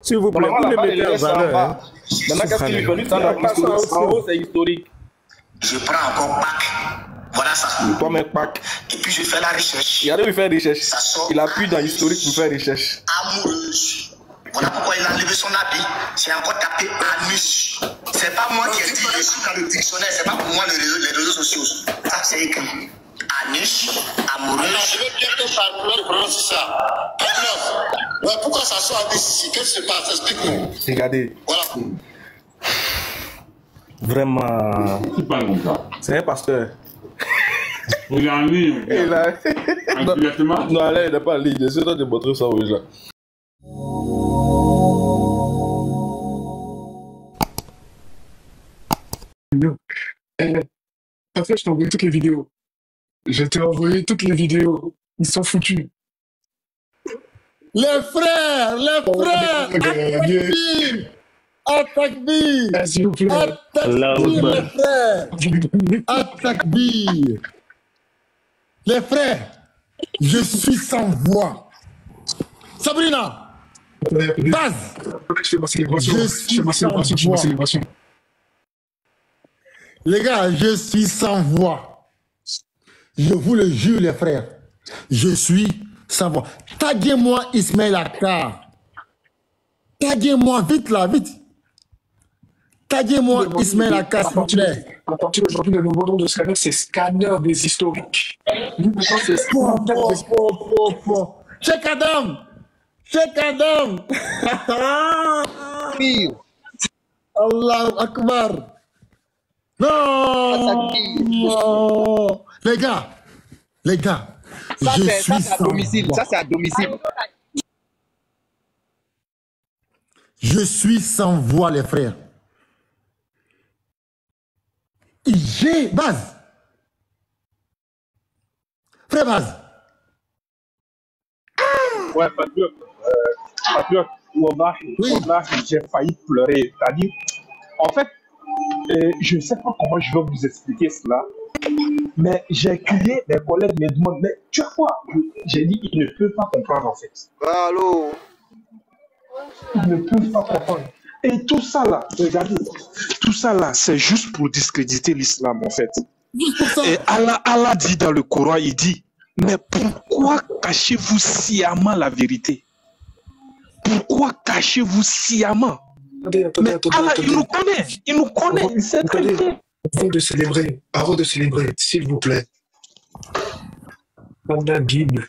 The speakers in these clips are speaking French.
S'il vous plaît, vous le mettez en valeur. Hein. Maintenant, qu'est-ce qu'il veut lui en haut, c'est historique. Je prends encore Pâques. Voilà ça. Toi-même, Pâques. Et puis je fais la recherche. Il a dû faire recherche. Il appuie dans l'historique pour faire recherche. Amoureuse. Voilà pourquoi il a enlevé son habit. J'ai encore tapé anus. C'est pas moi qui ai dit, je suis dans le dictionnaire. C'est pas pour moi les réseaux sociaux. Ça, c'est écrit. Anus, amoureuse. Je vais bien te parler de prononcer ça. Ouais, pourquoi ça soit anus ici? Qu'est-ce qui se passe? Explique-nous. Regardez. Voilà. Vraiment. C'est pas comme ça. C'est un pasteur. Il est en ligne. Il a... Non, là, il n'est pas en ligne. J'essaie de montrer ça aux gens. Après, je t'ai envoyé toutes les vidéos. Je t'ai envoyé toutes les vidéos. Ils sont foutus. Les frères, Atakbir, s'il vous plaît. Atakbir, les frères, Atakbir. Les frères, je suis sans voix. Sabrina, Baz, Je fais ma célébration. Les gars, je suis sans voix. Je vous le jure, les frères. Je suis sans voix. Taguez-moi Ismaël Akkar. Taguez-moi, vite là, vite. Taguez-moi Ismaël Akkar, s'il vous plaît. À partir d'aujourd'hui, le nouveau nom de scanner, c'est scanner des historiques. Nous, maintenant, c'est Cheikh Adam. Cheikh Adam. Allahu Akbar. Non. Les gars, ça, je c'est suis à domicile. sans voix. Ça, c'est à domicile. Je suis sans voix, les frères. J'ai Baz. Frère Baz. Ouais, Patriot, wallahi, j'ai failli pleurer. C'est-à-dire, en fait, je ne sais pas comment je vais vous expliquer cela, mais j'ai crié, mes collègues me demandent, mais tu vois quoi? J'ai dit, ils ne peuvent pas comprendre en fait. Allô? Ils ne peuvent pas comprendre. Et tout ça là, regardez, tout ça là, c'est juste pour discréditer l'islam en fait. Et Allah dit dans le Coran, il dit, mais pourquoi cachez-vous sciemment la vérité? Pourquoi cachez-vous sciemment? Attendez. Allah, il nous connaît, il sait très bien. Avant de célébrer, s'il vous plaît, on a Bible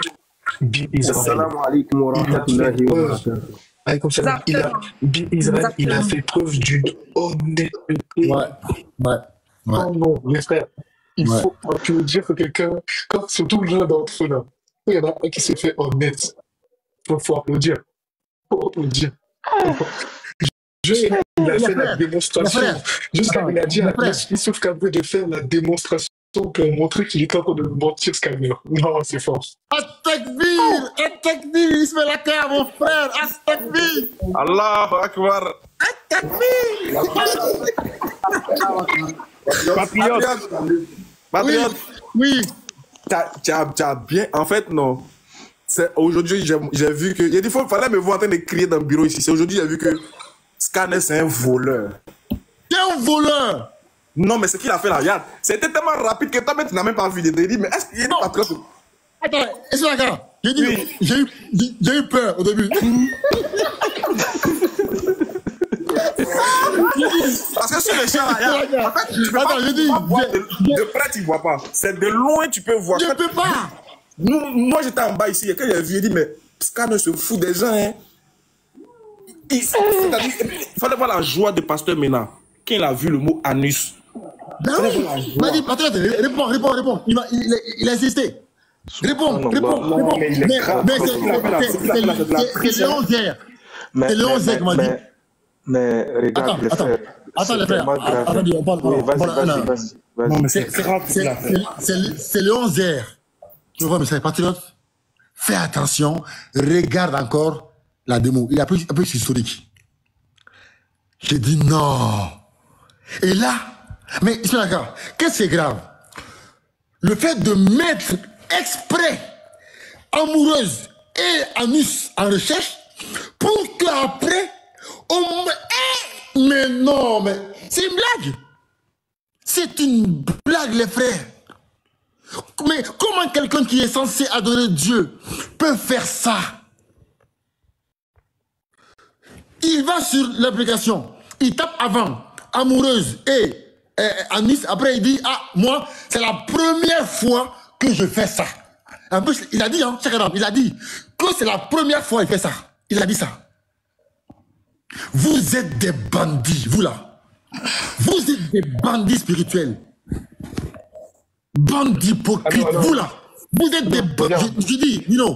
Israël. Assalamu alaikum wa rahmatullahi wa barakatuh. Comme ça, Israël, il a fait preuve d'une honnêteté. Ouais. Oh non, les frères, il faut applaudir que quelqu'un, surtout l'un d'entre eux là, il y en a un qui s'est fait honnête. Il faut applaudir. Il a fait la démonstration. Jusqu'à il a dit à Youssouf Kabwe de faire la démonstration pour montrer qu'il est en train de mentir, Scanner. Non, c'est fort. Atakbir, Ismaël Akkar, mon frère, Atakbir. Allahu Akbar. Atakbir. Patriote. Oui. Tu as bien. En fait, non. Aujourd'hui, j'ai vu que. Il fallait me voir en train de crier dans le bureau ici. C'est aujourd'hui, j'ai vu que Scanner, c'est un voleur. T'es un voleur. Non, mais ce qu'il a fait là, regarde, c'était tellement rapide que toi-même, tu n'as même pas vu. Il dit, mais est-ce qu'il est patriote? Attends, Ismaël Akkar, j'ai eu peur au début. Parce que sur les champs, en fait, tu peux pas voir de près, tu ne vois pas. C'est de loin, tu peux voir. Je ne peux pas. Moi, j'étais en bas ici, et quand j'ai vu, il dit, mais Scanner se fout des gens, hein. Il fallait voir la joie de Pasteur Mena quand il a vu le mot anus. Ben oui, il m'a dit, Patriote, réponds. Il a insisté. Réponds. Mais c'est Léon Zère. C'est Léon Zère qui m'a dit. Mais regarde, Attends, les frères. Attendez, on parle. Vas-y. Non, mais c'est grave. C'est Léon Zère. Tu vois, mais c'est Patriote. Fais attention. Regarde encore la démo. Il a plus historique. J'ai dit non. Et là, mais Ismaël Akkar, qu'est-ce qui est grave? Le fait de mettre exprès amoureuse et anus en recherche pour qu'après, non, mais c'est une blague. C'est une blague, les frères. Mais comment quelqu'un qui est censé adorer Dieu peut faire ça? Il va sur l'application, il tape avant, amoureuse et Anis, après il dit, ah, moi, c'est la première fois que je fais ça. En plus, il a dit, hein, il a dit que c'est la première fois qu'il fait ça. Il a dit ça. Vous êtes des bandits, vous là. Vous êtes des bandits spirituels. Bandits hypocrites, vous là. Vous êtes des bandits. Je dis, Nino.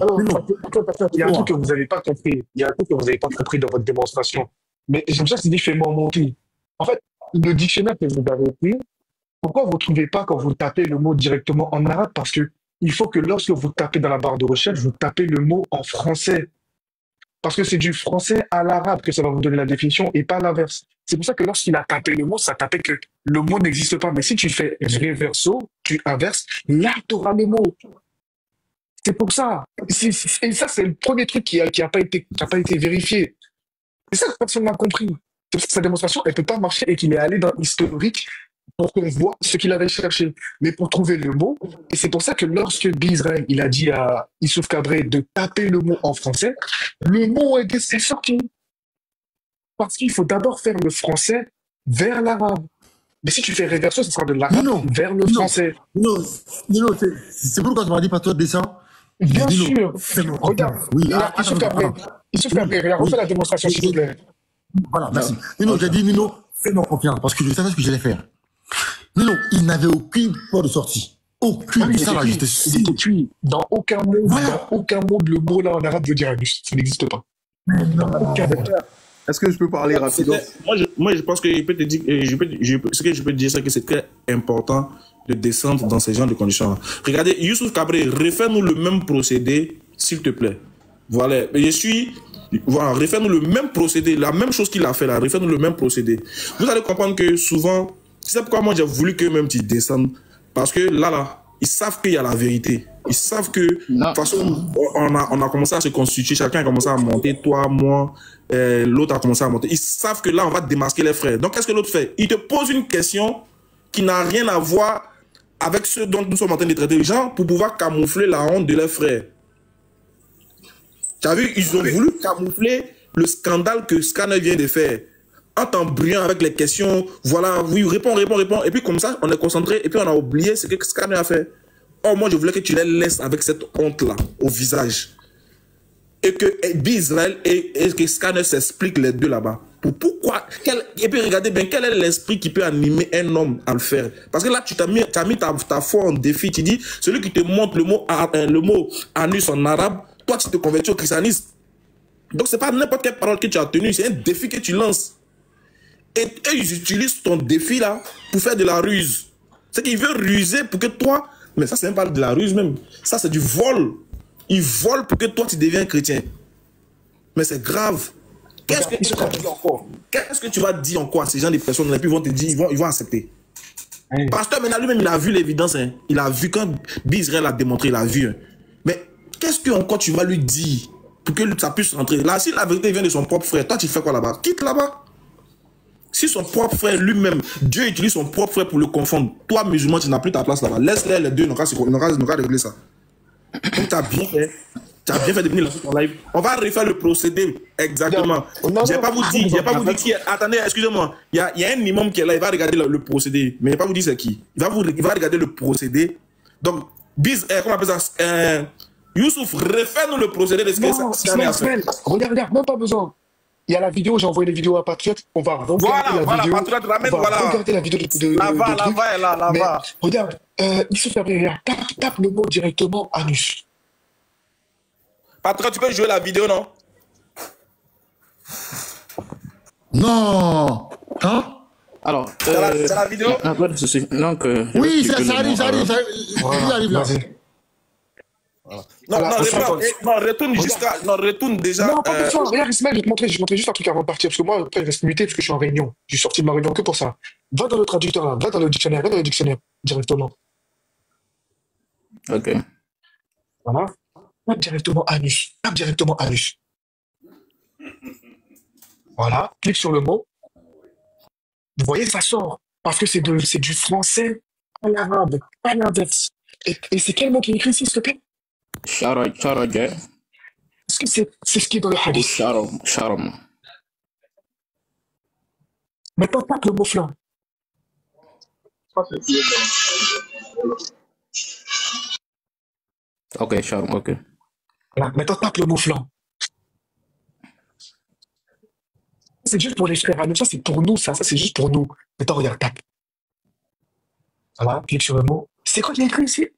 Il y a un truc que vous n'avez pas compris. Il y a un truc que vous n'avez pas compris dans votre démonstration. Mais j'aime ça, c'est dit, fais-moi monter. En fait, le dictionnaire que vous avez pris, pourquoi vous ne trouvez pas quand vous tapez le mot directement en arabe? Parce que il faut que lorsque vous tapez dans la barre de recherche, vous tapez le mot en français. Parce que c'est du français à l'arabe que ça va vous donner la définition et pas l'inverse. C'est pour ça que lorsqu'il a tapé le mot, ça tapait que le mot n'existe pas. Mais si tu fais reverso, tu inverses, là, tu auras le mot. C'est pour ça. Et ça, c'est le premier truc qui a pas été vérifié. C'est ça que personne n'a compris. C'est pour ça que sa démonstration, elle ne peut pas marcher et qu'il est allé dans l'historique pour qu'on voit ce qu'il avait cherché. Mais pour trouver le mot, et c'est pour ça que lorsque Bizrael, il a dit à Youssouf Cabré de taper le mot en français, le mot est sorti. Parce qu'il faut d'abord faire le français vers l'arabe. Mais si tu fais réverso, ce sera de l'arabe vers le français. Non, c'est pourquoi tu m'as dit pas toi descend. Bien sûr. Regarde, oui, Youssouf Cabré, refais la démonstration, s'il vous plaît. Voilà, merci. Nino, j'ai dit, Nino, fais-moi confiance, parce que je savais ce que j'allais faire. Nino, il n'avait aucune porte de sortie. Aucune. Ça, là, j'étais sûr. Dans aucun monde, le mot là en arabe veut dire anus. Ça n'existe pas. Est-ce que je peux parler rapidement? Moi, je pense que je peux te dire, ce que je peux te dire, c'est que c'est très important de descendre dans ces genres de conditions. Regardez, Youssouf Cabré, refais-nous le même procédé, s'il te plaît. Voilà, voilà, refais-nous le même procédé, la même chose qu'il a fait là, refais-nous le même procédé. Vous allez comprendre que souvent, c'est pourquoi moi j'ai voulu que même tu descendes, parce que là, ils savent qu'il y a la vérité. Ils savent que, de toute façon, on a commencé à se constituer, chacun a commencé à monter, toi, moi, l'autre a commencé à monter. Ils savent que là, on va démasquer les frères. Donc, qu'est-ce que l'autre fait? Il te pose une question qui n'a rien à voir avec ce dont nous sommes en train de traiter les gens pour pouvoir camoufler la honte de leurs frères. Tu as vu, ils ont voulu camoufler le scandale que Scanner vient de faire. En t'embrouillant avec les questions, voilà, oui, réponds. Et puis comme ça, on est concentré et puis on a oublié ce que Scanner a fait. Or, moi, je voulais que tu les laisses avec cette honte-là au visage. Et que Bizrael et que Scanner s'expliquent les deux là-bas. Pourquoi et puis regardez bien, quel est l'esprit qui peut animer un homme à le faire? Parce que là, tu as mis ta foi en défi. Tu dis, celui qui te montre le mot anus en arabe, toi, tu te convertis au christianisme. Donc, c'est pas n'importe quelle parole que tu as tenue, c'est un défi que tu lances. Et ils utilisent ton défi là pour faire de la ruse. C'est qu'ils veulent ruser pour que toi, mais ça, c'est même pas de la ruse même. Ça, c'est du vol. Ils volent pour que toi, tu deviens chrétien. Mais c'est grave. Qu'est-ce que tu vas dire encore à ces gens, des personnes là, puis ils vont te dire, ils vont accepter. Pasteur, maintenant, lui-même, il a vu l'évidence. Hein. Il a vu quand Bizrael a démontré, il a vu. Hein. Mais qu'est-ce que encore tu vas lui dire pour que ça puisse rentrer? Là, si la vérité vient de son propre frère, toi, tu fais quoi là-bas? Quitte là-bas. Si son propre frère lui-même, Dieu utilise son propre frère pour le confondre, toi, musulman, tu n'as plus ta place là-bas. Laisse-les les deux, ils n'ont qu'à régler ça. Donc, tu as bien fait. Tu as bien fait de venir lancer ton live. On va refaire le procédé exactement. Je ne vais pas vous dire qui est. Attendez, excusez-moi. Il y a un imam qui est là, il va regarder le procédé. Mais il ne va pas vous dire c'est qui. Il va regarder le procédé. Donc, comment on appelle ça? Youssouf, refais-nous le procédé de ce que ça a fait. Regarde, même pas besoin. Il y a la vidéo, j'ai envoyé les vidéos à Patriote. On va regarder la vidéo. Regarder la vidéo de là-bas. Regarde, Youssouf Cabré, tape le mot directement anus. Patron, tu peux jouer la vidéo, non? Non. Hein? Alors, c'est la vidéo? Donc, oui, ça arrive là. Non, retourne jusqu'à... Non, retourne déjà... Non, pas besoin. Regarde, Ismaël, je vais te montrer juste un truc avant de partir. Parce que moi, après, je reste muté parce que je suis en réunion. Je suis sorti de ma réunion que pour ça. Va dans le traducteur, là. Va dans le dictionnaire directement. Ok. Voilà. Tape directement anus. Voilà. Clique sur le mot. Vous voyez, ça sort. Parce que c'est du français à l'arabe, pas l'inverse. Et c'est quel mot qui est écrit ici, s'il te plaît? Sharaja. Est-ce que c'est ce qui est dans le Ou hadith? sharam. Maintenant, tape le mot flanc. Ok, sharam, ok. Voilà, maintenant, tape le mot flanc. C'est juste pour les frères à nous. Ça, c'est pour nous, ça c'est juste pour nous. Maintenant, regarde, tape. Voilà, clique sur le mot. C'est quoi qui est écrit ici?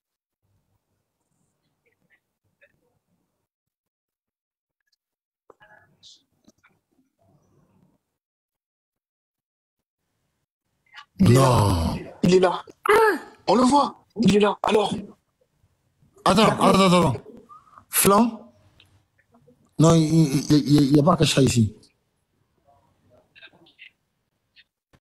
Non. Il est là. On le voit. Il est là. Alors, Attends. Flanc? Non, il n'y a pas caché ici.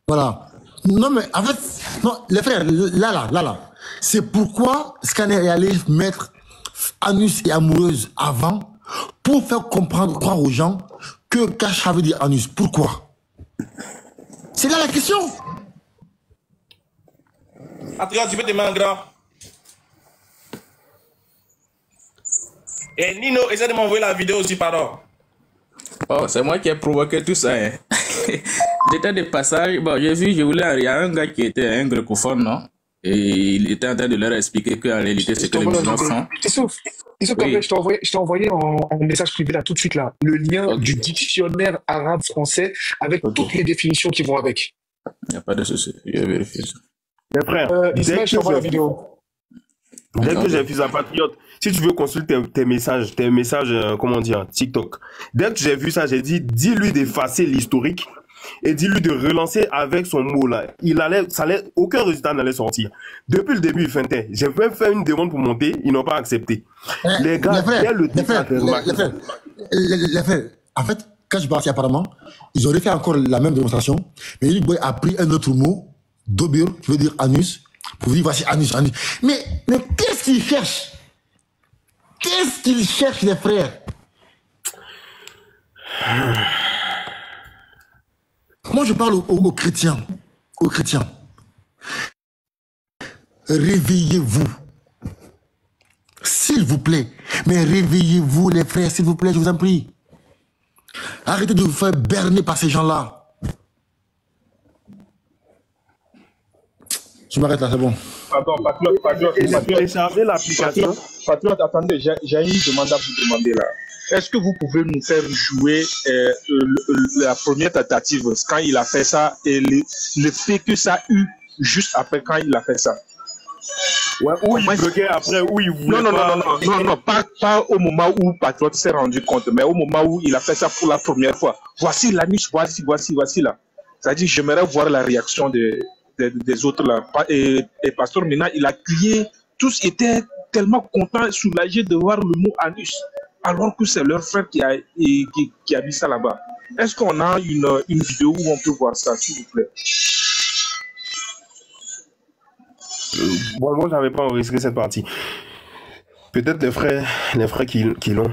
Voilà. Non, mais en fait, non, les frères, là. C'est pourquoi Scanner est allé mettre anus et amoureuse avant pour faire croire aux gens que Cacha veut dire anus. Pourquoi? C'est là la question. Attends, tu peux te mettre en grand. Et Nino, essaie de m'envoyer la vidéo aussi, pardon. Oh, c'est moi qui ai provoqué tout ça. Hein. J'étais de passage. Bon, il y a un gars qui était un grécophone, non? Et il était en train de leur expliquer qu'en réalité, c'est que les musulmans font. Oui. Je t'ai envoyé en message privé là tout de suite là le lien du dictionnaire arabe-français avec toutes les définitions qui vont avec. Il n'y a pas de souci. Je vais vérifier ça. Mes frères, Ismaël, je t'envoie la vidéo. Dès que j'ai vu un patriote, si tu veux consulter tes messages, comment dire, TikTok. Dès que j'ai vu ça, j'ai dit, dis-lui d'effacer l'historique et dis-lui de relancer avec son mot là. Aucun résultat n'allait sortir. Depuis le début, il feintait. J'ai même fait une demande pour monter, ils n'ont pas accepté. Les gars, les frères, en fait, quand je suis parti apparemment, ils auraient fait encore la même démonstration, mais Unique Boy a pris un autre mot, dobur, qui veut dire anus, pour dire voici anus. Mais qu'est-ce qu'ils cherchent? Qu'est-ce qu'ils cherchent, les frères? Moi, je parle aux chrétiens. Aux chrétiens. Réveillez-vous. S'il vous plaît. Mais réveillez-vous, les frères, s'il vous plaît, je vous en prie. Arrêtez de vous faire berner par ces gens-là. Je m'arrête là, c'est bon. Pardon, Patriote. Télécharger l'application. Patriote, attendez, j'ai une demande à vous demander là. Est-ce que vous pouvez nous faire jouer la première tentative quand il a fait ça et le fait que ça a eu juste après quand il a fait ça? Ouais, où il bloquait après, où il voulait non, pas au moment où Patriote s'est rendu compte, mais au moment où il a fait ça pour la première fois. Voici l'anus, voici là. C'est-à-dire, j'aimerais voir la réaction des autres là. Et Pasteur, maintenant, il a crié, tous étaient tellement contents, soulagés de voir le mot anus, alors que c'est leur frère qui a mis ça là-bas. Est-ce qu'on a une vidéo où on peut voir ça, s'il vous plaît? Bon, moi, j'avais pas enregistré cette partie. Peut-être les frères qui l'ont.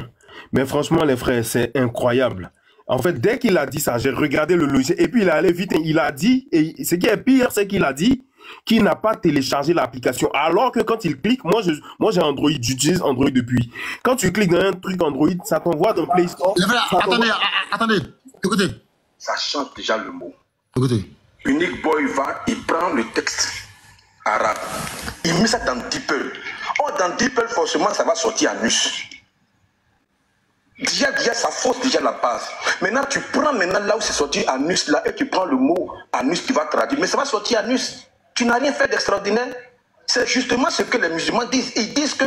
Mais franchement, les frères, c'est incroyable. En fait, dès qu'il a dit ça, j'ai regardé le logiciel et puis il est allé vite. Il a dit, et ce qui est pire, c'est qu'il a dit qu'il n'a pas téléchargé l'application. Alors que quand il clique, moi j'ai Android, j'utilise Android depuis. Quand tu cliques dans un truc Android, ça t'envoie dans Play Store. Attendez, écoutez. Ça change déjà le mot. Écoutez. Unique Boy il prend le texte arabe, il met ça dans DeepL. Or, dans DeepL, forcément, ça va sortir anus. Déjà, ça force déjà la base. Maintenant, tu prends là où c'est sorti anus, là, et tu prends le mot anus, tu vas traduire. Mais ça va sortir anus. Tu n'as rien fait d'extraordinaire. C'est justement ce que les musulmans disent. Ils disent que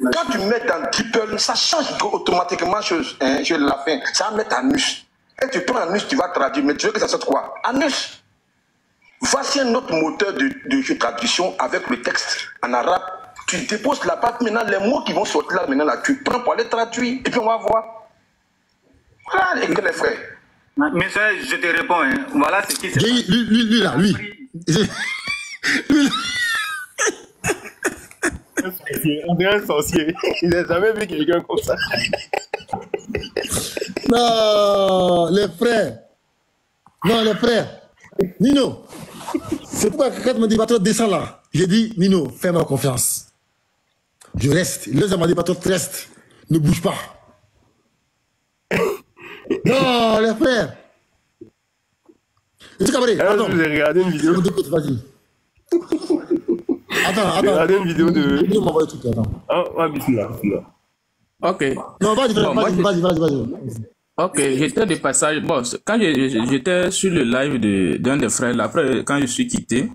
quand tu mets dans DeepL, ça change automatiquement je la fin. Ça va mettre anus. Et tu prends anus, tu vas traduire. Mais tu veux que ça sorte quoi? Anus. Voici un autre moteur de traduction avec le texte en arabe. Tu déposes la pâte, maintenant les mots qui vont sortir là, maintenant là, tu prends pour aller traduire et puis on va voir. Voilà les frères. Mais ça, je te réponds. Hein. Voilà ce qui se passe. Lui là. On dirait un sorcier. Il n'a jamais vu quelqu'un comme ça. Non, les frères. Nino, c'est pourquoi quand mon débatteur descend là, j'ai dit, Nino, fais-moi confiance. Je reste. Les mon débatteur reste. Ne bouge pas. Non, les frères. Et tu Cabré, attends. J'ai regardé une vidéo. Vas-y. Attends. J'ai regardé une vidéo de... Ah, bismillah. Ok. Non, vas-y. Ok, j'étais de passage. Bon, quand j'étais sur le live d'un des frères, là, après, quand je suis quitté,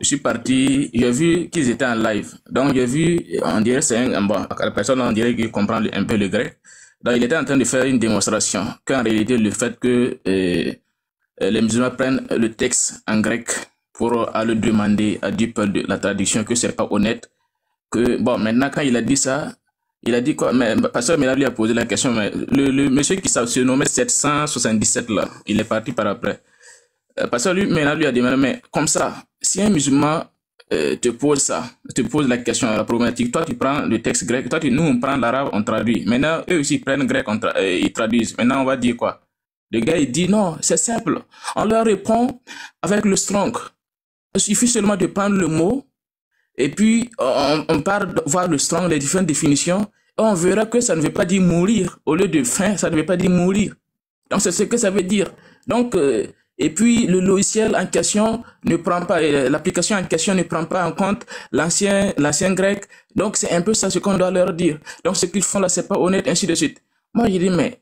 je suis parti, j'ai vu qu'ils étaient en live. Donc, j'ai vu, on dirait, la personne, on dirait qu'il comprend un peu le grec. Donc, il était en train de faire une démonstration qu'en réalité, le fait que les musulmans prennent le texte en grec pour aller demander à DeepL de la traduction, que c'est pas honnête, que, bon, maintenant, quand il a dit ça, il a dit quoi? Mais Pasteur Ménard lui a posé la question, mais le monsieur qui se nommait 777 là, il est parti par après. Pasteur Ménard lui a demandé, mais comme ça, si un musulman te pose la question, la problématique, toi tu prends le texte grec, nous on prend l'arabe, on traduit. Maintenant, eux aussi ils prennent grec, ils traduisent. Maintenant, on va dire quoi? Le gars il dit non, c'est simple. On leur répond avec le strong. Il suffit seulement de prendre le mot. Et puis, on part voir le strong, les différentes définitions, et on verra que ça ne veut pas dire mourir. Au lieu de faim, ça ne veut pas dire mourir. Donc, c'est ce que ça veut dire. Donc, et puis, le logiciel en question ne prend pas, l'application en question ne prend pas en compte l'ancien grec. Donc, c'est un peu ça ce qu'on doit leur dire. Donc, ce qu'ils font là, c'est pas honnête, ainsi de suite. Moi, je dis, mais,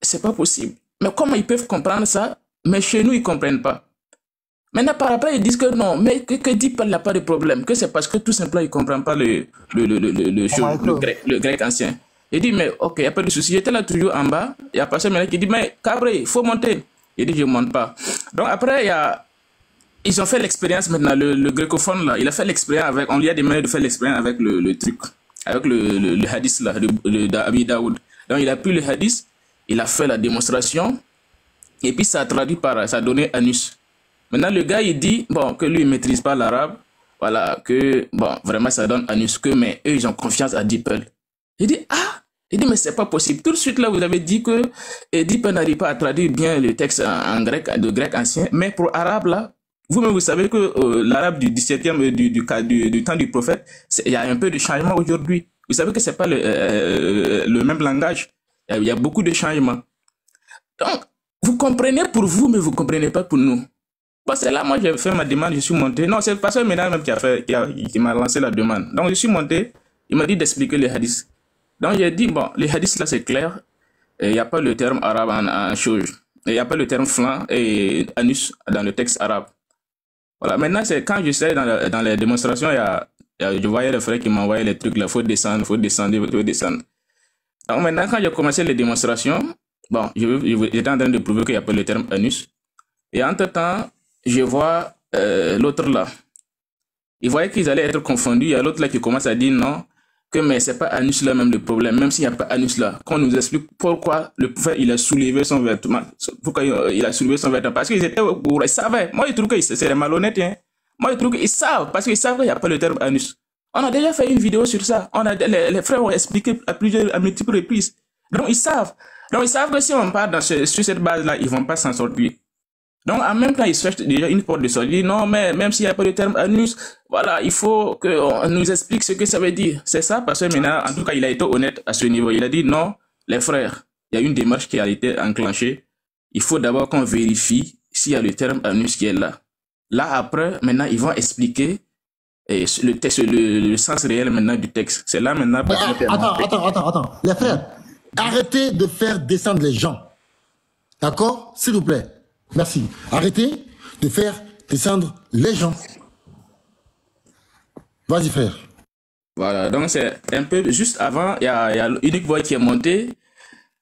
c'est pas possible. Mais comment ils peuvent comprendre ça? Mais chez nous, ils comprennent pas. Maintenant, par après, ils disent que non, mais que DeepL n'a pas de problème, que c'est parce que tout simplement, ils ne comprennent pas le grec ancien. Il dit, mais ok, il n'y a pas de souci. J'étais là toujours en bas, il y a personne maintenant qui dit, mais Cabré, il faut monter. Il dit, je ne monte pas. Donc après, ils ont fait l'expérience maintenant, le grécophone là, il a fait l'expérience avec, on lui a demandé de faire l'expérience avec le truc, avec le hadith là, d'Abi Daoud. Donc il a pris le hadith, il a fait la démonstration, et puis ça a traduit ça a donné anus. Maintenant, le gars, il dit, bon, que lui, il ne maîtrise pas l'arabe, voilà, que, bon, vraiment, ça donne anus, mais eux, ils ont confiance à DeepL. Il dit, mais c'est pas possible. Tout de suite, là, vous avez dit que DeepL n'arrive pas à traduire bien le texte en grec, de grec ancien, mais pour arabe, là, vous-même, vous savez que l'arabe du 17e, du temps du prophète, il y a un peu de changement aujourd'hui. Vous savez que c'est pas le même langage. Il y a beaucoup de changements. Donc, vous comprenez pour vous, mais vous ne comprenez pas pour nous. Bon, c'est là, moi, j'ai fait ma demande, je suis monté. Non, c'est le pasteur Ménard même qui m'a lancé la demande. Donc, je suis monté, il m'a dit d'expliquer les hadiths. Donc, j'ai dit, bon, les hadiths, là, c'est clair. Il n'y a pas le terme arabe en chose. Il n'y a pas le terme flanc et anus dans le texte arabe. Voilà, maintenant, c'est quand je sais dans les démonstrations, je voyais les frères qui m'envoyaient les trucs, là, faut descendre. Donc, maintenant, quand j'ai commencé les démonstrations, bon, j'étais en train de prouver qu'il n'y a pas le terme anus. Et entre-temps, je vois l'autre là. Ils voyaient qu'ils allaient être confondus. Il y a l'autre là qui commence à dire non, mais c'est pas anus là même le problème. Même s'il n'y a pas anus là, qu'on nous explique pourquoi le prophète il a soulevé son vêtement. Pourquoi il a soulevé son vêtement? Parce qu'ils étaient au courant, ils savaient. Moi, je trouve que c'est des malhonnêtes. Hein. Moi, je trouve qu'ils savent, parce qu'ils savent qu'il n'y a pas le terme anus. On a déjà fait une vidéo sur ça. Les frères ont expliqué à multiples reprises. Donc, ils savent. Donc, ils savent que si on part sur cette base-là, ils ne vont pas s'en sortir. Donc, en même temps, ils cherchent déjà une porte de sortie. Non, mais même s'il n'y a pas de terme anus, voilà, il faut qu'on nous explique ce que ça veut dire. C'est ça, parce que maintenant, en tout cas, il a été honnête à ce niveau. Il a dit non, les frères, il y a une démarche qui a été enclenchée. Il faut d'abord qu'on vérifie s'il y a le terme anus qui est là. Là, après, maintenant, ils vont expliquer le texte, le sens réel maintenant du texte. C'est là maintenant. Attends. Les frères, arrêtez de faire descendre les gens. D'accord? S'il vous plaît. Merci. Arrêtez de faire descendre les gens. Vas-y, frère. Voilà, donc c'est un peu juste avant, il y a Unique Boy qui est monté.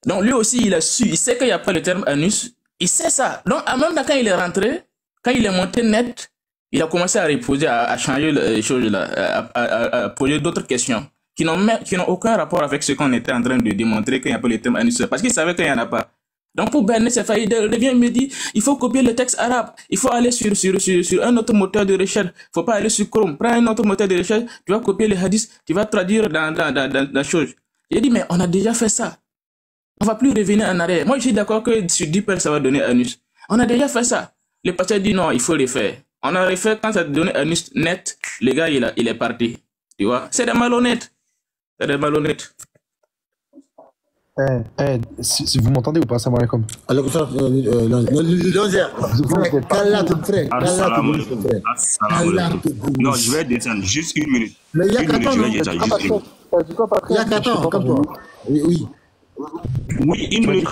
Donc lui aussi, il a su, il sait qu'il n'y a pas le terme anus. Il sait ça. Donc, même quand il est rentré, quand il est monté net, il a commencé à reposer, à changer les choses là, à poser d'autres questions qui n'ont aucun rapport avec ce qu'on était en train de démontrer qu'il n'y a pas le terme anus. Parce qu'il savait qu'il n'y en a pas. Donc pour Bernet Sefa, il revient et me dit, il faut copier le texte arabe, il faut aller sur un autre moteur de recherche, il ne faut pas aller sur Chrome, prends un autre moteur de recherche, tu vas copier les hadiths, tu vas traduire dans la chose. J'ai dit, mais on a déjà fait ça. On ne va plus revenir en arrière. Moi, je suis d'accord que sur DeepL, ça va donner anus. On a déjà fait ça. Le pasteur dit non, il faut refaire. On a refait, quand ça a donné un net, le gars, il est parti. Tu vois, c'est des malhonnêtes. C'est des malhonnêtes. Si vous m'entendez ou pas, salam alaikum. Alors, non, je vais descendre juste une minute. Mais il y a qu'à je vais descendre juste une minute. Il y a qu'à temps, comme toi. Oui. Oui, une minute.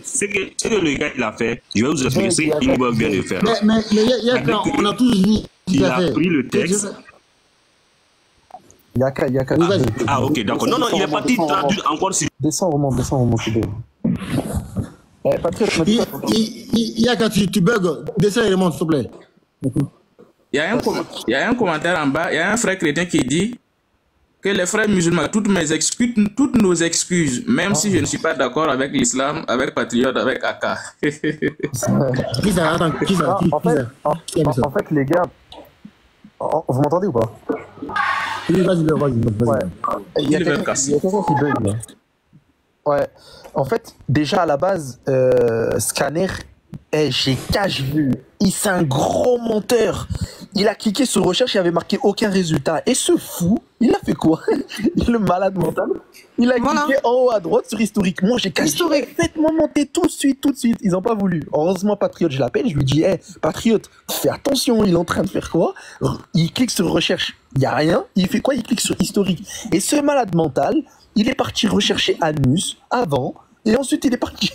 Ce que le gars il a fait, je vais vous expliquer ce qu'il va bien le faire. Mais il y a qu'à, on a tous vu. Il a pris le texte. Yaka. Ah, ok, d'accord. Non, il est parti traduire encore sur. Descends, remonte, Patrick, Yaka, tu bugs. Descends et remonte, s'il te plaît. Il y a un commentaire en bas, il y a un frère chrétien qui dit que les frères musulmans, toutes nos excuses, même si je ne suis pas d'accord avec l'islam, avec Patriote, avec Aka. En fait, les gars, vous m'entendez ou pas? Oui, vas-y. Ouais. Il y a quelqu'un qui bug là. Ouais. En fait, déjà à la base, Scanner, j'ai cache vu. C'est un gros menteur. Il a cliqué sur recherche, il avait marqué aucun résultat. Et ce fou, il a fait quoi? Il est le malade mental. Il a cliqué en haut à droite sur historique. Moi, j'ai caché. Faites-moi monter tout de suite. Ils n'ont pas voulu. Heureusement, Patriote, je l'appelle. Je lui dis, Patriote, fais attention. Il est en train de faire quoi? Il clique sur recherche. Il n'y a rien. Il fait quoi? Il clique sur historique. Et ce malade mental, il est parti rechercher Anus avant. Et ensuite, il est parti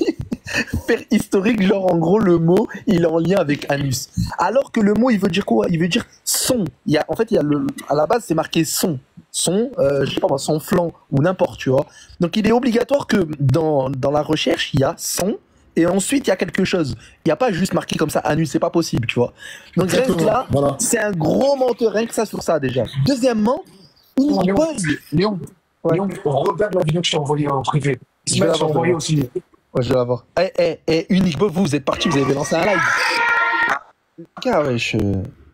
faire historique, genre en gros, le mot, il est en lien avec anus. Alors que le mot, il veut dire quoi? Il veut dire son. À la base, c'est marqué son. Je sais pas moi, son flanc ou n'importe, tu vois. Donc, il est obligatoire que dans la recherche, il y a son. Et ensuite, il y a quelque chose. Il n'y a pas juste marqué comme ça, anus, c'est pas possible, tu vois. Donc, rien que là, c'est un gros menteur, rien que ça sur ça, déjà. Deuxièmement, Léon, regarde la vidéo que je t'ai envoyée en privé. Je vais envoyé aussi. Ouais, je vais l'avoir. Unique Boy, vous êtes parti, vous avez lancé un live. Wesh.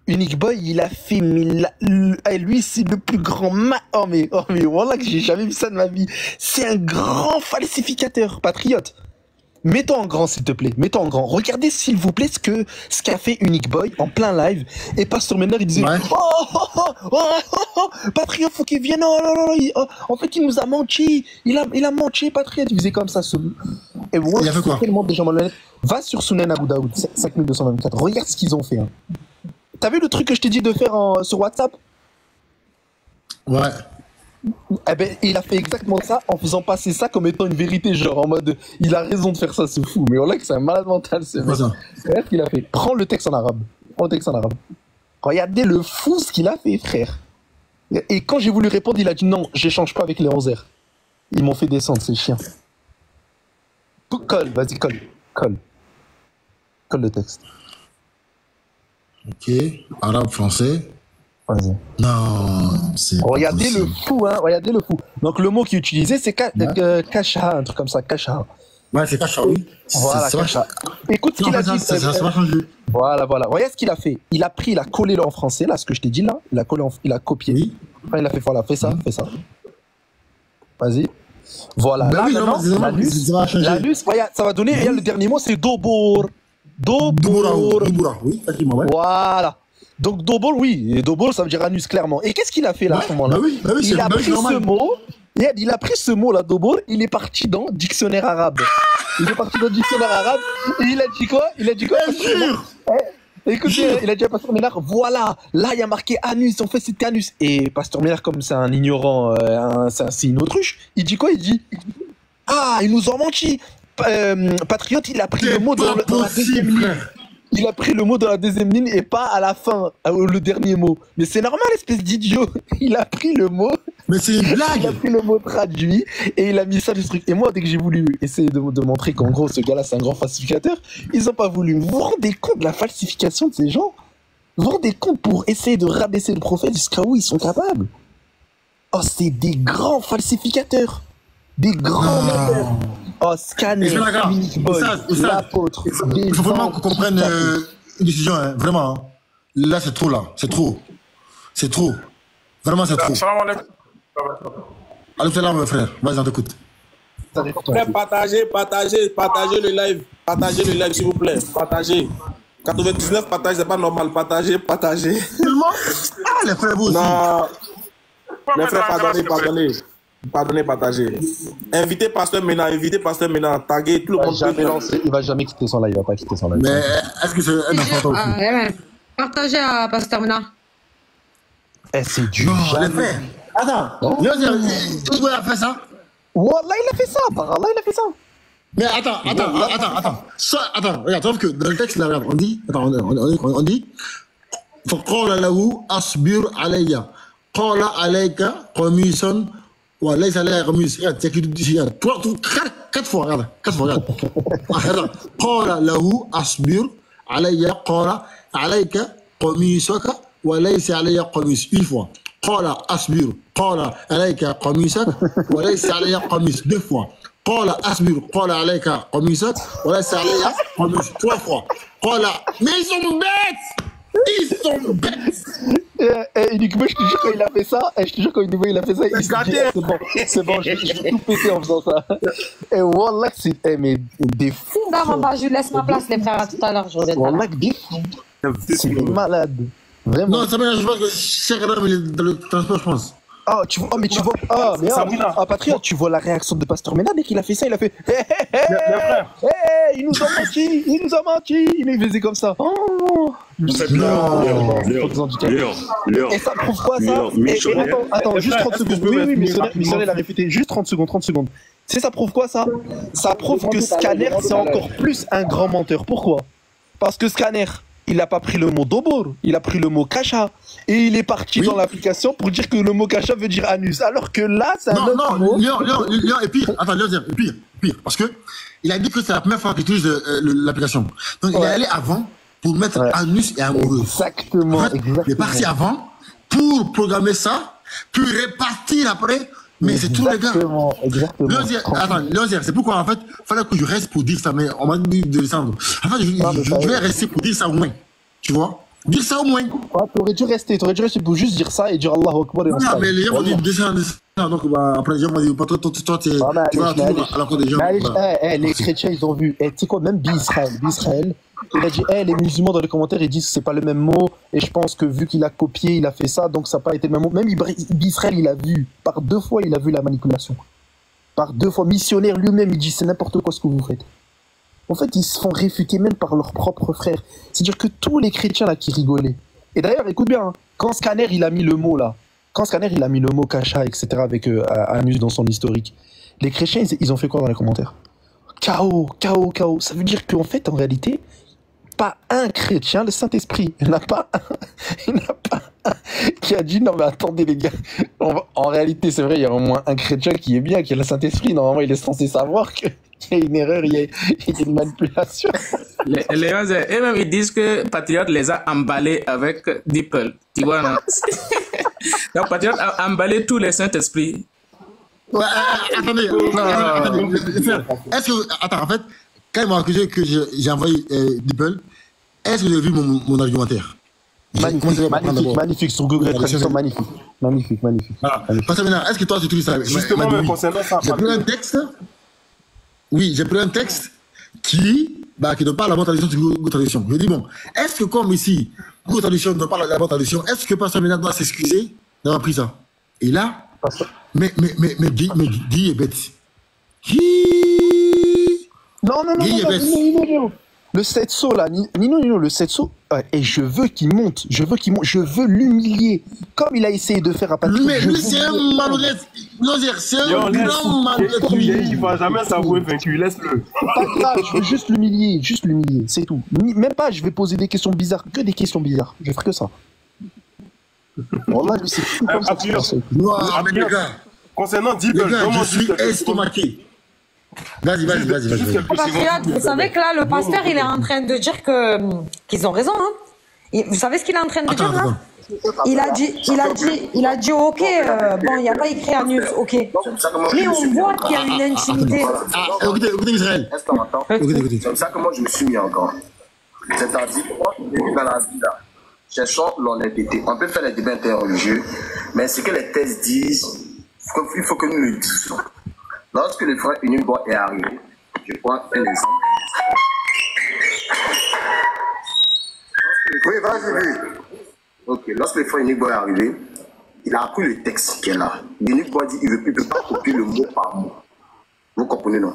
Unique Boy, il a fait. Lui, c'est le plus grand. Oh, mais voilà que j'ai jamais vu ça de ma vie. C'est un grand falsificateur, Patriote. Mets-toi en grand, s'il te plaît. Mets-toi en grand. Regardez, s'il vous plaît, ce qu'a fait Unique Boy en plein live. Et Pasteur Ménard, il disait Patriote, faut qu'il vienne. En fait, il nous a menti. Il a menti, Patriote. Il faisait comme ça. Et moi, c'est tellement des gens malhonnêtes. Va sur Sunan Abu Daoud, 5224. Regarde ce qu'ils ont fait. Hein. T'as vu le truc que je t'ai dit de faire sur WhatsApp? Ouais. Eh ben, il a fait exactement ça en faisant passer ça comme étant une vérité, genre en mode il a raison de faire ça, c'est fou. Mais on l'a que c'est un malade mental, c'est vrai. Regarde ce qu'il a fait. Prends le texte en arabe. Regardez le fou ce qu'il a fait, frère. Et quand j'ai voulu répondre, il a dit non, j'échange pas avec les 11 heures. Ils m'ont fait descendre, ces chiens. Vas-y, colle le texte. Ok, arabe, français. Vas-y. Non, c'est. Regardez le fou, hein. Regardez le fou. Donc le mot qu'il utilisait, c'est kasha, un truc comme ça, kasha. Ouais, c'est kasha, oui. Voilà, kasha. Écoute ce qu'il a dit. Ça va changer. Voilà. Regarde ce qu'il a fait. Il a collé en français, là, ce que je t'ai dit là. Il a copié. Oui. Enfin, il a fait, voilà, fais ça. Vas-y. Voilà. Ben là, la luce, ça va donner, regarde, le dernier mot, c'est dobor. Dobora, oui, effectivement, ouais. Voilà. Donc Dobor, oui, et Dobor, ça veut dire anus, clairement. Et qu'est-ce qu'il a fait là, à ce moment-là? Il a pris ce mot, il a pris ce mot là, Dobor, il est parti dans dictionnaire arabe. Et il a dit quoi? Écoutez, il a dit à Pasteur Ménard, voilà, là il y a marqué anus, en fait c'était anus. Et Pasteur Ménard, comme c'est un ignorant, c'est une autruche, il dit quoi? Il dit, ils nous ont menti. Patriote, il a pris le mot dans la deuxième ligne. Il a pris le mot dans la deuxième ligne et pas à la fin, le dernier mot. Mais c'est normal, espèce d'idiot. Il a pris le mot. Mais c'est une blague. Il a pris le mot traduit et il a mis ça dans ce truc. Et moi, dès que j'ai voulu essayer de montrer qu'en gros, ce gars-là, c'est un grand falsificateur, ils n'ont pas voulu. Vous vous rendez compte de la falsification de ces gens? Vous vous rendez compte pour essayer de rabaisser le prophète jusqu'à où ils sont capables? Oh, c'est des grands falsificateurs. Des grands menteurs. Oh, Scanner, Unique Boy, l'apôtre. Il faut vraiment qu'on comprenne une décision, hein, vraiment. Hein. Là, c'est trop, là. C'est trop. Vraiment, c'est trop. Allez, salam, mon frère. Vas-y, on t'écoute. Partagez le live. Partagez le live, s'il vous plaît. Partagez. 99 partages, c'est pas normal. Partagez. Seulement Ah, les frères, vous aussi. Non. Les frères, pardonnez, partagez. Invitez Pasteur Ménard, taguez tout le monde. Il va jamais quitter son live, il va pas quitter son live. Mais est-ce que c'est un enfant aussi? Partagez à Pasteur Ménard. C'est du non, les frères. Attends, il a fait ça? Wallah, il a fait ça, par Allah, il a fait ça. Mais attends. Regarde, que dans le texte, là, regarde, on dit, فقال له أصبر علي قال عليك قميص وليس عليك قميص. Regarde, 4 fois, regarde. قال له أصبر علي قال عليك قميصك وليس علي قميص. Une fois. قال أصبر قال عليك قميصك وليس علي قميص. 2 fois. قال أصبر قال عليك قميصك وليس علي قميص. 3 fois. قال mais ils sont bêtes. Uniquement, je te jure, quand il a fait ça, il s'est dit, c'est bon, je vais tout péter en faisant ça. Et Wallah, c'est mais des fous. Non, bah, je laisse ma place, les frères, à tout à l'heure. Wallah, des fous. C'est malade. Vraiment. Non, ça mélange pas que Cheikh Adam, il est dans le transport, je pense. Ah, tu vois, mais tu vois, Patriote, tu vois la réaction de Pasteur Ménard dès qu'il a fait ça, il a fait il nous a menti, il faisait comme ça. Oh, Léon. Et ça prouve quoi ça? Attends, juste 30 secondes. Oui, Missionnaire l'a répété, juste 30 secondes. Tu sais, ça prouve quoi ça? Ça prouve que Scanner, c'est encore plus un grand menteur. Pourquoi? Parce que Scanner, il n'a pas pris le mot Dobor, il a pris le mot Kasha. Et il est parti dans l'application pour dire que le mot Kasha veut dire anus. Alors que là, c'est un autre mot. Léon, et pire, parce que il a dit que c'est la première fois qu'il utilise l'application. Donc il est allé avant pour mettre anus et amoureux. Exactement. En fait, il est parti avant pour programmer ça, puis répartir après. Mais c'est tout les gars. Léon, c'est pourquoi en fait, il fallait que je reste pour dire ça, mais on m'a dit de descendre. En fait, je vais rester pour dire ça au moins. Tu vois? Dire ça au moins. T'aurais dû rester pour juste dire ça et dire Allahu Akbar. Non, mais les gens m'ont dit descends. Donc après les gens m'ont dit toi tu vas toujours à la cour des gens. Les chrétiens ils ont vu. Tu sais quoi, même Bi-Israël, il a dit les musulmans dans les commentaires ils disent que c'est pas le même mot et je pense que vu qu'il a copié, il a fait ça donc ça n'a pas été le même mot. Même Bi-Israël il a vu par 2 fois, il a vu la manipulation. Par 2 fois, missionnaire lui-même il dit c'est n'importe quoi ce que vous faites. En fait, ils se font réfuter même par leurs propres frères. C'est-à-dire que tous les chrétiens là qui rigolaient. Et d'ailleurs, écoute bien, hein, quand Scanner il a mis le mot là, Kasha, etc. avec Anus dans son historique, les chrétiens ils ont fait quoi dans les commentaires? Chaos. Ça veut dire qu'en fait, en réalité, pas un chrétien, le Saint-Esprit, il n'y en a pas un qui a dit non mais attendez les gars, en réalité c'est vrai, il y a au moins un chrétien qui est bien, qui a le Saint-Esprit, normalement il est censé savoir qu'il y a une erreur, il y a une manipulation. Et même ils disent que Patriote les a emballés avec Dipple, tu vois non? Donc Patriote a emballé tous les Saint-Esprits. Ouais, attendez. Est-ce que, en fait, quand il m'a accusé que j'ai envoyé Dipple, est-ce que vous avez vu mon argumentaire? Magnifique, sur Google Traduction, magnifique. Voilà. Parce que maintenant, est-ce que toi tu utilises ça? Justement, mais concernant ça, j'ai pris un texte. Oui, j'ai pris un texte qui ne donne pas la bonne traduction sur Google Traduction. Je dis bon, est-ce que comme ici, Google Traduction ne donne pas la bonne traduction, est-ce que Pasteur Ménard doit s'excuser d'avoir pris ça? Et là, mais Guy est bête. Non. Le Setso là, Nino, le Setso, et je veux qu'il monte, je veux l'humilier, comme il a essayé de faire à Patrick. Mais lui c'est un malhonnête, c'est un grand malhonnête. Il va jamais s'avouer vaincu, laisse-le. Pas grave, je veux juste l'humilier, c'est tout. Même pas, je vais poser des questions bizarres, que des questions bizarres, je vais faire que ça. Wallah, lui c'est tout comme ça. Mais les gars, concernant Dipple, je suis estomaqué. Vas-y. Patriote, vous savez que là, le pasteur, il est en train de dire qu'ils ont raison. Hein. Vous savez ce qu'il est en train de dire là? Il a dit ok, bon, il n'y a pas écrit anus, ok. Mais on voit qu'il y a une intimité. Écoutez Israël. C'est comme ça que moi je me suis mis encore. C'est-à-dire, moi, dans la vie là, cherchons l'honnêteté. On peut faire les débats interreligieux, mais ce que les thèses disent, il faut que nous le disions. Lorsque le frère Unimbo est arrivé, je prends un exemple. Oui, vas-y, lui. Ok, lorsque le frère Unique Boy est arrivé, il a appris le texte qui est là. Unique Boy dit qu'il ne peut pas copier le mot par mot. Vous comprenez, non?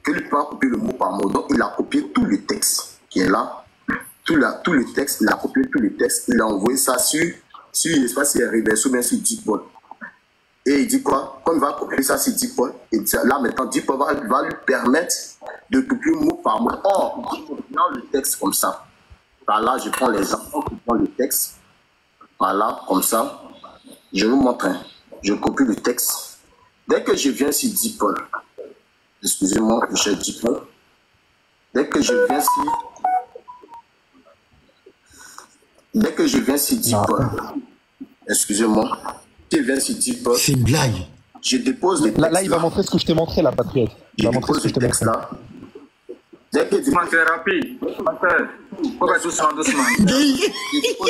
Il ne peut pas copier le mot par mot. Donc, il a copié tout le texte qui est là. Tout le texte, il a copié tout le texte. Il a envoyé ça sur une espace qui est reversé ou bien sur DeepL. Et il dit quoi? Quand il va copier ça sur DeepL, et là maintenant, DeepL va lui permettre de copier mot par mot. Or, dans le texte comme ça, par là, je prends l'exemple, je prends le texte. Voilà, comme ça. Je vous montre. Je copie le texte. Dès que je viens sur DeepL, excusez-moi, je cherche DeepL. Dès que je viens sur DeepL, excusez-moi, je viens sur DeepL. C'est une blague. Je dépose le texte. Là, il va montrer ce que je t'ai montré, là, Patriote. Je dépose le texte là. Dès que c'est rapide. Je dépose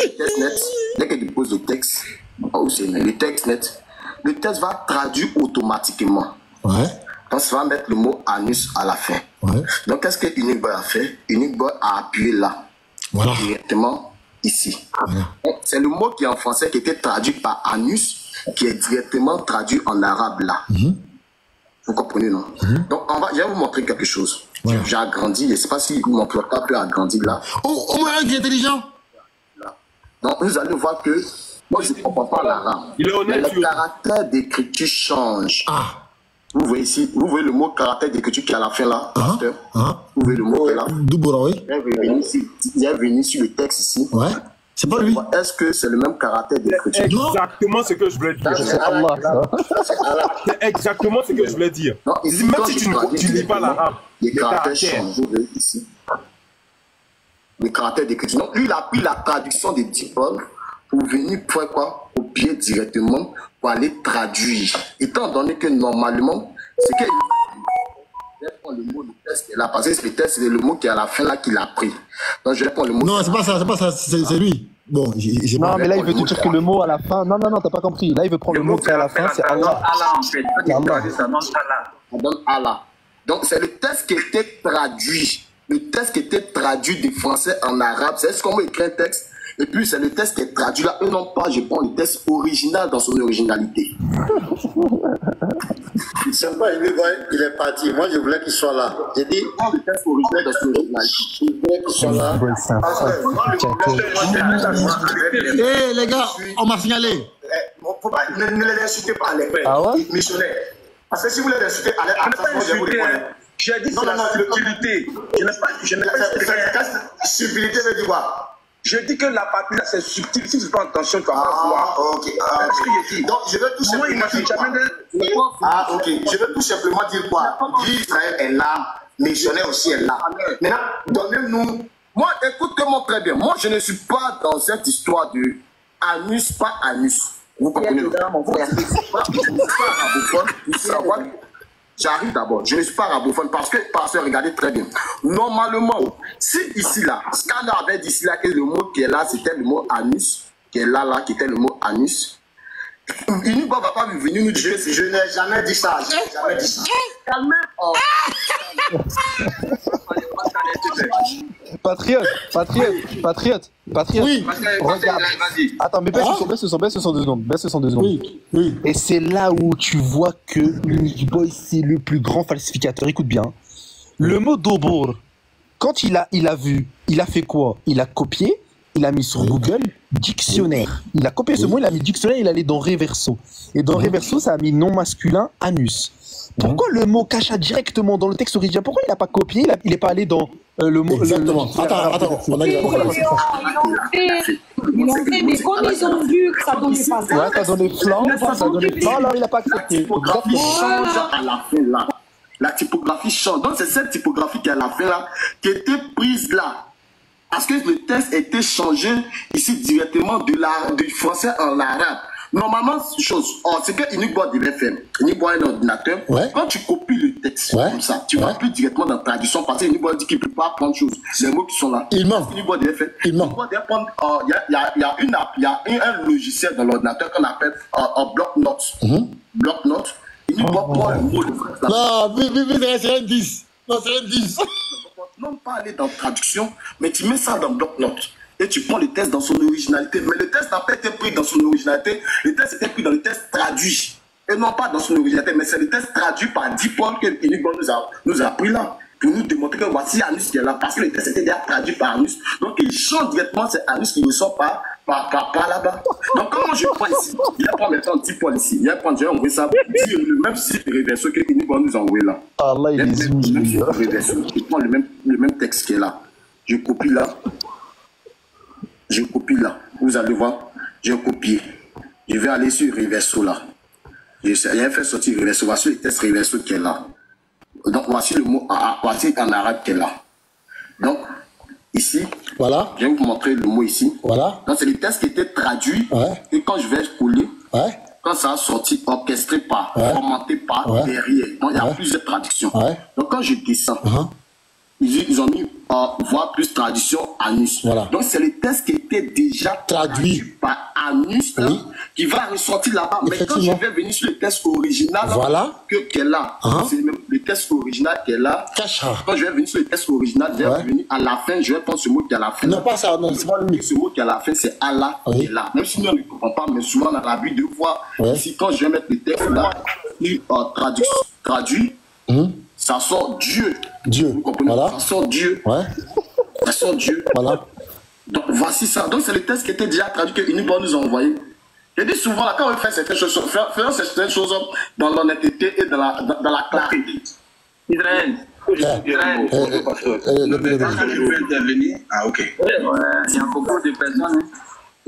le texte net. Dès que je dépose le texte, le texte net, le texte va traduire automatiquement. Ouais. Donc, ça va mettre le mot anus à la fin. Ouais. Donc, qu'est-ce que Unique Boy a fait? Unique Boy a appuyé là. Voilà. Directement ici. Voilà. C'est le mot qui est en français qui était traduit par anus, qui est directement traduit en arabe là. Vous comprenez, non? Donc, je vais vous montrer quelque chose. Voilà. J'ai agrandi, je ne sais pas si mon portable peut agrandir là. Oh, au moins, il est intelligent. Là. Donc, vous allez voir que moi, je ne comprends pas l'arabe. Il est honnête. Mais le caractère d'écriture change. Vous voyez ici, vous voyez le mot caractère d'écriture qui est à la fin là, pasteur. Vous voyez le mot qui est là. Douboura, oui. Il est venu sur le texte ici. Ouais. C'est pas lui. Est-ce que c'est le même caractère d'écriture? Exactement ce que je voulais dire. C'est exactement ce que je voulais dire. Non, ici, même si tu ne lis pas l'arabe, les caractères changent. Vous voyez ici. Les caractères d'écriture. Donc, lui, il a pris la traduction des DeepL pour venir faire quoi? Copier directement pour aller traduire. Étant donné que normalement, c'est que je vais prendre le mot de texte qui est là, parce que le texte, c'est le mot qui est à la fin là qu'il a pris. Donc je vais prendre le mot. Non, c'est pas ça, c'est lui. Bon, non, mais là, il veut te dire que le mot à la fin. Non, t'as pas compris. Là, il veut prendre le mot qui est à la fin, c'est Allah. Allah, en fait. Ça donne Allah. Donc, c'est le texte qui était traduit. Le texte qui était traduit du français en arabe. C'est comment écrit un texte. Et puis, c'est le texte qui est traduit là. Et non pas, je prends le texte original dans son originalité. C'est pas, il est parti. Moi, je voulais qu'il soit là. J'ai dit, prends le texte original dans son originalité. Je voulais qu'il soit là. Hé, les gars, on m'a signalé. Ne les insultez pas, les frères. Ah ouais? Missionnaires. Parce que si vous les insultez, je vous répondre. J'ai dit c'est la subtilité. Je n'ai pas subtilité veut dire quoi? Je dis que la partie là c'est subtil. Si tu prends attention, tu vas voir. Ok. Donc je veux tout simplement dire quoi? Ok. Je veux tout simplement dire quoi? Israël est là, missionnaire aussi est là. Maintenant, donnez-nous. Moi, écoutez-moi très bien. Moi, je ne suis pas dans cette histoire de anus, pas anus. Vous comprenez? J'arrive d'abord, je ne suis pas arabophone parce que, regardez très bien. Normalement, si ici là, Scanner avait dit ici là que le mot qui est là, c'était le mot anus, qui est là, qui était le mot anus. Il ne va pas venir nous dire que je n'ai jamais dit ça. Jamais dit ça. Patriote. Oui. Regarde. Attends, mais baisse ce son 2 secondes. Oui. Et c'est là où tu vois que Unique Boy, c'est le plus grand falsificateur. Écoute bien. Le mot Dobour, quand il a vu, il a fait quoi? Il a copié, il a mis sur Google dictionnaire. Il a copié ce mot, il a mis dictionnaire, il allait dans Reverso. Et dans Reverso, ça a mis nom masculin, anus. Pourquoi le mot cacha directement dans le texte original? Pourquoi il n'a pas copié? Il n'est pas allé dans le mot. Exactement. Attends. Ils l'ont fait, mais comme ils ont vu que ça donnait pas ça. Ouais, ça donnait flanc, alors il n'a pas accepté. Exactement. Change à la fin là. La typographie change. Donc c'est cette typographie qui est à la fin là, qui était prise là. Parce que le texte était changé ici directement du français en arabe. Normalement, c'est que Unique Boy devait faire. Unique Boy est un ordinateur. Ouais. Quand tu copies le texte comme ça, tu vas plus directement dans la traduction parce que Unique Boy dit qu'il ne peut pas prendre chose. Les mots qui sont là. Il manque. Unique Boy devait faire. Il y a un logiciel dans l'ordinateur qu'on appelle un bloc-notes. Bloc-notes. Unique Boy prend le mot de français. Non, mais c'est un 10. Non, c'est un 10. Non, pas aller dans la traduction, mais tu mets ça dans bloc-notes. et tu prends le texte dans son originalité. Mais le texte n'a pas été pris dans son originalité, le texte était pris dans le texte traduit. Et non pas dans son originalité, mais c'est le texte traduit par Dipol que Inigbo nous a pris là. Pour nous démontrer que voici Anus qui est là, parce que le texte était déjà traduit par Anus. Donc il chante directement, c'est Anus qui ressort par là-bas. Donc comment je prends ici, il va prendre maintenant Dipol ici, il va prendre, je vais envoyer ça, le même site réverso que Inigbo nous a envoyé là. Ah là, il est humilié. Il prend le même texte qui est là. Je copie là. Je copie là. Vous allez voir, j'ai copié. Je vais aller sur Reverso là. J'ai fait sortir Reverso. Voici le texte Reverso qui est là. Donc voici le mot, voici en arabe qui est là. Donc ici, voilà. Je vais vous montrer le mot ici. Voilà. Donc c'est le texte qui était traduit. Ouais. Et quand je vais coller, ouais. Quand ça a sorti, orchestré par, ouais. Commenté par, ouais. Derrière. Donc il y a plusieurs traductions. Ouais. Donc quand je descends, ils ont mis voir plus traduction Anus. Voilà. Donc c'est le texte qui était déjà traduit par Anus, oui. Qui va ressortir là-bas. Mais quand je vais venir sur le texte original, voilà. Qui est là, c'est le texte original qui est là. Quand je vais venir sur le texte original, je vais venir à la fin, je vais prendre ce mot qui est à la fin. Non, pas ça, non, c'est pas le ce mot qui est à la fin, c'est Allah qui est là. Même si nous on ne comprend pas, mais souvent on a l'habitude de voir. Ici, quand je vais mettre le texte là, traduit. Ça sort Dieu. Dieu. Vous comprenez? Voilà. Ça sort Dieu. Ouais. Ça sort Dieu. Voilà. Donc voici ça. Donc c'est le texte qui était déjà traduit que Inigbo nous a envoyé. Je dis souvent là, quand on fait certaines choses, faisons certaines choses dans l'honnêteté et dans la clarté. Israël. Israël. Je vais intervenir. Ah ok. Il y a beaucoup de personnes.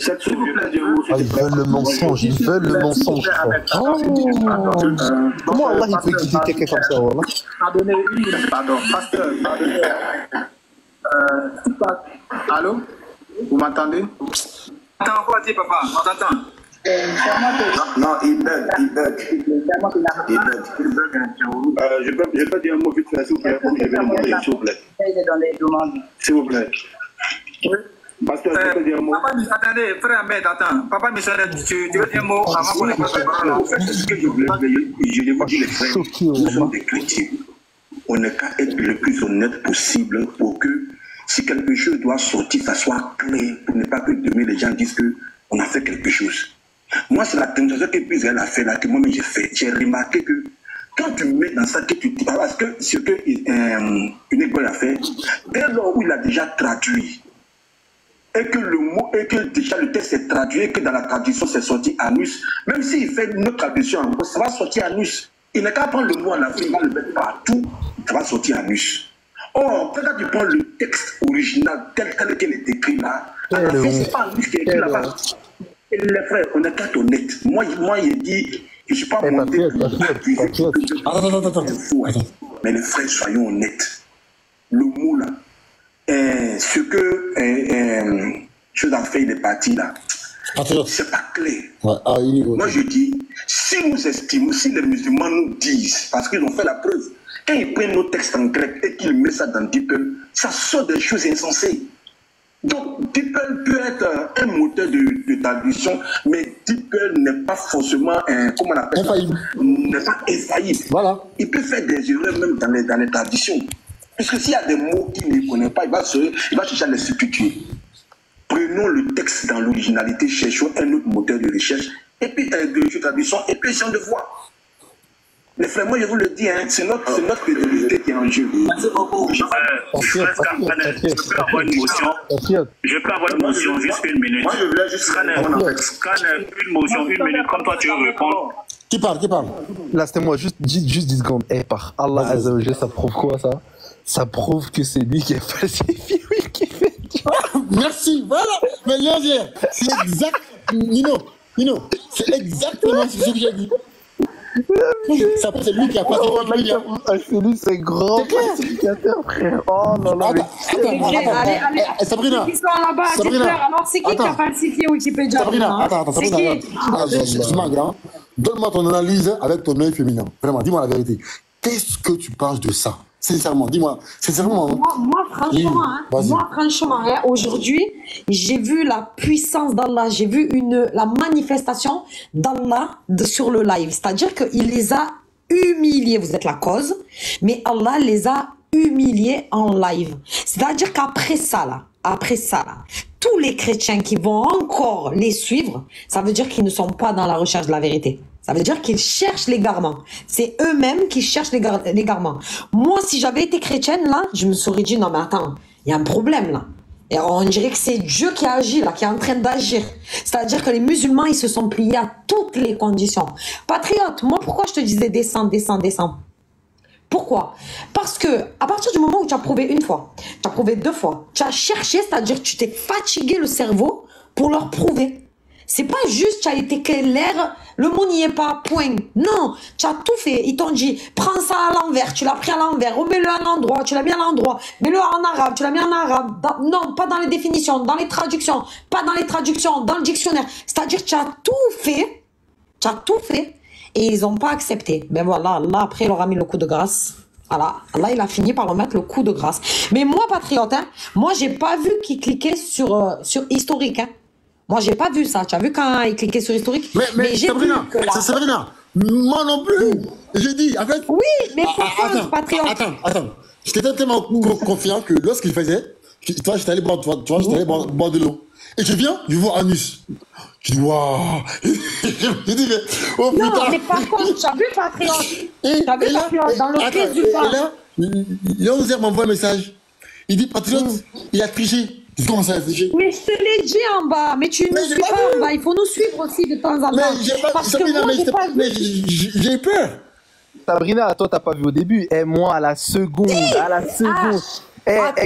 S'il vous plaît, ils veulent le mensonge, ils veulent le mensonge. Comment Allah il peut quitter quelqu'un comme ça, voilà? Pardon, pasteur. Allô? Vous m'entendez? Attends, quoi dire, papa? On t'entend? Non, il bug. Je peux dire un mot vite fait, s'il vous plaît, comme je vais le montrer, s'il vous plaît. S'il vous plaît. Pasteur, je peux dire un mot. Papa, attendez, frère Ahmed, attends. Papa Michel, tu veux dire un mot avant qu'on ait pas de parole? En fait, ce que je voulais vous dire, les frères, nous sommes des chrétiens. On n'a qu'à être le plus honnête possible pour que si quelque chose doit sortir, ça soit clair, pour ne pas que demain les gens disent qu'on a fait quelque chose. Moi, c'est la tentation que Israël a fait là, que moi-même j'ai fait. J'ai remarqué que quand tu mets dans ça, que tu dis, parce que ce que Inigbo a fait, dès lors où il a déjà traduit, et que le mot, et que déjà le texte est traduit, et que dans la traduction c'est sorti Anus, même s'il fait une autre traduction, ça va sortir Anus. Il n'a qu'à prendre le mot en Afrique, il va le mettre partout, ça va sortir Anus. Or, quand tu prends le texte original tel qu'il est écrit là, c'est pas Anus qui est écrit là-bas. Et les frères, on est qu'à honnête. Moi, il dit, je ne suis pas monté pour attends. Mais les frères, soyons honnêtes. Le mot là, ce que chose a fait, il est parti là. C'est pas clair. Moi je dis, si nous estimons, si les musulmans nous disent, parce qu'ils ont fait la preuve, quand ils prennent nos textes en grec et qu'ils mettent ça dans DeepL, ça sort des choses insensées. Donc DeepL peut être un moteur de traduction, mais DeepL n'est pas forcément comment on appelle ça, n'est pas infaillible. Voilà. Il peut faire des erreurs même dans les traductions. Puisque s'il y a des mots qu'il ne connaît pas, il va chercher à les substituer. Prenons le texte dans l'originalité, cherchons un autre moteur de recherche, et puis de traduction, et puis essayons de voir. Les frères, moi je vous le dis, hein, c'est notre crédibilité qui est en jeu. Merci beaucoup. Je peux avoir une motion. Je peux avoir une motion, juste une minute. Moi je voulais juste scanner une motion, une minute, comme toi tu veux répondre. Qui parle? Là c'était moi, juste 10 secondes. Par Allah Azzawajal, ça prouve quoi ça? Ça prouve que c'est lui qui a falsifié, oui, qui fait. Merci, voilà. Mais c'est exact. Nino, c'est exactement ce que j'ai dit. Ça c'est lui qui a falsifié. C'est lui, c'est grand falsificateur, frère. Oh non, non. Allez, Sabrina. Ils sont là-bas, alors c'est qui a falsifié Wikipédia? Sabrina, attends, Sabrina. Excuse-moi, grand. Donne-moi ton analyse avec ton œil féminin. Vraiment, dis-moi la vérité. Qu'est-ce que tu penses de ça? Sincèrement, dis-moi. Sincèrement. Moi, franchement, aujourd'hui, j'ai vu la puissance d'Allah, j'ai vu la manifestation d'Allah sur le live. C'est-à-dire qu'il les a humiliés. Vous êtes la cause, mais Allah les a humiliés en live. C'est-à-dire qu'après ça, tous les chrétiens qui vont encore les suivre, ça veut dire qu'ils ne sont pas dans la recherche de la vérité. Ça veut dire qu'ils cherchent l'égarement. C'est eux-mêmes qui cherchent l'égarement. Moi, si j'avais été chrétienne, là, je me serais dit, non mais attends, il y a un problème là. Et on dirait que c'est Dieu qui agit là, qui est en train d'agir. C'est-à-dire que les musulmans, ils se sont pliés à toutes les conditions. Patriote, moi, pourquoi je te disais descends. Pourquoi? Parce que à partir du moment où tu as prouvé une fois, tu as prouvé 2 fois, tu as cherché, c'est-à-dire que tu t'es fatigué le cerveau pour leur prouver. C'est pas juste tu as été clair, le mot n'y est pas, point. Non, tu as tout fait. Ils t'ont dit, prends ça à l'envers, tu l'as pris à l'envers, remets-le à l'endroit, tu l'as mis à l'endroit, mets-le en arabe, tu l'as mis en arabe. Non, pas dans les définitions, dans les traductions, pas dans les traductions, dans le dictionnaire. C'est-à-dire tu as tout fait, et ils n'ont pas accepté. Ben voilà, là après il leur a mis le coup de grâce. Voilà, là il a fini par leur mettre le coup de grâce. Mais moi, patriote, hein, moi j'ai pas vu qu'il cliquait sur historique, hein. Moi, j'ai pas vu ça. Tu as vu quand il cliquait sur historique? Mais j'ai vu que là... Sabrina, moi non plus. J'ai dit, en fait... Oui, mais pourquoi, patriote? Attends. J'étais tellement confiant que lorsqu'il faisait, toi, j'étais allé boire de l'eau. Et je viens, je vois Anus. Je dis, waouh. Je dis, mais... Oh, non, putain. mais par contre, tu as vu, patriote? Tu as vu, patriote, dans le résultat. Et là, il a osé m'envoyer un message. Il dit, patriote, il a triché. Comment ça, triché? Mais je te l'ai dit en bas, mais tu ne nous suis pas en bas. Il faut nous suivre aussi de temps en temps. Parce que moi, j'ai pas vu. J'ai peur. Sabrina, toi, t'as pas vu au début. Et moi, à la seconde.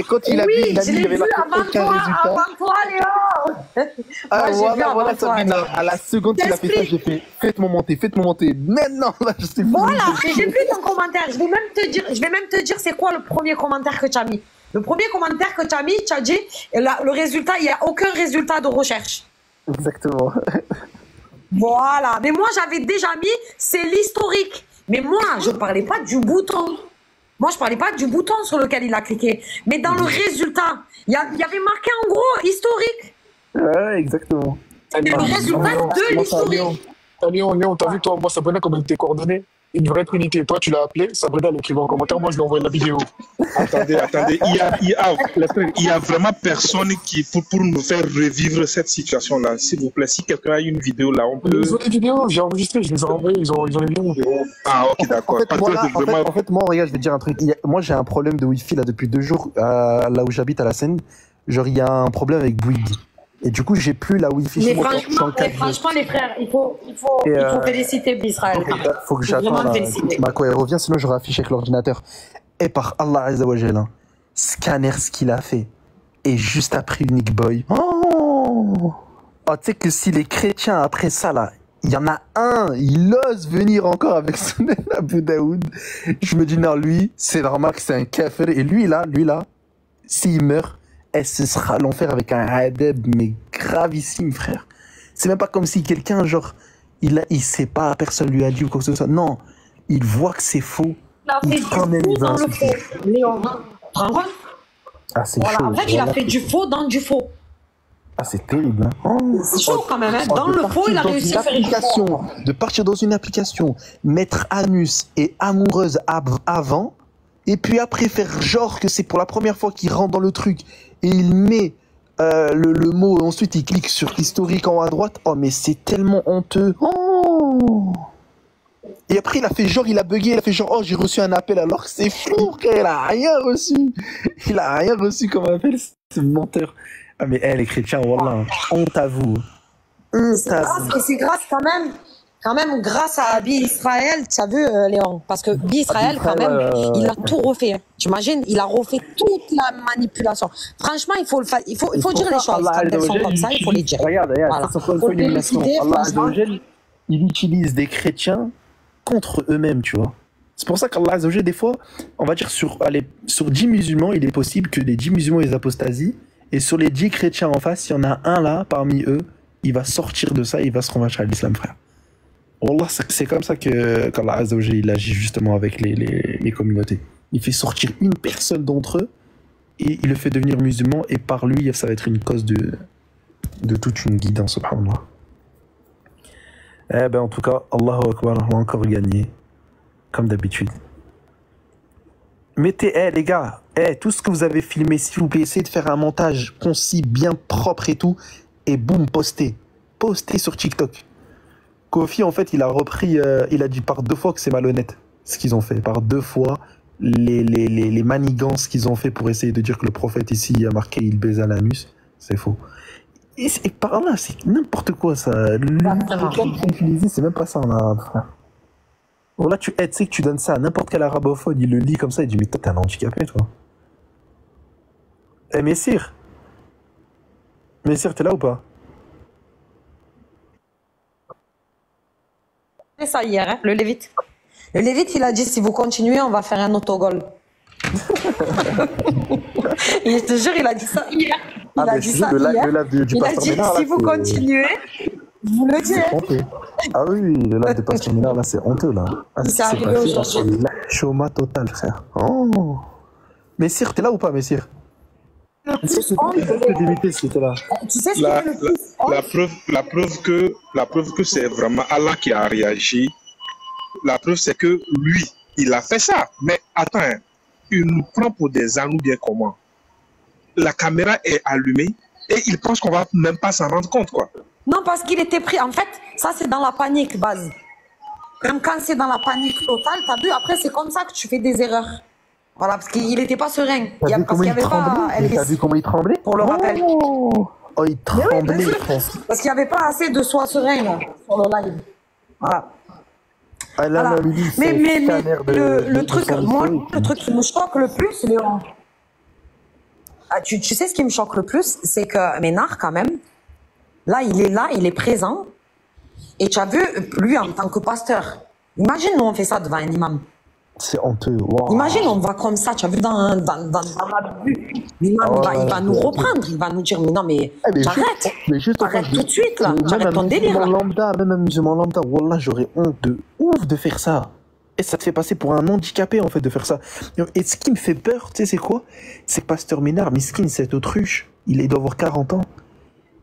Quand il a vu, il a dit qu'il y avait aucun résultat. Avant toi, Léo. Voilà, Sabrina. À la seconde qu'il a fait ça, j'ai fait, faites-moi monter. Maintenant, là, je sais pas. Voilà, j'ai vu ton commentaire. Je vais même te dire c'est quoi le premier commentaire que tu as mis. Le premier commentaire que tu as mis, tu as dit, le résultat, il n'y a aucun résultat de recherche. Exactement. Voilà. Mais moi, j'avais déjà mis, c'est l'historique. Mais moi, je ne parlais pas du bouton. Moi, je ne parlais pas du bouton sur lequel il a cliqué. Mais dans le résultat, il y avait marqué en gros historique. Ouais, exactement. Le résultat de l'historique. Léon, t'as vu, toi, moi, Sabrina, comment elle était coordonnée? Une vraie trinité. Toi, tu l'as appelé, Sabrina l'écrivait en commentaire, moi, je lui ai envoyé la vidéo. Attendez, il y a vraiment personne qui, pour nous faire revivre cette situation-là. S'il vous plaît, si quelqu'un a une vidéo là, on peut... Ils ont des vidéos, j'ai enregistré, je les ai envoyées, ils ont les vidéos. Ah, ok, d'accord. En fait, moi, regarde, je vais te dire un truc. Moi, j'ai un problème de Wi-Fi là depuis 2 jours, là où j'habite à la Seine. Genre, il y a un problème avec Bouygues. Et du coup, j'ai plus la Wi-Fi chez moi. Franchement, les frères, il faut féliciter Israël. Faut que j'attende ma quoi elle revient, sinon j'aurai affiché avec l'ordinateur. Et par Allah Azzawajal, hein, Scanner, ce qu'il a fait. Et juste après Unique Boy. Oh, tu sais que si les chrétiens, après ça, là, il y en a un, il ose venir encore avec son Abu Daoud. Je me dis, non, lui, c'est normal que c'est un kafir. Et lui là, s'il meurt, et ce sera l'enfer avec un adab, mais gravissime, frère. C'est même pas comme si quelqu'un, genre, il sait pas, personne lui a dit ou quoi que ce soit. Non, il voit que c'est faux. Il quand même dans le faux. Léon, ah, c'est voilà, chaud. En fait, il a fait du faux dans du faux. Ah, c'est terrible. Hein. C'est chaud quand même. Hein. Dans le faux, il a réussi à faire du faux. De partir dans une application, mettre Anus et Amoureuse avant, et puis après faire genre que c'est pour la première fois qu'il rentre dans le truc, et il met le mot, et ensuite il clique sur historique en haut à droite. Oh, mais c'est tellement honteux. Oh. Et après, il a fait genre, il a bugué, il a fait genre, oh, j'ai reçu un appel, alors que c'est fou, frère, il a rien reçu. Il a rien reçu comme appel, ce menteur. Ah, mais les chrétiens, wallah, honte à vous. C'est grâce quand même grâce à Bi Israël, tu as vu, Léon, parce que Bi Israël, quand même, il a tout refait. T'imagines, il a refait toute la manipulation. Franchement, il faut dire les choses quand elles sont comme ça, il faut les dire. Regarde, voilà. Faut le féliciter, franchement. Il utilise des chrétiens contre eux-mêmes, tu vois. C'est pour ça qu'Allah Azzawajal, des fois, on va dire sur 10 musulmans, il est possible que les 10 musulmans ils apostasient, et sur les 10 chrétiens en face, il y en a un là, parmi eux, il va sortir de ça, il va se convertir à l'islam, frère. Wallah, c'est comme ça qu'Allah Azzawajal, il agit justement avec les communautés. Il fait sortir une personne d'entre eux, et il le fait devenir musulman, et par lui, ça va être une cause de toute une guidance, subhanallah. Eh ben, en tout cas, Allahu Akbar, on a encore gagné, comme d'habitude. Mettez, les gars, tout ce que vous avez filmé, s'il vous plaît, essayez de faire un montage concis, bien propre et tout, et boum, postez. Postez sur TikTok. Kofi, en fait, il a repris, il a dit par 2 fois que c'est malhonnête, ce qu'ils ont fait. Par 2 fois, les manigances qu'ils ont fait pour essayer de dire que le prophète ici a marqué il baisa l'anus, c'est faux. Et par là, c'est n'importe quoi, ça. Le terme qu'ils ont utilisé, c'est même pas ça en arabe, frère. Bon, là, tu sais que tu donnes ça à n'importe quel arabophone, il le lit comme ça, il dit, mais toi, t'es un handicapé, toi. Messire, t'es là ou pas? C'est ça hier, hein, le Lévite. Le Lévite, il a dit, si vous continuez, on va faire un autogol. Et je te jure, il a dit ça hier. Il a dit ça hier. Il a dit, si vous continuez, vous le dites. Ah oui, le live de Pasteur Ménard, là, c'est honteux, là. Ah, c'est arrivé aujourd'hui. Chôma total, frère. Oh. Messire, t'es là ou pas, Messire? Tu sais ce la preuve que c'est vraiment Allah qui a réagi. La preuve, c'est que lui, il a fait ça. Mais attends, il nous prend pour des ânes ou bien comment? La caméra est allumée et il pense qu'on va même pas s'en rendre compte, quoi. Non, parce qu'il était pris. En fait, ça, c'est dans la panique, base. Même quand c'est dans la panique totale, t'as vu, après, c'est comme ça que tu fais des erreurs. Voilà, parce qu'il n'était pas serein. Parce qu'il n'y avait pas Elvis. T'as vu comment il tremblait? Pour le rappel. Oh, il tremblait, frère. Parce qu'il n'y avait pas assez de soi serein, là, sur le live. Voilà. Ah, là, voilà. Lui, mais le truc, moi, le truc qui me choque le plus, Léon. Ah, tu sais ce qui me choque le plus, c'est que Ménard, quand même, là, il est présent. Et tu as vu, lui, en tant que pasteur, imagine, nous, on fait ça devant un imam. C'est honteux. Wow. Imagine, on va comme ça, tu as vu dans ma vue. L'imam, il va nous reprendre, il va nous dire, mais non, mais j'arrête. Arrête tout de suite, là. J'arrête ton délire. Même un musulman lambda, wallah, j'aurais honte de ouf de faire ça. Et ça te fait passer pour un handicapé, en fait, de faire ça. Et ce qui me fait peur, tu sais, c'est quoi? C'est Pasteur Ménard, miskin, cette autruche, il doit avoir 40 ans.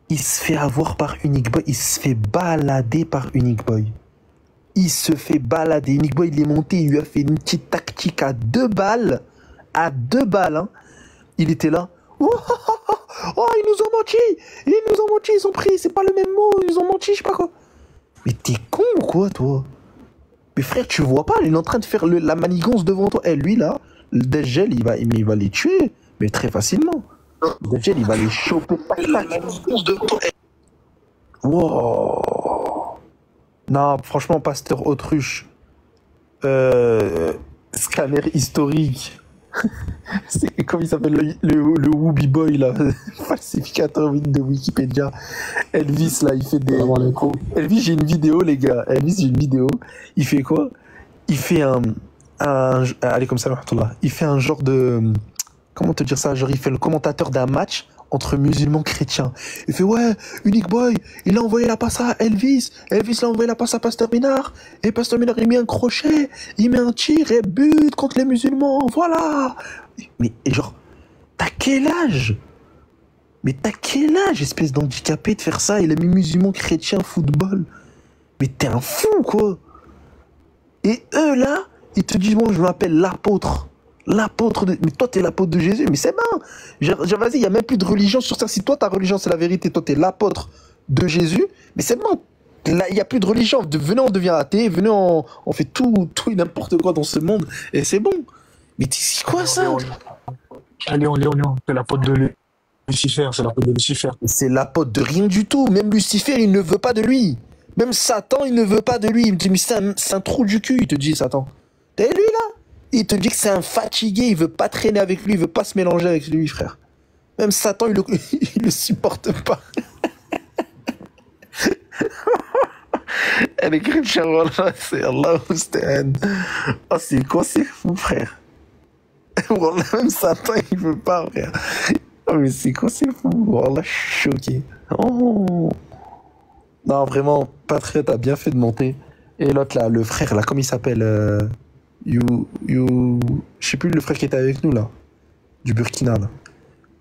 Il se fait avoir par Unique Boy, il se fait balader par Unique Boy. Il se fait balader. Unique Boy, il est monté, il lui a fait une petite tactique à 2 balles. À 2 balles, hein. Il était là. Oh, ils nous ont menti. Ils ont pris, c'est pas le même mot, ils ont menti, je sais pas quoi. Mais t'es con ou quoi, toi? Mais frère, tu vois pas, il est en train de faire la manigance devant toi. Et lui, là, le Dajjal, il va les tuer, mais très facilement. Le Dajjal, il va les choper. Wow. Non, franchement, pasteur autruche. Scanner historique. C'est comme il s'appelle le Wooby Boy, là. Falsificateur de Wikipédia. Elvis, là, il fait des... Elvis, j'ai une vidéo, les gars. Elvis, j'ai une vidéo. Il fait quoi? Il fait allez, comme ça, là. Il fait un genre de... Comment te dire ça? Genre, il fait le commentateur d'un match entre musulmans chrétiens. Il fait, ouais, Unique Boy, il a envoyé la passe à Elvis. Elvis l'a envoyé la passe à Pasteur Ménard. Et Pasteur Ménard, il met un crochet, il met un tir et but contre les musulmans. Voilà. Mais genre, t'as quel âge? Mais t'as quel âge, espèce d'handicapé, de faire ça? Il a mis musulmans chrétiens football. Mais t'es un fou, quoi. Et eux, là, ils te disent, bon, je m'appelle l'apôtre. L'apôtre de... Mais toi, t'es l'apôtre de Jésus. Mais c'est bon. Vas-y, il n'y a même plus de religion sur ça. Si toi, ta religion, c'est la vérité, toi, t'es l'apôtre de Jésus, mais c'est bon. Là, il n'y a plus de religion. Venez, on devient athée. Venez, on fait tout et n'importe quoi dans ce monde. Et c'est bon. Mais c'est quoi ça? Léon, c'est l'apôtre de Lucifer. C'est l'apôtre de Lucifer. C'est l'apôtre de rien du tout. Même Lucifer, il ne veut pas de lui. Même Satan, il ne veut pas de lui. Il me dit, mais c'est un trou du cul, il te dit, Satan. T'es lui, là? Il te dit que c'est un fatigué, il veut pas traîner avec lui, il veut pas se mélanger avec lui, frère. Même Satan, il le supporte pas. Elle écrit Inch'Allah, c'est Allah Oustan. Oh, c'est quoi, c'est fou, frère. Wallah, même Satan, il veut pas, frère. Oh, mais c'est quoi, c'est fou. Wallah, je suis choqué. Oh. Non, vraiment, Patriot a bien fait de monter. Et l'autre, là, le frère, là, comment il s'appelle je sais plus le frère qui était avec nous là, du Burkina là.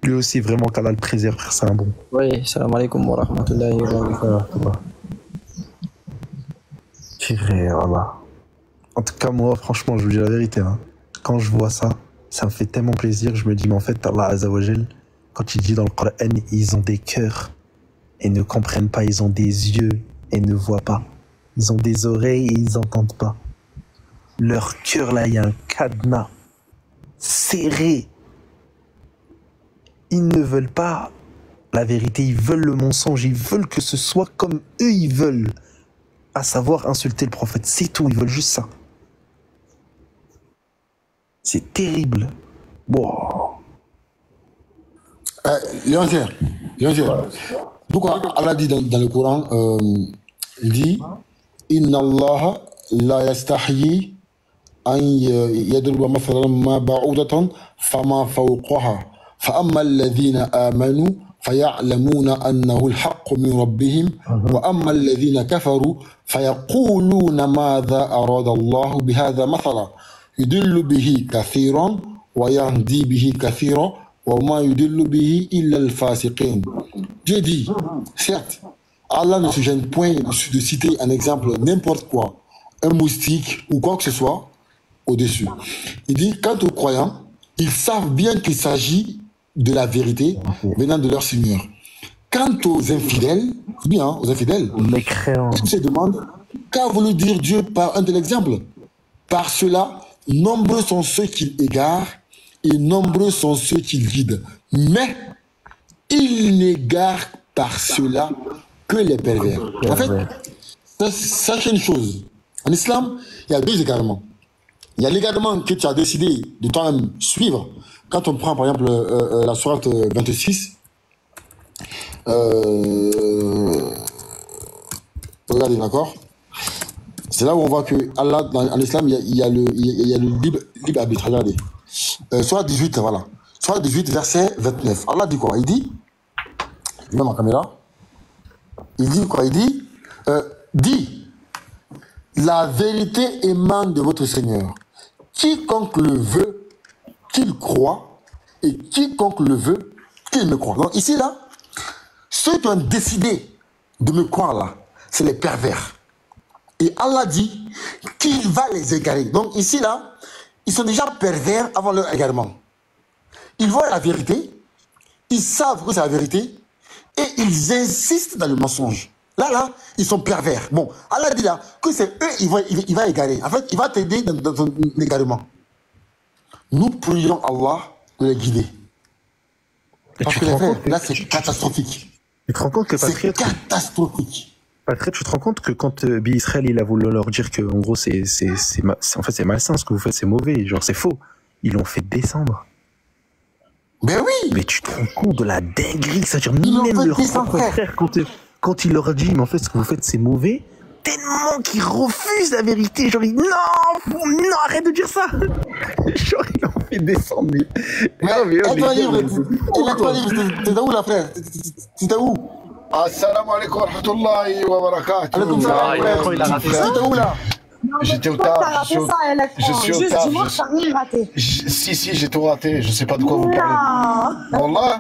Lui aussi vraiment qu'Allah le préserve, c'est un bon. Oui, salam alaikum wa rahmatullahi wa barakatuh. Tiré, voilà. En tout cas moi franchement je vous dis la vérité hein. Quand je vois ça, Ça me fait tellement plaisir. Je me dis, mais en fait, Allah Azzawajal, quand il dit dans le Coran, ils ont des cœurs et ne comprennent pas. Ils ont des yeux et ne voient pas. Ils ont des oreilles et ils n'entendent pas. Leur cœur, là, il y a un cadenas serré. Ils ne veulent pas la vérité, ils veulent le mensonge, ils veulent que ce soit comme eux ils veulent, à savoir insulter le prophète, c'est tout, ils veulent juste ça. C'est terrible. Wow. Léontier, pourquoi Allah dit dans le Coran, il dit Inna Allah la yastahi an yadruba mathalan ma ba'udatan fama fawqaha fa amma alladhina amanu فيعلمون أنه الحق من ربهم وأما الذين كفروا فيقولون ماذا أراد الله بهذا مثلا يدل به كثيرا ويهدي به كثيرا وما يدل به إلا الفاسقين. Dieu dit, certes, Allah ne se gêne point de citer un exemple, n'importe quoi, un moustique ou quoi que ce soit au-dessus. Il dit, quant aux croyants, ils savent bien qu'il s'agit de la vérité venant de leur Seigneur. Quant aux infidèles, bien, aux infidèles, ils se demandent qu'a voulu dire Dieu par un tel exemple. Par cela, nombreux sont ceux qui égarent et nombreux sont ceux qui guident. Mais ils n'égarent par cela que les pervers. En fait, sachez une chose. En islam, il y a deux égarements. Il y a l'égarement que tu as décidé de toi-même suivre. Quand on prend par exemple la sourate 26, regardez, d'accord? C'est là où on voit que Allah, en islam, il y a le libre arbitre. Regardez. Sourate 18, voilà. Sourate 18, verset 29. Allah dit quoi? Il dit, je mets ma caméra. Il dit quoi? Il dit, dit, la vérité émane de votre Seigneur. Quiconque le veut, qu'il croit, et quiconque le veut, qu'il me croit. Donc ici, là, ceux qui ont décidé de me croire, là, c'est les pervers. Et Allah dit qu'il va les égarer. Donc ici, là, ils sont déjà pervers avant leur égarement. Ils voient la vérité, ils savent que c'est la vérité, et ils insistent dans le mensonge. Là, ils sont pervers. Bon, Allah dit là que c'est eux, il va égarer. En fait, il va t'aider dans ton égarement. Nous prions Allah de les guider. Parce que là, c'est catastrophique. Tu te rends compte que c'est catastrophique. Patrick, tu te rends compte que quand Israël il a voulu leur dire que en gros c'est malsain ce que vous faites, c'est mauvais, genre c'est faux. Ils l'ont fait descendre. Mais oui. Mais tu te rends compte de la dinguerie, c'est-à-dire même leur propre frère quand il leur a dit mais en fait ce que vous faites c'est mauvais. Tellement qu'ils refusent la vérité, genre non, arrête de dire ça. Genre ils l'ont fait descendre. T'es où là frère? T'es où? Assalamu alaikum wa rahmatullahi wa barakatuh. T'es où là? J'étais au tard. Je suis au tard. Si, j'ai tout raté. Je sais pas de quoi vous parlez. Wallah.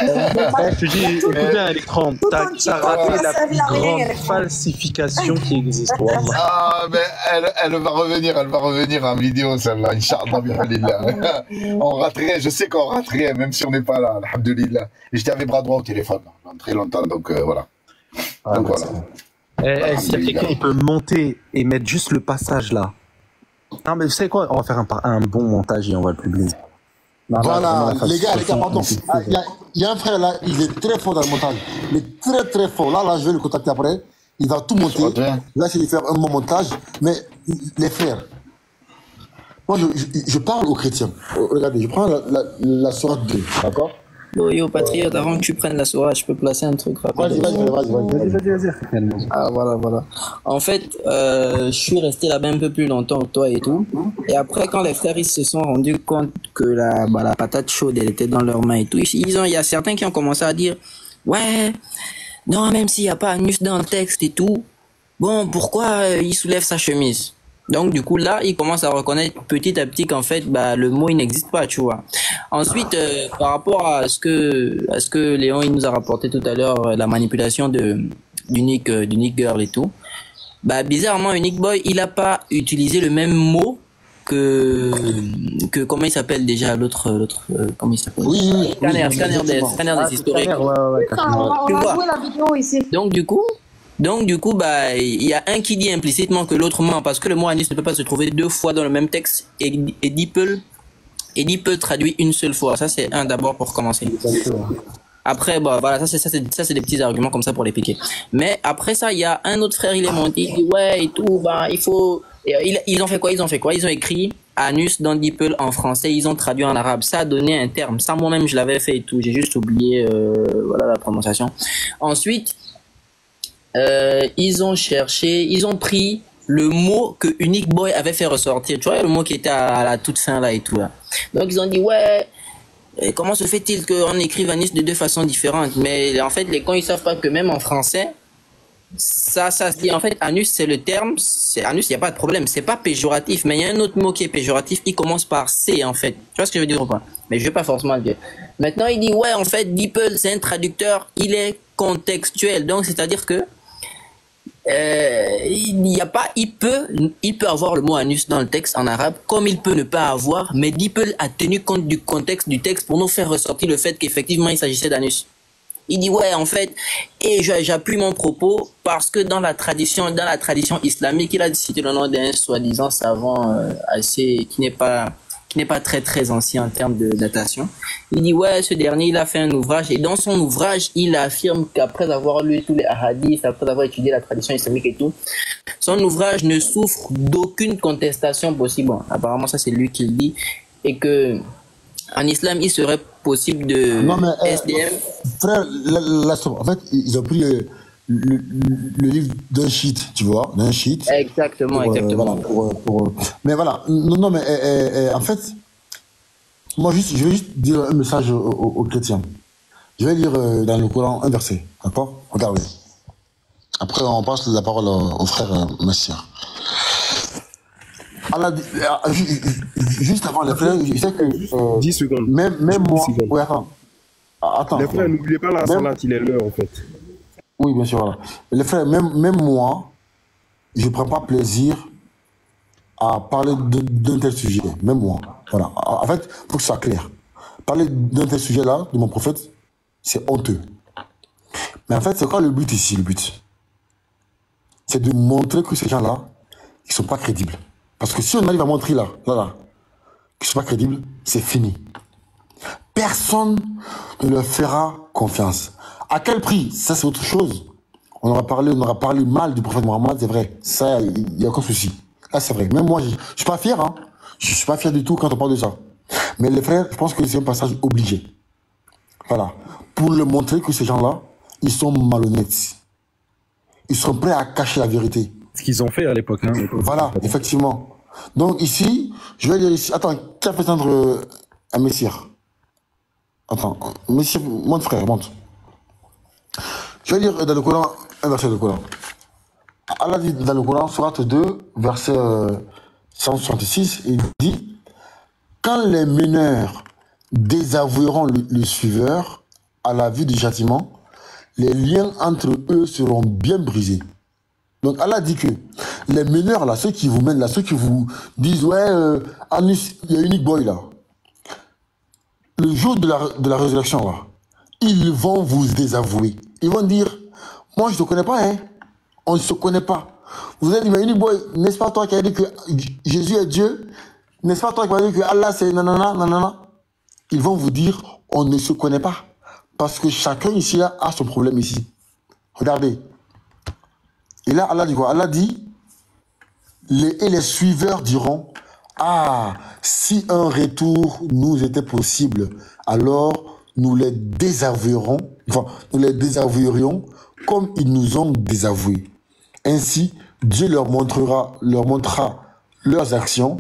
Je te dis, écoute bien, Electron, t'as raté la plus grande falsification qui existe. Ah, mais elle va revenir en vidéo, celle-là. Inch'Allah, bi'alillah. On raterait, je sais qu'on raterait, même si on n'est pas là, alhamdoulilah. Et j'étais avec bras droit au téléphone, pendant très longtemps, donc voilà. Donc voilà. Si quelqu'un il peut monter et mettre juste le passage là. Non mais vous savez quoi, on va faire un bon montage et on va le publier. Voilà, les gars, pardon. Il y a un frère là, il est très fort dans le montage. Il est très très fort. Là, je vais le contacter après. Il va tout monter. Là, je vais faire un bon montage. Mais les frères, moi je parle aux chrétiens. Regardez, je prends la sourate 2, d'accord? Yo, Patriote, avant que tu prennes la soirée, je peux placer un truc rapide. Vas-y. Ah, voilà. En fait, je suis resté là-bas un peu plus longtemps que toi et tout. Et après, quand les frères ils se sont rendus compte que la patate chaude, elle était dans leurs mains et tout, il y a certains qui ont commencé à dire, ouais, non, même s'il n'y a pas un nus dans le texte et tout, bon, pourquoi il soulève sa chemise? Donc du coup là, il commence à reconnaître petit à petit qu'en fait le mot il n'existe pas, tu vois. Ensuite par rapport à ce que Léon il nous a rapporté tout à l'heure, la manipulation du Nick Girl et tout. Bizarrement Unique Boy, il a pas utilisé le même mot comment il s'appelle déjà l'autre comment il s'appelle? Oui. Scanner des historiques. On a joué la vidéo ici. Donc du coup, bah, il y a un qui dit implicitement que l'autre ment, parce que le mot anus ne peut pas se trouver deux fois dans le même texte, et dit peut traduit une seule fois. Ça, c'est un d'abord pour commencer. Après, bah, voilà, ça c'est des petits arguments comme ça pour les piquer. Mais après ça, il y a un autre frère, il est monté, il dit ouais et tout, bah, il faut, ils ont fait quoi? Ils ont écrit anus dans DeepL en français, ils ont traduit en arabe. Ça a donné un terme. Ça, moi-même, je l'avais fait et tout. J'ai juste oublié, voilà, la prononciation. Ensuite, ils ont pris le mot que Unique Boy avait fait ressortir. Tu vois, le mot qui était à la toute fin là et tout là. Donc ils ont dit ouais, comment se fait-il qu'on écrive anus de deux façons différentes? Mais en fait, les cons ils savent pas que même en français, ça se dit en fait anus c'est le terme, c'est anus, il y a pas de problème, c'est pas péjoratif, mais il y a un autre mot qui est péjoratif, il commence par C en fait. Tu vois ce que je veux dire ou pas? Mais je vais pas forcément le dire. Maintenant, il dit ouais, en fait, DeepL c'est un traducteur, il est contextuel. Donc c'est-à-dire que il peut avoir le mot anus dans le texte en arabe, comme il peut ne pas avoir, mais DeepL a tenu compte du contexte du texte pour nous faire ressortir le fait qu'effectivement il s'agissait d'anus. Il dit ouais, en fait, et j'appuie mon propos parce que dans la tradition islamique, il a cité le nom d'un soi-disant savant assez qui n'est pas très très ancien en termes de datation. Il dit ouais, ce dernier il a fait un ouvrage et dans son ouvrage il affirme qu'après avoir lu tous les hadiths, après avoir étudié la tradition islamique et tout, son ouvrage ne souffre d'aucune contestation possible. Bon, apparemment ça c'est lui qui le dit, et que en islam il serait possible de Non mais SDM. frère, en fait ils ont pris le livre d'un shit, tu vois, d'un shit. Exactement. Voilà, mais voilà, non mais en fait, moi je vais juste dire un message aux chrétiens. Je vais lire dans le Coran un verset, d'accord? Regardez. Après on passe la parole au frère Messiah. Allah dit, juste avant les frères, je sais que 10 secondes. Même moi, oui, attends. Les frères, n'oubliez pas la salade, il est l'heure en fait. Oui, bien sûr, voilà. Les frères, même moi, je ne prends pas plaisir à parler d'un tel sujet. Même moi. Voilà. En fait, pour que ce soit clair, parler d'un tel sujet-là, de mon prophète, c'est honteux. Mais en fait, c'est quoi le but ici? Le but, c'est de montrer que ces gens-là, ils ne sont pas crédibles. Parce que si on arrive à montrer là, qu'ils ne sont pas crédibles, c'est fini. Personne ne leur fera confiance. À quel prix? Ça, c'est autre chose. On aura parlé mal du prophète Mohammed, c'est vrai. Ça, il n'y a aucun souci. Là, c'est vrai. Même moi, je ne suis pas fier. Hein. Je ne suis pas fier du tout quand on parle de ça. Mais les frères, je pense que c'est un passage obligé. Voilà. Pour leur montrer que ces gens-là, ils sont malhonnêtes. Ils sont prêts à cacher la vérité. Ce qu'ils ont fait à l'époque. Hein. Voilà, effectivement. Donc ici, je vais dire ici... Attends, qui a fait entendre un messire? Attends, messire, monte frère, monte. Je vais lire dans le Coran un verset du Coran. Allah dit dans le Coran, sourate 2, verset 166, il dit: quand les meneurs désavoueront le suiveur à la vue du châtiment, les liens entre eux seront bien brisés. Donc Allah dit que les meneurs là, ceux qui vous mènent là, ceux qui vous disent ouais, Anus, il y a Unique Boy là, le jour de la résurrection là, ils vont vous désavouer. Ils vont dire, moi je ne te connais pas, hein. On ne se connaît pas. Vous allez dire, mais Unique Boy, n'est-ce pas toi qui as dit que Jésus est Dieu? N'est-ce pas toi qui as dit que Allah c'est nanana, nanana? Ils vont vous dire, on ne se connaît pas. Parce que chacun ici là a son problème ici. Regardez. Et là, Allah dit quoi? Allah dit, et les suiveurs diront, ah, si un retour nous était possible, alors nous les désavouerions, comme ils nous ont désavoués. Ainsi, Dieu leur montrera leurs actions,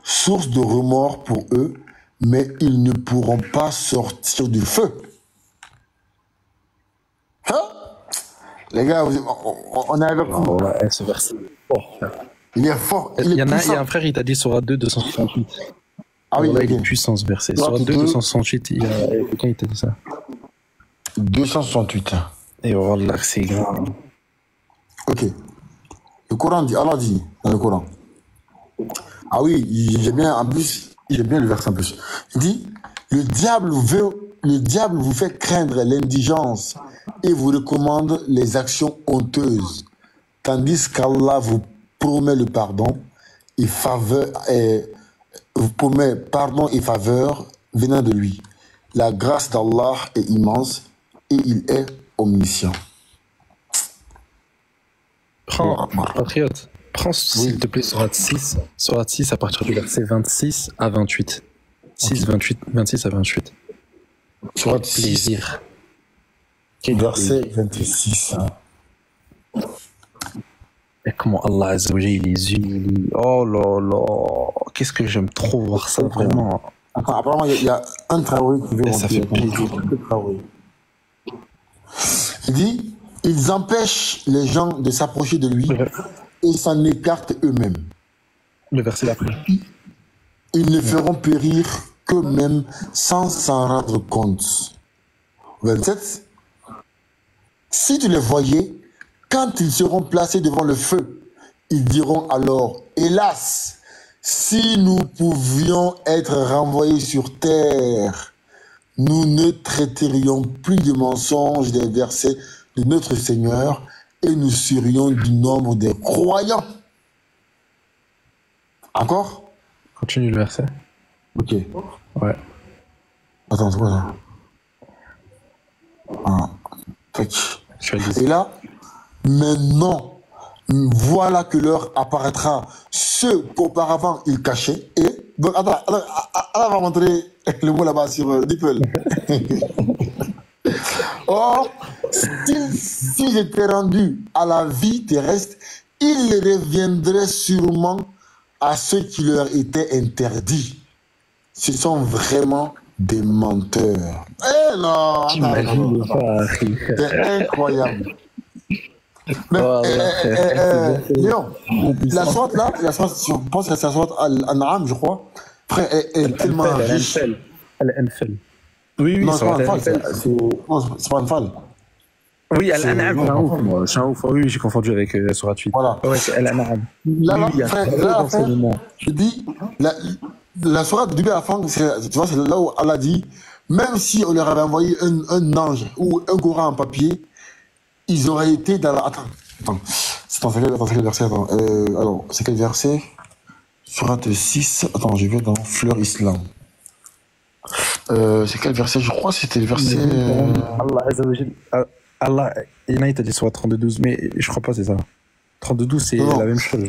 source de remords pour eux, mais ils ne pourront pas sortir du feu. Hein? Les gars, on est avec vous. Ouais, ce verset. Il est fort. Il y a un frère, il t'a dit Surah 2, 268. Ah oui, là, okay. Il est puissant ce verset. Surah 2, 268, il y a quelqu'un qui t'a dit ça. 268. Et voilà, c'est grave. Ok. Le Coran dit, Allah dit dans le Coran, Ah oui, j'aime bien, en plus, j'aime bien le verset en plus. Il dit, le diable vous fait craindre l'indigence et vous recommande les actions honteuses, tandis qu'Allah vous promet le pardon et vous promet pardon et faveur venant de lui. La grâce d'Allah est immense et il est omniscient. Prends, patriote, prends s'il te plaît Sourate 6 à partir du verset 26 à 28. 26 à 28. Sourate 6. Plaisir. Verset 26. Et comment Allah Azzawajal il les unit. Oh là là. Qu'est-ce que j'aime trop voir ça, vraiment. Attends, apparemment, il y a un Traoré qui veut ça fait plaisir. Il dit, ils empêchent les gens de s'approcher de lui et s'en écartent eux-mêmes. Le verset d'après. Ils ne feront périr qu'eux-mêmes sans s'en rendre compte. 27. Si tu les voyais, quand ils seront placés devant le feu, ils diront alors, hélas, si nous pouvions être renvoyés sur terre, nous ne traiterions plus de mensonges des versets de notre Seigneur et nous serions du nombre des croyants. Encore? Continue le verset. Ok. Ouais. Attends, c'est quoi ça? Ah. Et là, maintenant, voilà que l'heure apparaîtra ce qu'auparavant ils cachaient. Et donc, attends, on va montrer le mot là-bas sur DeepL. Or, s'ils étaient rendus à la vie terrestre, ils reviendraient sûrement à ce qui leur était interdit. Ce sont vraiment des menteurs. Eh non, c'est incroyable. Mais, Léon, la sorte là, je pense que c'est la sorte Al-An'am, je crois. Frère, elle est tellement riche. Al-Anfal. Oui, oui, non, c'est pas Al-Anfal. C'est pas Al-Anfal. Oui, Al-An'am. C'est un ouf. Oui, j'ai confondu avec la Sourate 8. Voilà. Ouais, c'est Al-An'am. Là, je dis, la Sourate du à la fin, tu vois, c'est là où Allah dit, même si on leur avait envoyé un ange ou un Coran en papier, ils auraient été dans la... Attends, c'est quel verset? Alors, c'est quel verset? Sourate 6, attends, je vais dans Fleur Islam. C'est quel verset? Je crois que c'était le verset... Allah, il y en a, il t'a dit soit 32-12, mais je crois pas c'est ça. 32-12, c'est la même chose.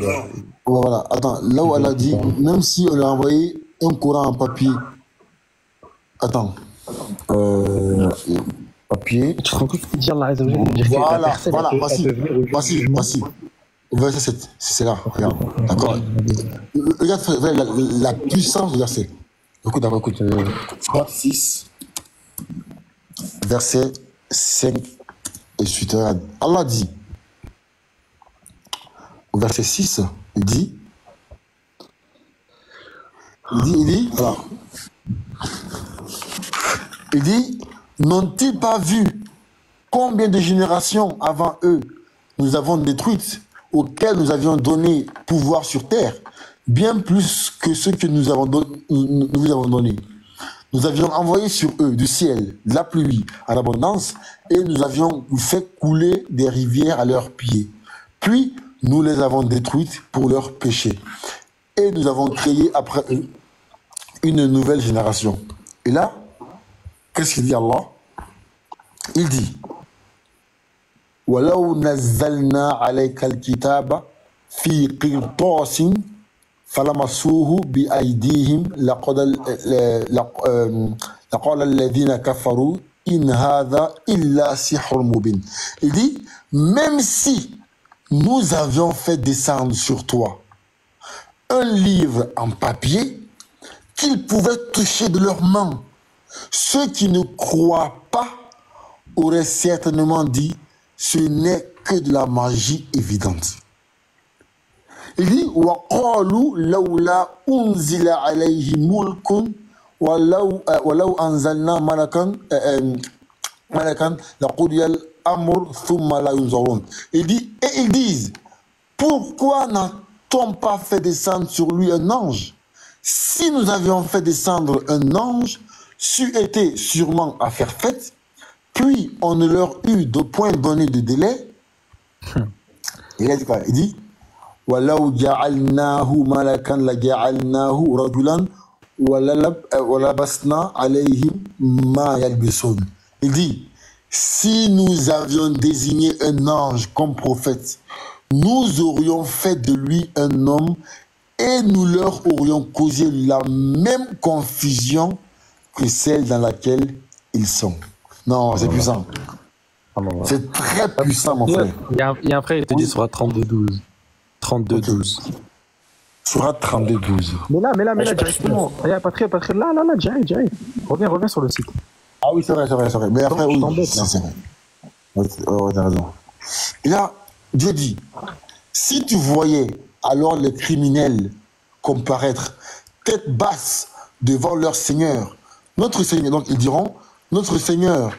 Voilà, attends, là où elle a dit, même si on leur a envoyé un Coran en papier... Attends. Papier. Tu te rends compte de dire Allah Voilà, voici. Verset 7, c'est là, regarde. D'accord. Regarde la puissance du verset. Écoute. Sourate 6, verset 5 et suite. Allah dit, au verset 6, il dit, voilà. Il dit, n'ont-ils pas vu combien de générations avant eux nous avons détruites, auxquelles nous avions donné pouvoir sur terre, bien plus que ceux que nous avons donnés. Nous avions envoyé sur eux du ciel de la pluie en abondance et nous avions fait couler des rivières à leurs pieds. Puis nous les avons détruites pour leurs péchés. Et nous avons créé après eux une nouvelle génération. Et là, qu'est-ce qu'il dit Allah? Il dit وَلَوْ نَزَّلْنَا عَلَيْكَ الْكِتَابَ فِي قِرْطَاسٍ فَلَمَسُوهُ بِأَيْدِيهِمْ لَقَالَ الَّذِينَ كَفَرُوا إِنْ هَذَا إِلَّا سِحْرٌ مُبِينٌ. Il dit, même si nous avions fait descendre sur toi un livre en papier qu'ils pouvaient toucher de leurs mains, ceux qui ne croient pas auraient certainement dit ce n'est que de la magie évidente. Il dit وَقَالُوا لَوْلَا أُنزِلَ عَلَيْهِ مُلْكٌ وَلَوْ أَنزَلْنَا مَلَكًا لَقُضِيَ الْأَمْرُ ثُمَّ لَا يُنظَرُونَ. Il dit, et ils disent, pourquoi n'a-t-on pas fait descendre sur lui un ange? Si nous avions fait descendre un ange, c'eût été sûrement affaire faite, puis on ne leur eût de point donné de délai. Il a dit quoi? Il dit وَلَوْ جَعَلْنَاهُ مَلَكًا لَجَعَلْنَاهُ رَجُلًا وَلَبَسْنَا عَلَيْهِمْ مَا يَلْبِسُونَ. Il dit, si nous avions désigné un ange comme prophète, nous aurions fait de lui un homme et nous leur aurions causé la même confusion que celle dans laquelle ils sont. Non, c'est puissant. C'est très puissant, mon frère. Il y a un frère, il te dit sur 32-12. 32-12. Sur 32-12. Mais là, directement. Patrick, là, j'arrive. Reviens sur le site. Ah oui, c'est vrai. Mais après, oui, c'est vrai. Ouais, t'as raison. Et là, Dieu dit, si tu voyais alors les criminels comparaître tête basse devant leur Seigneur, notre Seigneur, donc ils diront, notre Seigneur,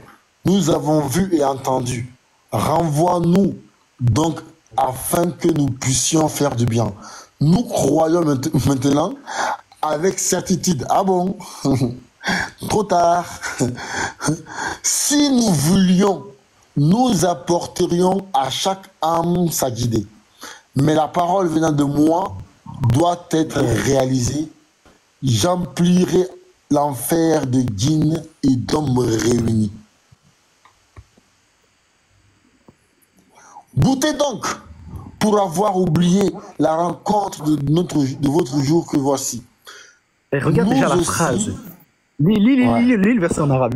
nous avons vu et entendu, renvoie-nous donc afin que nous puissions faire du bien. Nous croyons maintenant avec certitude. Ah bon? Trop tard. Si nous voulions, nous apporterions à chaque âme sa guidée. Mais la parole venant de moi doit être réalisée. J'emplirai l'enfer de djinns et d'hommes réunis. Goûtez donc pour avoir oublié la rencontre de votre jour que voici. Et regarde déjà la phrase. Lis le verset en arabe.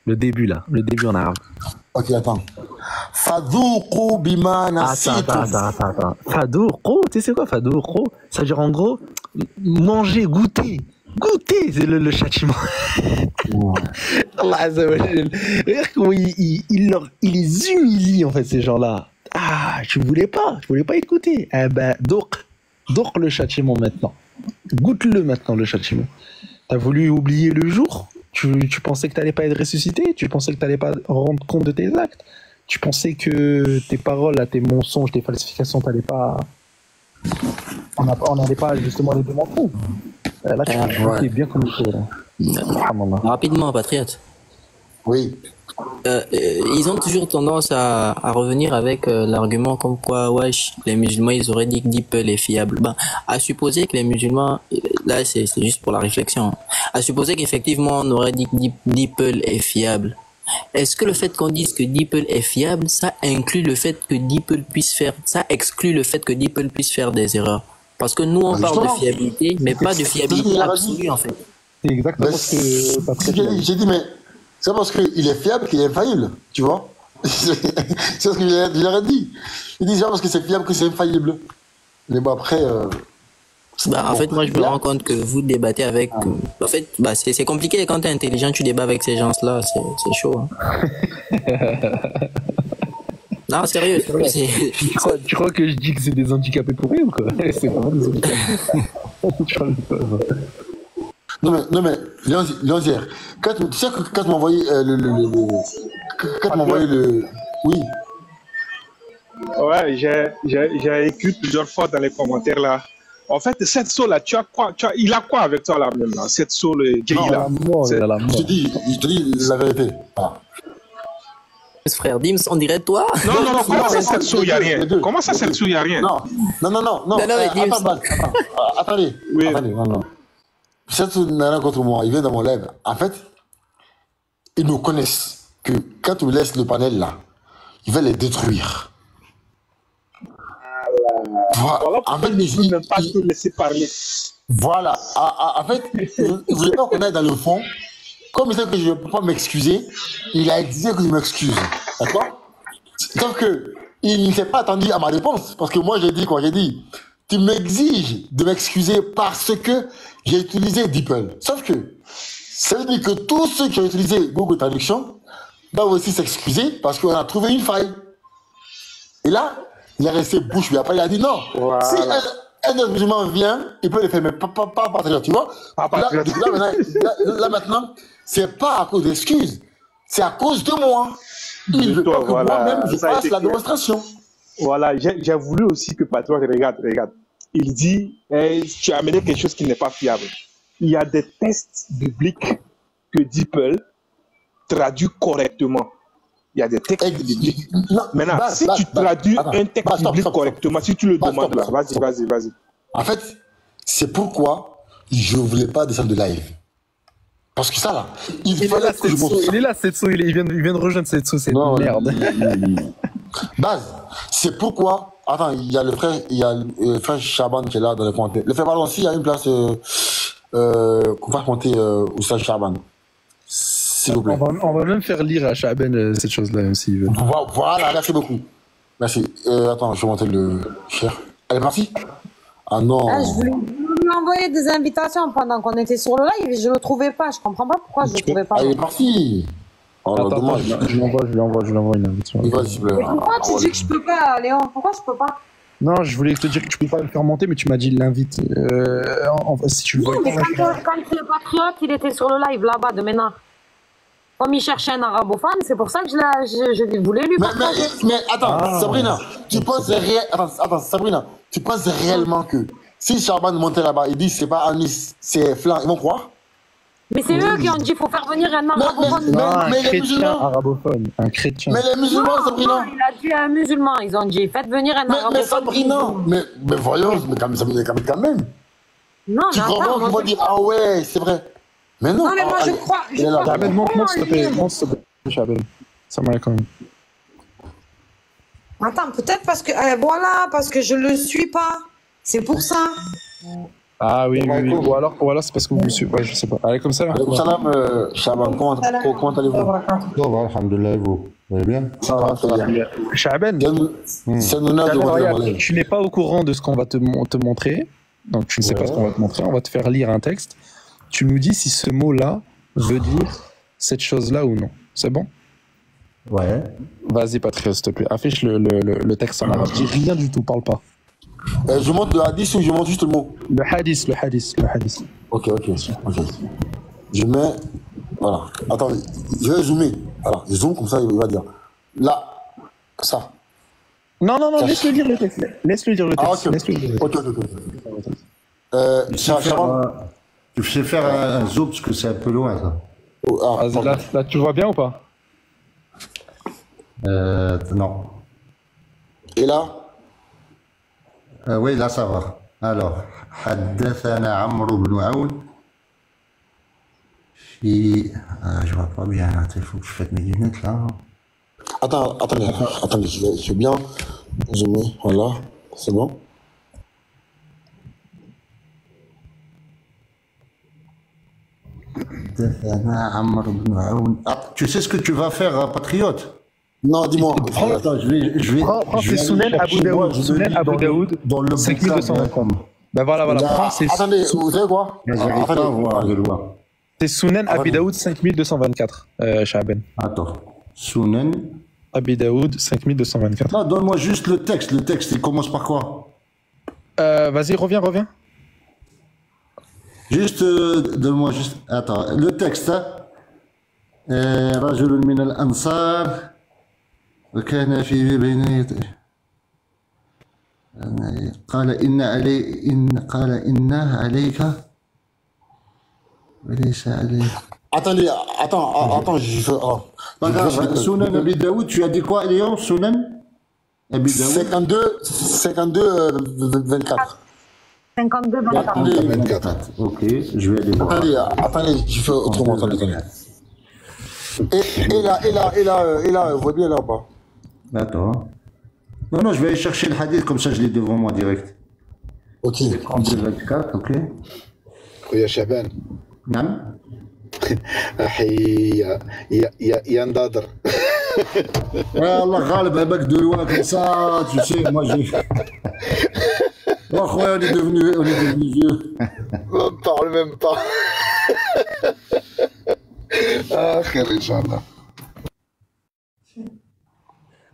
Le début en arabe. Ok, attends. Fadouqou bima nasitum. Attends. Fadouqou, tu sais quoi Fadouqou? Ça veut dire en gros, manger, goûter. Goûter, c'est le châtiment. Allah Azza wa Jal. Regarde comment il les humilie en fait, ces gens-là. Ah, je voulais pas écouter. Eh ben, donc le châtiment maintenant. Goûte-le maintenant, le châtiment. T'as voulu oublier le jour? Tu pensais que t'allais pas être ressuscité? Tu pensais que t'allais pas rendre compte de tes actes? Tu pensais que tes paroles, tes mensonges, tes falsifications, t'allais pas... On n'allait pas justement les démontrer. Là, tu es bien comme il faut. Rapidement, Patriote. Oui. Ils ont toujours tendance à revenir avec l'argument comme quoi, wesh, les musulmans, ils auraient dit que DeepL est fiable. Ben, à supposer que les musulmans, là, c'est juste pour la réflexion, à supposer qu'effectivement, on aurait dit que DeepL est fiable. Est-ce que le fait qu'on dise que DeepL est fiable, ça inclut le fait que DeepL ça exclut le fait que DeepL puisse faire des erreurs? Parce que nous, on parle de fiabilité, mais pas de fiabilité absolue, en fait. C'est exactement ce que j'ai dit, mais c'est parce qu'il est fiable qu'il est infaillible, tu vois. C'est ce que j'aurais dit. Il dit, c'est parce que c'est fiable que c'est infaillible. Mais bon, après... en fait, moi, je me rends compte que vous débattez avec... En fait, c'est compliqué. Quand tu es intelligent, tu débats avec ces gens-là. C'est chaud. Hein. Non, sérieux. Tu crois que je dis que c'est des handicapés pour eux ou quoi? C'est vraiment des handicapés. Non mais Léonzière, tu sais que quand tu m'as envoyé oui. Ouais, j'ai écrit plusieurs fois dans les commentaires là. En fait, cette soul là, tu as quoi? Il a quoi avec toi là même là? Cette soul gris là. Je te dis la vérité. Ah. Frère Dims, on dirait toi? Non, comment ça cette soul, il n'y a rien? Comment ça cette soul, il n'y a rien? Non. Attendez. Oui. Attendez, non. Cette soul n'a rien contre moi, il vient dans mon lèvre. En fait, ils nous connaissent que quand tu me laisses le panel là, il va les détruire. Voilà, en fait, il ne veut même pas te laisser parler. Voilà. En fait, il ne voulait pas qu'on aille dans le fond. Comme il sait que je ne peux pas m'excuser, il a exigé que je m'excuse. D'accord? Sauf qu'il ne s'est pas attendu à ma réponse. Parce que moi, j'ai dit quoi? J'ai dit, tu m'exiges de m'excuser parce que j'ai utilisé DeepL. Sauf que, ça veut dire que tous ceux qui ont utilisé Google Traduction doivent aussi s'excuser parce qu'on a trouvé une faille. Et là, il est resté bouche bée. Après, il a dit non. Voilà. Si un autre musulman vient, il peut le faire, mais pas patriote, tu vois. Là, maintenant, c'est pas à cause d'excuses, c'est à cause de moi. Il veut pas que moi-même, je fasse la démonstration. Voilà, j'ai voulu aussi que patriote regarde. il dit tu as amené quelque chose qui n'est pas fiable. Il y a des textes bibliques que DeepL traduit correctement. Il y a des textes bibliques. Maintenant, si tu traduis un texte biblique correctement, si tu le demandes là, vas-y. En fait, c'est pourquoi je ne voulais pas descendre de live. Parce que ça là, il fallait que je montre ça. Il est là, Setsu, il vient de rejoindre Setsu, c'est une merde. Base, c'est pourquoi. Attends, il y a le frère Chaban qui est là dans les commentaires. Le frère Ballon, s'il y a une place qu'on va compter Oussal Chaban. S'il vous plaît. On va même faire lire à Chaban cette chose-là, même s'il veut. Voilà, merci beaucoup. Merci. Attends, je vais monter le cher. Elle est partie? Ah non. Je voulais lui envoyer des invitations pendant qu'on était sur le live et je le trouvais pas. Je comprends pas pourquoi je le trouvais pas. Elle est partie. Oh, attends, je lui envoie une invitation. Mais pourquoi tu dis que je peux pas, Léon? Pourquoi je peux pas? Non, je voulais te dire que tu peux pas le faire monter, mais tu m'as dit l'invite. Si tu le vois. Non, mais quand le patriote, il était sur le live là-bas de Ménard. Comme il cherchait un arabophone, c'est pour ça que je voulais lui partager. Mais attends, Sabrina, tu penses Sabrina, tu penses réellement que si Chaban montait là-bas, il dit c'est pas Anis, c'est Flan, ils vont croire? Mais c'est eux qui ont dit qu'il faut faire venir un arabophone. Un chrétien arabophone, un chrétien. Mais les musulmans, Sabrina. Non, il a dit un musulman, ils ont dit faites venir un arabophone. Mais Sabrina, mais voyons, mais quand même. Non, tu comprends qu'ils vont dire ah ouais, c'est vrai. Mais non. Non, mais moi je crois. Chabel, montre s'il te plaît. Chabel. Ça m'a quand même. Attends, peut-être parce que. Voilà, parce que je le suis pas. C'est pour ça. Ah oui. Ou alors c'est parce que vous me suivez. Ouais, je sais pas. Allez, comme ça là. Salam, Chaban, comment allez-vous? Ça va, alhamdoulilah, vous allez bien? Ça va, très bien. Chaban, tu n'es pas au courant de ce qu'on va te montrer. Donc tu ne sais pas ce qu'on va te montrer. On va te faire lire un texte. Tu nous dis si ce mot-là veut dire cette chose-là ou non. C'est bon? Ouais. Vas-y, Patriot, s'il te plaît. Affiche le texte en arabe. Dis rien du tout, parle pas. Je monte le hadith ou je monte juste le mot? Le hadith. Ok. Je mets... Voilà. Attends, je vais zoomer. Voilà, je zoome comme ça, il va dire. Là, ça. Non, laisse-le lire le texte. Tu sais faire un zoom parce que c'est un peu loin, ça. Là, tu vois bien ou pas? Non. Et là? Oui, là, ça va. Alors, حدثنا عمرو بن عون je vois pas bien, il faut que je fasse mes lunettes, là. Attendez, je vais bien zoomer, voilà, c'est bon. Tu sais ce que tu vas faire, Patriote? Non, dis-moi. Attends, je vais. Prends c'est Sunan Abu Daoud. Dans le 5220. Ben voilà. Attendez, vous savez quoi? J'arrive pas à voir de loin. C'est Sunan Abi Daoud 5224, Chaben. Attends. Sunan Abi Daoud 5224. Non, donne-moi juste le texte. Le texte, il commence par quoi? Vas-y, reviens. Juste, donne-moi juste. Attends, le texte, hein? رجل من الأنصار وكان في بين يديه قال إن عليك وليس عليك. Attends, je fais. Pas grave, Sunan Abi Daoud, tu as dit quoi, Léon? Sunan Abi Daoud 52-24. 52-24. Ok, je vais aller voir. Attendez, je fais autrement. Et là, vous voyez bien là ou pas? Attends. Non, je vais aller chercher le hadith, comme ça je l'ai devant moi direct. Ok. 32-24, ok. يا شعبان. نعم. يا ندادر. Allah غالب avec de loin comme ça, tu sais, moi j'ai. Oh, on est devenu vieux. On ne parle même pas.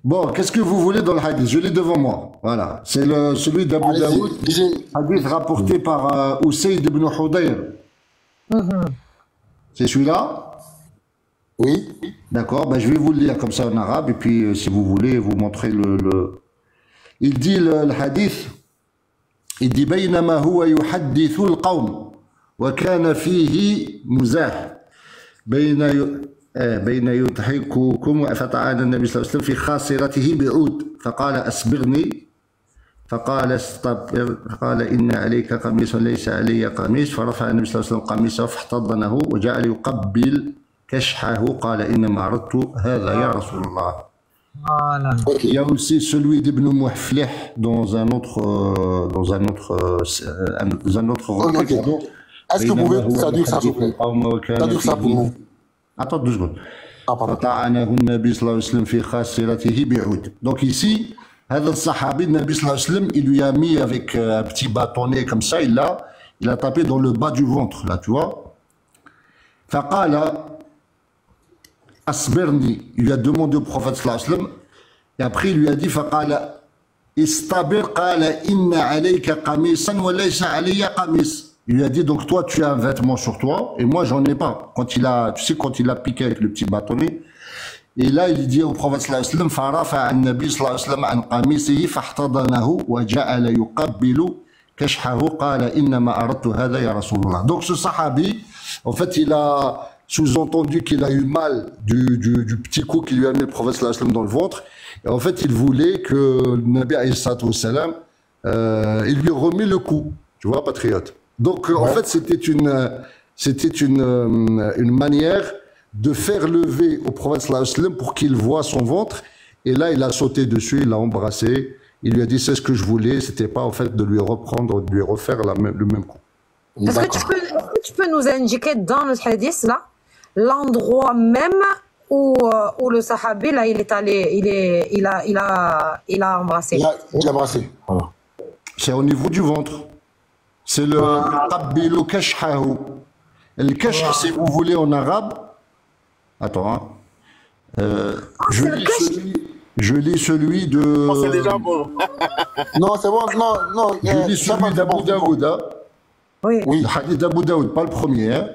Bon, qu'est-ce que vous voulez dans le hadith? Je l'ai devant moi. Voilà. C'est celui d'Abu Daoud. Hadith rapporté par Usayd ibn Hudayr. C'est celui-là? Oui. D'accord. Ben, je vais vous le lire comme ça en arabe. Et puis, si vous voulez, vous montrer le... Il dit le hadith. il dit بينما هو يحدث القوم وكان فيه مزاح بين يضحككم فطعن النبي صلى الله عليه وسلم في خاصرته بعود فقال أسبغني فقال استبر فقال إن عليك قميص وليس علي قميص فرفع النبي صلى الله عليه وسلم قميصه فاحتضنه وجعل يقبل كشحه قال إنما أردت هذا يا رسول الله. Voilà. Il y a aussi celui d'Ibn Mouhflih dans un autre Ok. Est-ce que vous pouvez traduire ça, s'il vous plaît? Traduire ça pour nous. Attends 2 secondes. Donc ici, هذا الصحابي النبي صلى الله عليه وسلم, il lui a mis avec un petit bâtonnet comme ça, il a tapé dans le bas du ventre, là, tu vois. فقال أصبرني, il lui a demandé au prophète صلى الله عليه وسلم, et après il lui a dit فقال استبر قال إن عليك قميصا وليس علي قميص. Il lui a dit, donc toi tu as un vêtement sur toi et moi j'en ai pas. Quand il a piqué avec le petit bâtonnet. Et là il dit au prophète sallallahu alayhi wa sallam, فرفع النبي صلى الله عليه وسلم عن قميصه فاحتضنه وجعل يقبل كشحه قال إنما أردت هذا يا رسول الله. Donc ce sahabi, en fait il a sous-entendu qu'il a eu mal du petit coup qu'il lui a mis le prophète sallallahu alayhi wa sallam dans le ventre. Et en fait il voulait que le Nabi alayhi salam, il lui remet le coup. Tu vois, patriote. Donc, en fait, c'était une manière de faire lever au prophète sallallahu alayhi wa sallam pour qu'il voie son ventre. Et là, il a sauté dessus, il l'a embrassé. Il lui a dit, c'est ce que je voulais. C'était pas, en fait, de lui reprendre, de lui refaire le même coup. Est-ce que tu peux nous indiquer dans le hadith, là, l'endroit même où le sahabi, là, il est allé, il a embrassé? Il a embrassé, voilà. C'est au niveau du ventre. C'est le qabbilu kashhahu. Le kash, si vous voulez en arabe. Attends, hein. Je lis celui de. Oh, c'est déjà bon. Non, c'est bon, non. Je lis celui d'Abu Daoud. Hein. Oui. Le hadith d'Abu Daoud, pas le premier. Hein.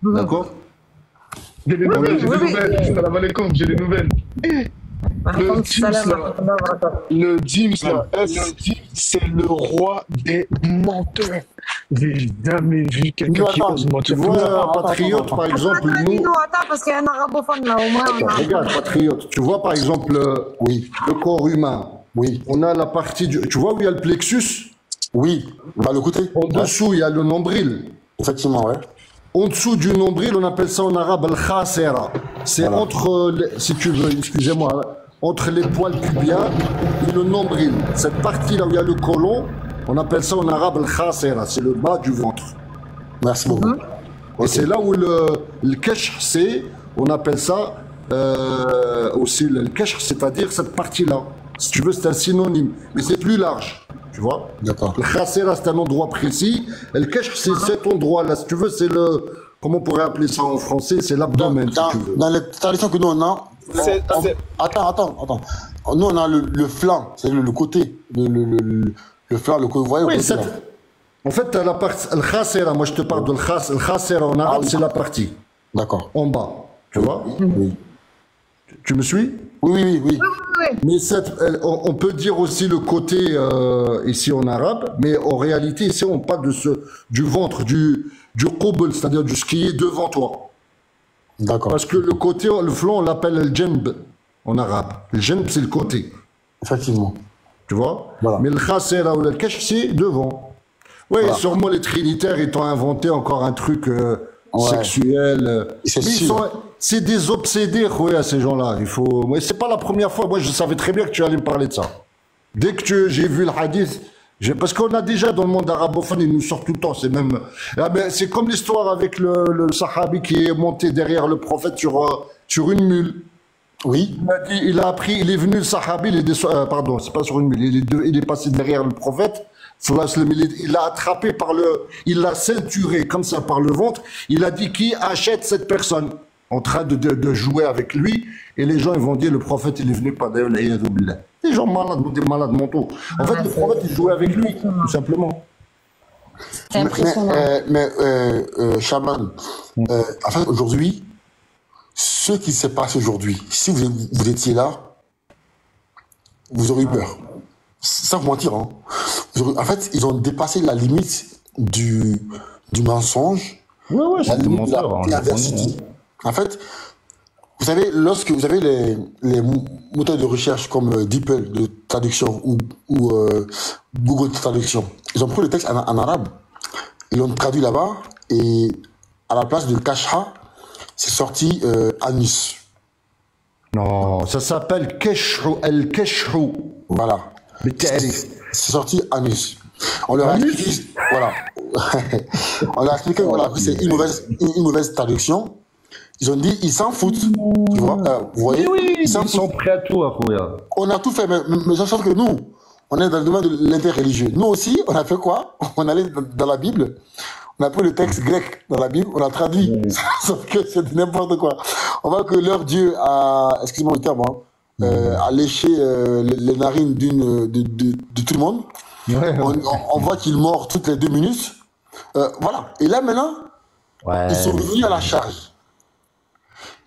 D'accord. J'ai des nouvelles. Salam alaikum, j'ai des nouvelles. Le Dims, c'est le roi des menteurs. J'ai jamais vu quelqu'un qui ose mentir. Tu vois, patriote, par exemple, nous... Attends, parce qu'il y a un arabophone là, au moins. Regarde, patriote, tu vois, par exemple, le corps humain. Oui. On a la partie du... Tu vois où il y a le plexus? Oui, bah le côté. En dessous, il y a le nombril. Effectivement, ouais. En dessous du nombril, on appelle ça en arabe al-khasera. C'est entre, si tu veux, excusez-moi, entre les poils pubiens et le nombril. Cette partie là où il y a le côlon, on appelle ça en arabe al-khasera. C'est le bas du ventre. Merci beaucoup. Et c'est là où le kesh, c'est, on appelle ça aussi le kesh, c'est-à-dire cette partie-là. Si tu veux, c'est un synonyme, mais c'est plus large. Tu vois? D'accord. Le khasera, c'est un endroit précis. Et le kesh, c'est cet endroit-là. Si tu veux, c'est le... Comment on pourrait appeler ça en français? C'est l'abdomen, si tu veux. Dans les traditions que nous, on a... Attends. Nous, on a le flanc, c'est le côté. Le flanc, le côté, vous voyez? Oui, en fait, la partie... Le khasera, moi, je te parle de le khasera en arabe, c'est la partie. D'accord. En bas. Tu vois? Oui. Tu me suis? Oui. Mais on peut dire aussi le côté ici en arabe, mais en réalité, ici, on parle du ventre, du qubl, c'est-à-dire de ce qui est devant toi. D'accord. Parce que le côté, le flanc, on l'appelle le jamb en arabe. Le jamb, c'est le côté. Effectivement. Tu vois? Voilà. Mais le khasera ou le kesh, c'est devant. Oui, voilà. Sûrement les trinitaires, ils ont inventé encore un truc sexuel. C'est des obsédés, à ces gens-là. C'est pas la première fois. Moi, je savais très bien que tu allais me parler de ça. Dès que j'ai vu le hadith, parce qu'on a déjà dans le monde arabophone, il nous sort tout le temps. C'est même, c'est comme l'histoire avec le sahabi qui est monté derrière le prophète sur une mule. Oui. Il a appris, il est venu le sahabi, pardon, c'est pas sur une mule, il est passé derrière le prophète. Il l'a attrapé il l'a ceinturé comme ça par le ventre. Il a dit qui achète cette personne en train de jouer avec lui, et les gens ils vont dire le prophète il est venu par derrière. Des gens malades, des malades mentaux. En fait, le prophète il jouait avec lui, tout simplement. C'est impressionnant. Mais Shaman, en fait, aujourd'hui, ce qui se passe aujourd'hui, si vous étiez là, vous auriez eu peur. Sans vous mentir, hein. En fait, ils ont dépassé la limite du mensonge, ouais, la c'est des limite de menteurs. la perversité. En fait, vous savez, lorsque vous avez les moteurs de recherche comme DeepL de traduction ou Google de traduction, ils ont pris le texte en arabe, ils l'ont traduit là-bas, et à la place de Kashha, c'est sorti Anus. Non, ça s'appelle Keshru, El-Keshru. Voilà. C'est sorti Anus. On leur a expliqué, voilà. On leur a expliqué, voilà, que c'est une mauvaise traduction. Ils ont dit, ils s'en foutent. Tu vois, vous voyez? Oui, ils sont prêts à tout, Akouya. On a tout fait, mais sachant que nous, on est dans le domaine de l'interreligieux. Nous aussi, on a fait quoi? On allait dans la Bible, on a pris le texte grec dans la Bible, on a traduit. Sauf que c'est n'importe quoi. On voit que leur Dieu a, excusez-moi le terme, a léché les narines de tout le monde. On voit qu'il mord toutes les 2 minutes. Voilà. Et là, maintenant, ils sont revenus à la charge.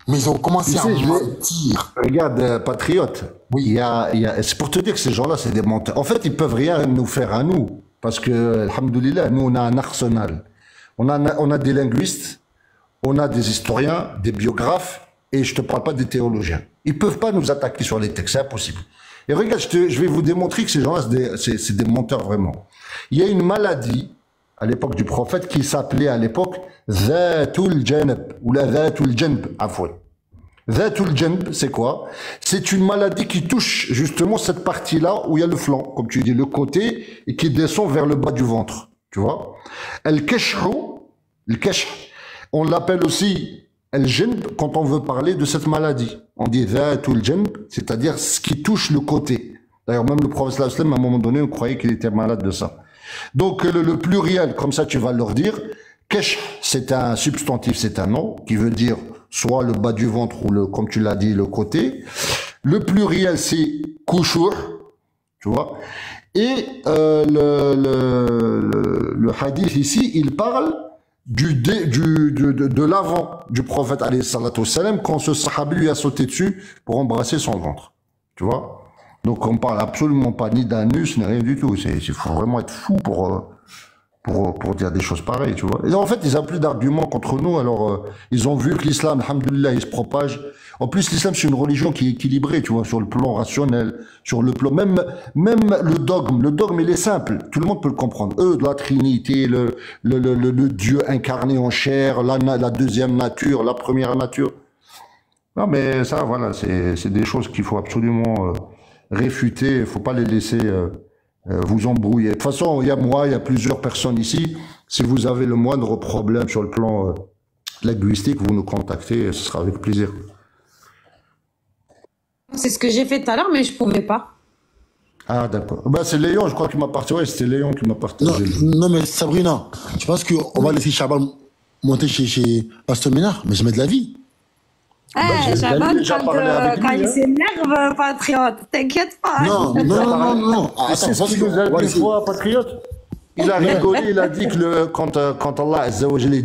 Mais ils ont commencé à mentir. Regarde, patriote, oui. C'est pour te dire que ces gens-là, c'est des menteurs. En fait, ils peuvent rien nous faire à nous. Parce que, alhamdoulilah, nous, on a un arsenal. On a des linguistes, on a des historiens, des biographes, et je te parle pas des théologiens. Ils peuvent pas nous attaquer sur les textes, c'est impossible. Et regarde, je vais vous démontrer que ces gens-là, c'est des menteurs vraiment. Il y a une maladie, à l'époque du prophète, qui s'appelait à l'époque Zatul Janb, ou la Zatul Janb, afoué. Zatul Janb, c'est quoi? C'est une maladie qui touche justement cette partie-là où il y a le flanc, comme tu dis, le côté, et qui descend vers le bas du ventre. Tu vois? El-Keshru, on l'appelle aussi El-Janb quand on veut parler de cette maladie. On dit Zatul Janb, c'est-à-dire ce qui touche le côté. D'ailleurs, même le prophète sallallahu alayhi wa sallam, à un moment donné, on croyait qu'il était malade de ça. Donc, le pluriel, comme ça, tu vas leur dire. Kesh, c'est un substantif, c'est un nom, qui veut dire soit le bas du ventre ou comme tu l'as dit, le côté. Le pluriel, c'est kushur, tu vois. Et le hadith ici, il parle de l'avant du prophète alayhi salatu wassalam, quand ce sahabi lui a sauté dessus pour embrasser son ventre. Tu vois? Donc on parle absolument pas ni d'anus, ni rien du tout. Il faut vraiment être fou pour dire des choses pareilles, tu vois. Et en fait, ils n'ont plus d'arguments contre nous. Alors, ils ont vu que l'islam, alhamdoulilah, il se propage. En plus, l'islam, c'est une religion qui est équilibrée, tu vois, sur le plan rationnel, sur le plan, même le dogme. Le dogme, il est simple. Tout le monde peut le comprendre. De la Trinité, le Dieu incarné en chair, la deuxième nature, la première nature. Non, mais ça, voilà, c'est des choses qu'il faut absolument réfuter. Il ne faut pas les laisser vous embrouiller. De toute façon, il y a moi, il y a plusieurs personnes ici. Si vous avez le moindre problème sur le plan linguistique, vous nous contactez, ce sera avec plaisir. C'est ce que j'ai fait tout à l'heure, mais je ne pouvais pas. Ah, d'accord. Ben, c'est Léon, je crois, qui m'a partagé. Ouais, c'était Léon qui m'a partagé. Non, mais Sabrina, je pense qu'on va laisser Chaban monter chez Pasteur Ménard, mais jamais de la vie. Eh, Chaban, quand il s'énerve, patriote, t'inquiète pas. Non. C'est ce qu'il nous a dit une fois, patriote. Il a rigolé, il a dit que quand Allah Azza wa Jalla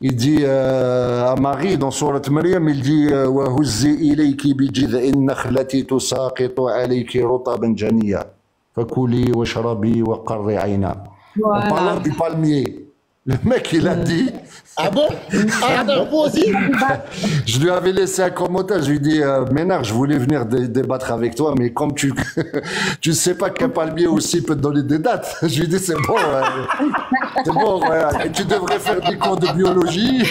il dit à Marie dans sourate Maryam, il dit wa huzzi ilayki bi jid'in nakhlati tusaqitu alayki rutaban janiya fakuli washrabi wa qarri ayna. En parlant du palmier. Le mec, il a dit. Ah bon? Ah, moi aussi? Je lui avais laissé un commentaire. Je lui ai dit, Ménard, je voulais venir débattre avec toi, mais comme tu sais pas qu'un palmier aussi peut te donner des dates. Je lui ai dit, c'est bon, c'est bon, ouais. Tu devrais faire des cours de biologie.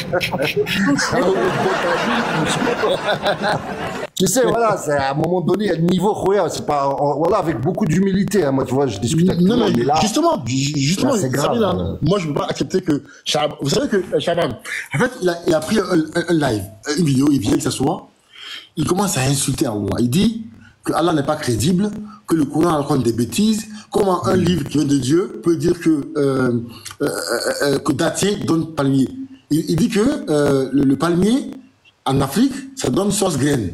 Tu sais, voilà, à un moment donné, il y a le niveau, c'est pas, voilà, avec beaucoup d'humilité, hein, moi, tu vois, je discute avec non, toi, mais mais là, justement, c'est grave. Là, moi, je ne peux pas accepter que Chaban, vous savez que Chaban, en fait, il a pris un live, une vidéo, il vient que ça soit, il commence à insulter Allah. Il dit que Allah n'est pas crédible, que le Coran raconte des bêtises, comment un livre qui vient de Dieu peut dire que Datier donne palmier. Il dit que le palmier, en Afrique, ça donne sauce graine.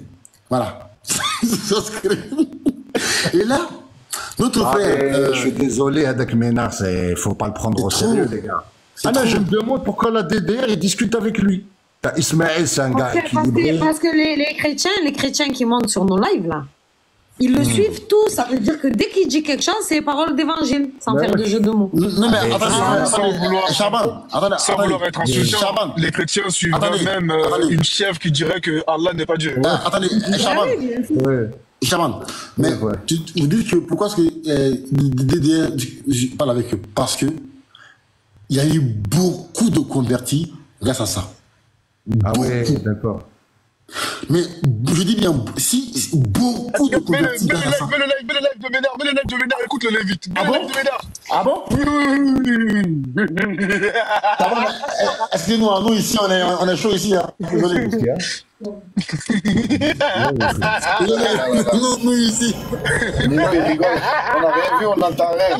Voilà. Sauce graine. Et là, notre frère... je suis désolé, avec Ménard, il faut pas le prendre au sérieux, les gars. Je me demande pourquoi la DDR, il discute avec lui. Ismaël, c'est un gars équilibré. Parce que les chrétiens qui montent sur nos lives, là, Ils le suivent tous. Ça veut dire que dès qu'il dit quelque chose, c'est paroles d'évangile, sans faire de jeu de mots. Non, mais Sans vouloir être insultant, Chaban. les chrétiens suivent même une chèvre qui dirait que Allah n'est pas Dieu. Attendez, Chaban. Chaban, mais vous dites que pourquoi est-ce que je parle avec eux? Parce que il y a eu beaucoup de convertis grâce à ça. Ah ouais, d'accord. Mais je dis bien, si beaucoup de convertis grâce à ça. Mets le live de Ménard, écoute le live vite. Ah bon? Ah bon? Excusez-nous, nous ici, on est chaud ici. Hein. Désolé. Nous ici. Nous, on rigole. On n'a rien vu, on n'entend rien.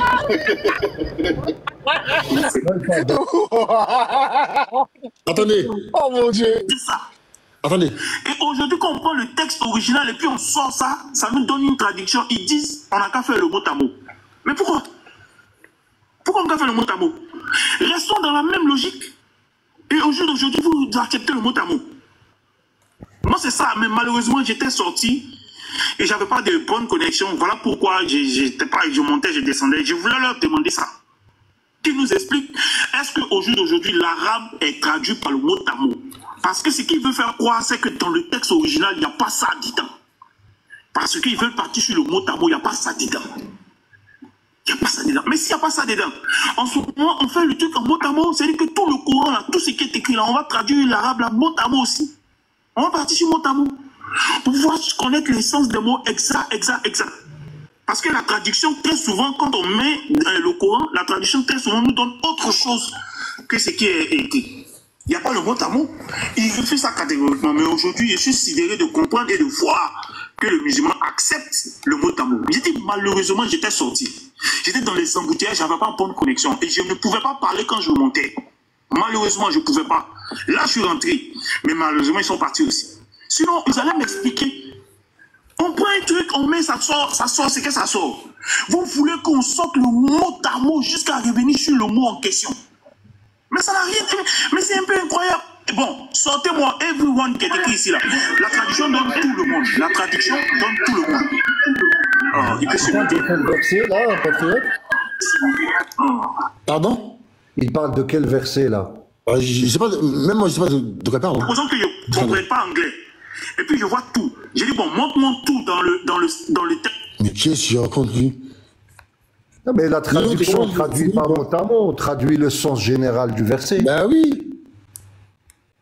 Attendez. Oh mon Dieu. C'est ça. Attendez. Et aujourd'hui, quand on prend le texte original et puis on sort ça, ça nous donne une traduction. Ils disent, on n'a qu'à faire le mot à mot. Mais pourquoi? Pourquoi on n'a qu'à faire le mot à mot? Restons dans la même logique. Et au jour d'aujourd'hui, vous acceptez le mot à mot. Moi, c'est ça. Mais malheureusement, j'étais sorti et j'avais pas de bonne connexion. Voilà pourquoi je montais, je descendais. Je voulais leur demander ça. Qu'ils nous expliquent, est-ce qu'au jour d'aujourd'hui, l'arabe est traduit par le mot à mot? Parce que ce qu'il veut faire croire, c'est que dans le texte original, il n'y a pas ça dedans. Parce qu'ils veulent partir sur le mot à mot, il n'y a pas ça dedans. Il n'y a pas ça dedans. Mais s'il n'y a pas ça dedans, en ce moment, on fait le truc en mot à mot. C'est-à-dire que tout le Coran, là, tout ce qui est écrit là, on va traduire l'arabe là, mot à mot aussi. On va partir sur mot à mot. Pour pouvoir connaître l'essence des mots exact. Parce que la traduction, très souvent, quand on met le Coran, la traduction, très souvent, nous donne autre chose que ce qui est écrit. Il n'y a pas le mot à mot. Il refuse ça catégoriquement. Mais aujourd'hui, je suis sidéré de comprendre et de voir que le musulman accepte le mot à mot. Malheureusement, j'étais sorti. J'étais dans les embouteillages, je n'avais pas bonne connexion. Et je ne pouvais pas parler quand je montais. Malheureusement, je ne pouvais pas. Là, je suis rentré. Mais malheureusement, ils sont partis aussi. Sinon, ils allaient m'expliquer. On prend un truc, on met, ça sort, c'est que ça sort. Vous voulez qu'on sorte le mot à mot jusqu'à revenir sur le mot en question. Mais ça n'a rien. Mais c'est un peu incroyable. Bon, sortez-moi everyone qui est écrit ici là. La traduction donne tout le monde. La traduction donne tout le monde. Oh, il peut se mettre. Quel verset là, patriote? Pardon? Il parle de quel verset là? Je sais pas, même moi je sais pas de quoi parle. Supposons que je ne comprends pas anglais. Et puis je vois tout. J'ai dit bon, montre-moi tout dans le texte. Mais qu'est-ce que j'ai raconté? Non, mais la traduction, on traduit pas mot à mot, on traduit le sens général du verset. Ben oui.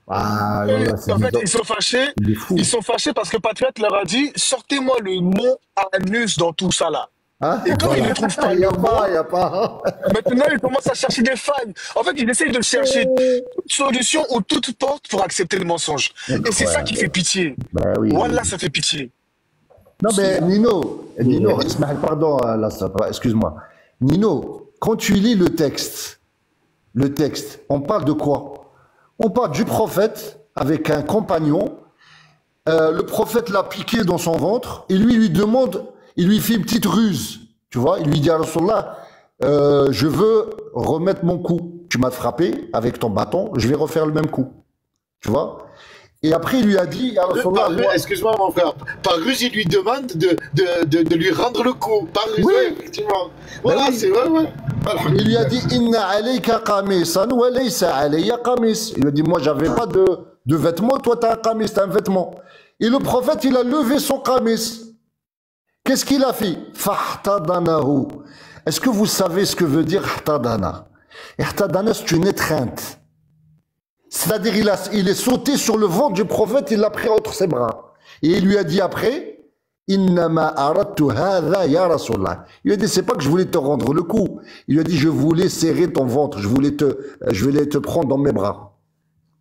Ah, là, en fait, ils sont fâchés. Ils sont fâchés parce que Patriote leur a dit sortez-moi le mot anus dans tout ça là. Hein? Et quand ils ne trouvent pas, il n'y a pas. Maintenant, ils commencent à chercher des failles. En fait, ils essayent de chercher toute solution ou toute porte pour accepter le mensonge. Et c'est ça qui fait pitié. Ben oui. Voilà, ça fait pitié. Non, mais Nino, pardon, là, excuse-moi. Nino, quand tu lis le texte, on parle de quoi? On parle du prophète avec un compagnon. Le prophète l'a piqué dans son ventre et lui demande, il lui fait une petite ruse. Tu vois, il lui dit à Rasulallah, je veux remettre mon coup. Tu m'as frappé avec ton bâton, je vais refaire le même coup. Tu vois? Et après, il lui a dit, excuse-moi mon frère, par ruse, il lui demande de lui rendre le coup. Par ruse, oui, effectivement. Voilà, c'est vrai, ouais. Il lui a dit, Inna alayka qamisan wa laysa alayya qamis. Il lui a dit, moi, j'avais pas de vêtements, toi, t'as un qamis, t'as un vêtement. Et le prophète, il a levé son qamis. Qu'est-ce qu'il a fait? Fahtadanahu. Est-ce que vous savez ce que veut dire ihtadana? Ihtadana, c'est une étreinte. C'est-à-dire, il est sauté sur le ventre du prophète, il l'a pris entre ses bras. Et il lui a dit après, Innama aradtu hadha ya Rasulallah. Il lui a dit, c'est pas que je voulais te rendre le coup. Il lui a dit, je voulais serrer ton ventre, je voulais te prendre dans mes bras.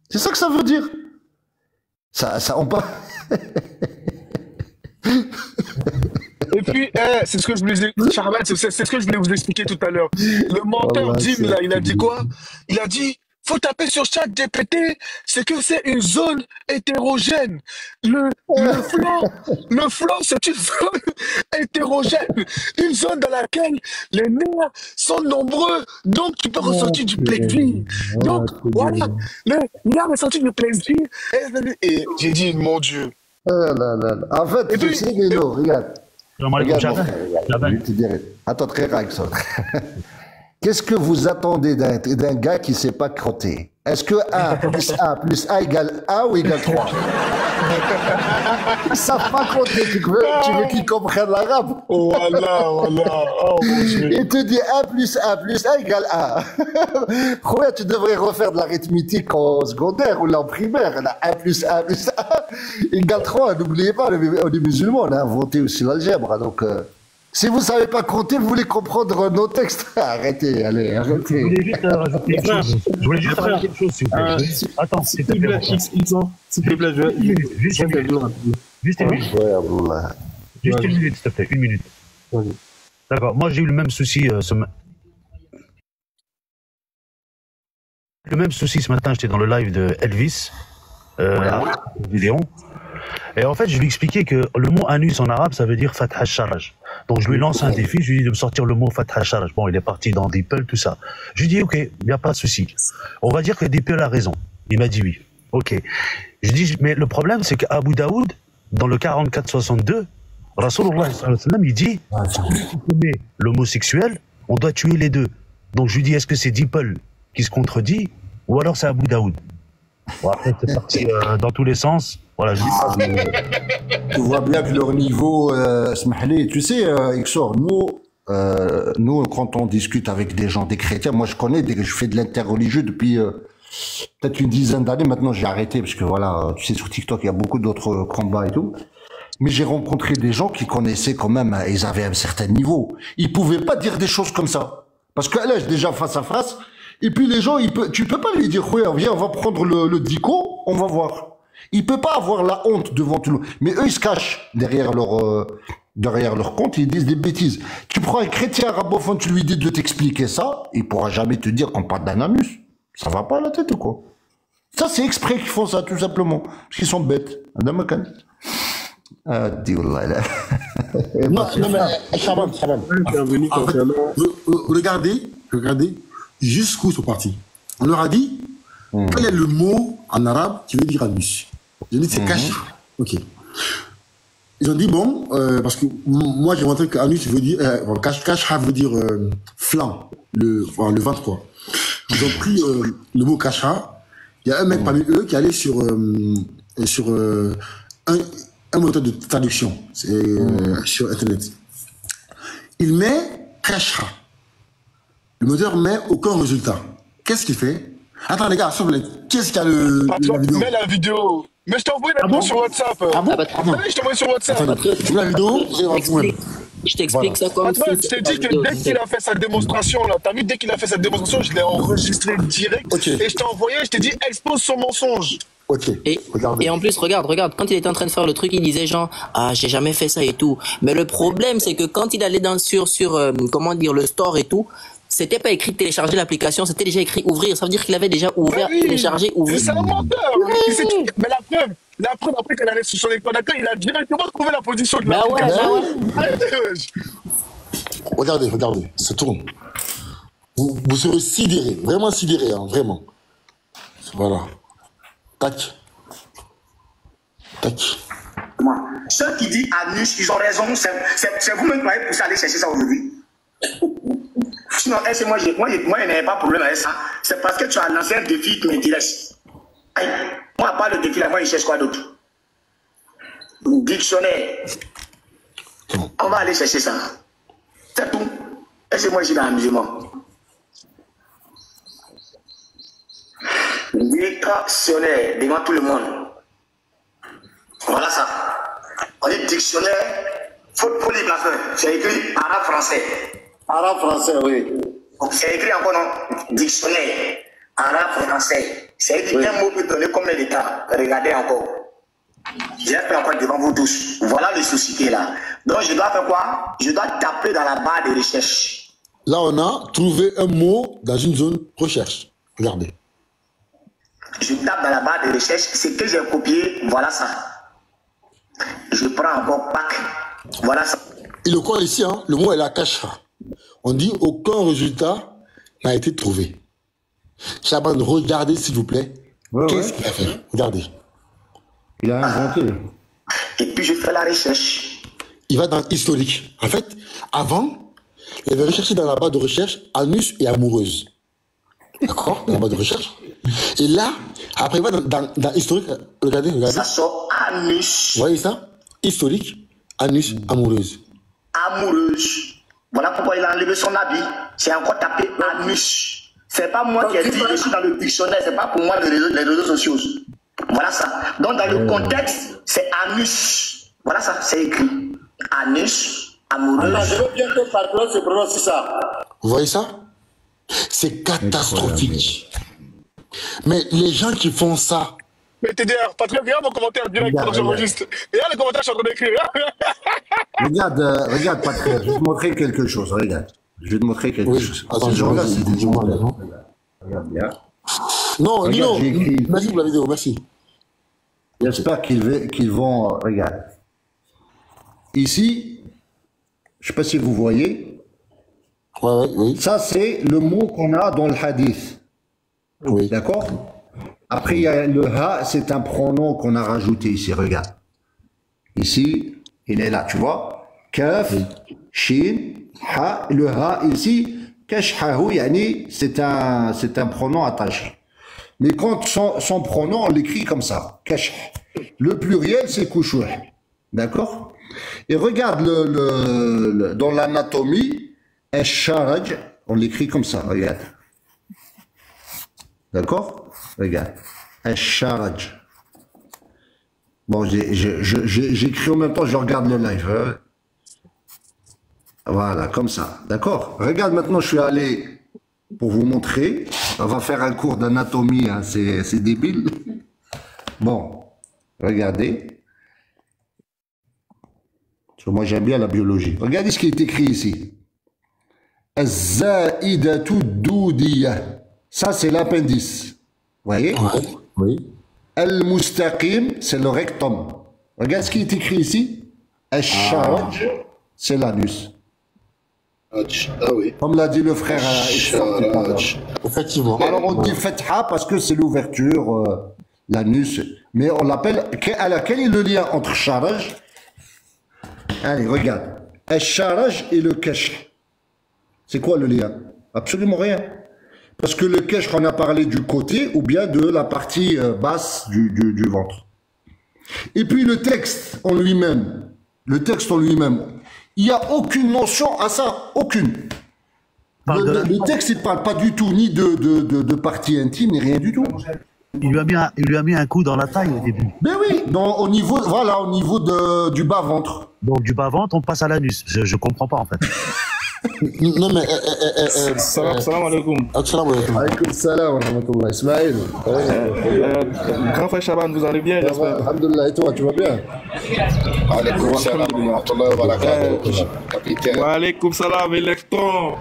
C'est ça que ça veut dire. Ça, on parle. Et puis, c'est ce que je voulais vous expliquer tout à l'heure. Le menteur Dim, là, il a dit quoi? Il a dit, faut taper sur ChatGPT, c'est que c'est une zone hétérogène. Le flanc, c'est une zone hétérogène. Une zone dans laquelle les nerfs sont nombreux, donc tu peux ressentir du plaisir. Donc, voilà, il a ressenti du plaisir. Et j'ai dit, mon Dieu. En fait, tu sais, Nino, regarde. Regarde, mon frère, regarde, je vais te dire. Attends, très rapide. Qu'est-ce que vous attendez d'un gars qui ne sait pas crotter? Est-ce que 1 plus 1 égale 1 ou égale 3? Ils ne savent pas compter. Tu veux qu'ils comprennent l'arabe? Voilà. Oh, il te dit 1 plus 1 égale 1. Khoya, tu devrais refaire de l'arithmétique en secondaire ou en primaire. 1 plus 1 égale 3. N'oubliez pas, on est musulmans, on a inventé aussi l'algèbre. Donc, si vous ne savez pas compter, vous voulez comprendre nos textes. Arrêtez, allez, arrêtez. Je voulais juste rajouter quelque chose. Je voulais juste rajouter quelque chose, s'il vous plaît. Attends, s'il te plaît. S'il te plaît, juste une minute. Juste une minute. Juste une minute, s'il te plaît. Une minute. D'accord. Moi, j'ai eu le même souci ce matin. J'étais dans le live de Elvis, vidéo. Et en fait, je lui expliquais que le mot anus en arabe, ça veut dire Fath al-Sharaj. Donc je lui lance un défi, je lui dis de me sortir le mot Fath al-Sharaj. Bon, il est parti dans DeepL, tout ça. Je lui dis, ok, il n'y a pas de souci. On va dire que DeepL a raison. Il m'a dit oui. Ok. Je dis, mais le problème, c'est qu'Abu Daoud, dans le 44-62, Rasulullah, il dit, si on met l'homosexuel, on doit tuer les deux. Donc je lui dis, est-ce que c'est DeepL qui se contredit, ou alors c'est Abu Daoud? Bon, après, c'est parti dans tous les sens. Voilà, je dis tu vois bien que leur niveau, tu sais, Exor, nous, quand on discute avec des gens, des chrétiens, moi je connais, je fais de l'interreligieux depuis peut-être une dizaine d'années. Maintenant, j'ai arrêté parce que voilà, tu sais, sur TikTok, il y a beaucoup d'autres combats et tout. Mais j'ai rencontré des gens qui connaissaient quand même, ils avaient un certain niveau. Ils pouvaient pas dire des choses comme ça. Parce que là, déjà face à face, et puis les gens, tu peux pas lui dire, ouais, viens, on va prendre le dico, on va voir. Il peut pas avoir la honte devant tout le monde. Mais eux, ils se cachent derrière leur compte, ils disent des bêtises. Tu prends un chrétien arabophone, tu lui dis de t'expliquer ça, il pourra jamais te dire qu'on parle d'un anus. Ça va pas à la tête ou quoi? Ça, c'est exprès qu'ils font ça, tout simplement. Parce qu'ils sont bêtes. Regardez jusqu'où ils sont partis. On leur a dit, quel est le mot en arabe qui veut dire anus? J'ai dit, c'est cash. Ok. Ils ont dit, bon, parce que moi, j'ai montré qu'anus veut dire, cash veut dire flanc, le ventre, quoi. Ils ont pris le mot kasha. Il y a un mec parmi eux qui est allé sur un moteur de traduction sur Internet. Il met kasha. Le moteur met aucun résultat. Qu'est-ce qu'il fait? Attends les gars, s'il vous plaît, qu'est-ce qu'il y a la vidéo? Mets la vidéo. Mais je t'envoie la vidéo sur WhatsApp. Ah bon? Je t'envoie sur WhatsApp. Attends, la vidéo, je t'explique ça comme ça. Je t'ai dit que dès qu'il a fait sa démonstration, là, t'as vu, dès qu'il a fait sa démonstration, je l'ai enregistré direct. Et je t'ai envoyé, je t'ai dit, expose son mensonge. Et en plus, regarde, quand il était en train de faire le truc, il disait genre, ah, j'ai jamais fait ça et tout. Mais le problème, c'est que quand il allait sur comment dire, le store et tout, c'était pas écrit télécharger l'application, c'était déjà écrit ouvrir. Ça veut dire qu'il avait déjà ouvert, téléchargé, ouvert. C'est un menteur. Mais la preuve, après qu'il allait sur son écran d'accueil, il a directement trouvé la position de l'application. Regardez, ça tourne. Vous serez sidérés, vraiment sidérés, hein, vraiment. Voilà. Tac. Ceux qui disent anus, ils ont raison. C'est vous-même qui m'avez poussé à aller chercher ça aujourd'hui. Sinon, moi, il n'y avait pas de problème avec ça. C'est parce que tu as lancé un défi qui m'intéresse. Moi, à part le défi, là, moi, il cherche quoi d'autre? Dictionnaire. On va aller chercher ça. C'est tout. Et moi, j'ai l'amusement. Dictionnaire devant tout le monde. Voilà ça. On dit dictionnaire, faute polygraphe. C'est écrit arabe-français. Arabe-français, oui. C'est écrit encore non? Dictionnaire, arabe-français. C'est écrit un mot peut donner combien de temps? Regardez encore. J'ai fait encore devant vous tous. Voilà le souci qui est là. Donc je dois faire quoi? Je dois taper dans la barre de recherche. Là, on a trouvé un mot dans une zone recherche. Regardez. Je tape dans la barre de recherche, ce que j'ai copié, voilà ça. Je prends encore pack, voilà ça. Et le coin ici, hein, le mot est la cacha. On dit aucun résultat n'a été trouvé. Chaban, regardez s'il vous plaît. Qu'est-ce qu'il a fait? Regardez. Il a inventé. Et puis je fais la recherche. il va dans historique. En fait, avant, il avait recherché dans la barre de recherche anus et amoureuse. D'accord? Dans la barre de recherche. Et là, après, il va dans historique. Regardez. Ça sort anus. Vous voyez ça? Historique, anus, amoureuse. Amoureuse. Voilà pourquoi il a enlevé son habit. C'est encore tapé anus. C'est pas moi qui ai dit, je suis dans le dictionnaire, c'est pas pour moi les réseaux sociaux. Voilà ça. Donc dans le contexte, c'est anus. Voilà ça, c'est écrit. Anus, amoureuse. Je veux bien que Patron se prononce ça. Vous voyez ça? C'est catastrophique. Mais les gens qui font ça. Mais TDR, Patrick, regarde mon commentaire direct quand j'enregistre. Regarde les commentaires, je suis en train d'écrire. Regarde, Patrick, je vais te montrer quelque chose. Regarde. Je vais te montrer quelque chose. Ce jour-là, c'est des jours. Regarde bien. Non, Nino, merci pour la vidéo, merci. J'espère qu'ils vont. Regarde. Ici, je ne sais pas si vous voyez. Oui. Ça, c'est le mot qu'on a dans le hadith. Oui. D'accord? Après, il y a le ha, c'est un pronom qu'on a rajouté ici. Regarde. Ici, il est là, tu vois? Kaf, shin, ha. Le ha ici, kashhahu, yani, c'est un pronom attaché. Mais quand son pronom, on l'écrit comme ça. Kash. Le pluriel, c'est kushuh. D'accord? Et regarde dans l'anatomie, Al-Sharaj, on l'écrit comme ça, regarde. D'accord? Regarde. Al-Sharaj. Bon, j'écris en même temps, je regarde le live. Hein. Voilà, comme ça. D'accord? Regarde, maintenant, je suis allé pour vous montrer. On va faire un cours d'anatomie, hein, c'est débile. Bon, regardez. Parce que moi, j'aime bien la biologie. Regardez ce qui est écrit ici. Az-Za'idatu Doudiya. Ça, c'est l'appendice. Vous voyez? Oui. Al-Mustaqim, c'est le rectum. Regarde ce qui est écrit ici. Al-Sharaj, c'est l'anus. Ah oui. Comme l'a dit le frère. Effectivement. Alors, on dit Fatha parce que c'est l'ouverture, l'anus. Mais on l'appelle. Quel est le lien entre Sharaj? Allez, regarde. Al-Sharaj et le Kash. C'est quoi le lien? Absolument rien. Parce que le Kash, on a parlé du côté ou bien de la partie basse du ventre. Et puis le texte en lui-même. Il n'y a aucune notion à ça. Aucune. Le texte, il ne parle pas du tout ni de partie intime, ni rien du tout. Il lui a mis un coup dans la taille au début. Ben oui, au niveau du bas-ventre. Donc du bas-ventre, on passe à l'anus. Je comprends pas en fait. Non mais... Salam alaikum. Alaikum salam wa rahmatullah. Ismaël. Grand frère Chaban, vous allez bien, j'espère. Alhamdulillah, et toi, tu vas bien? Alaikum salam wa rahmatullah wa barakatuh. Capitaine. Wa alaikum salam, électron.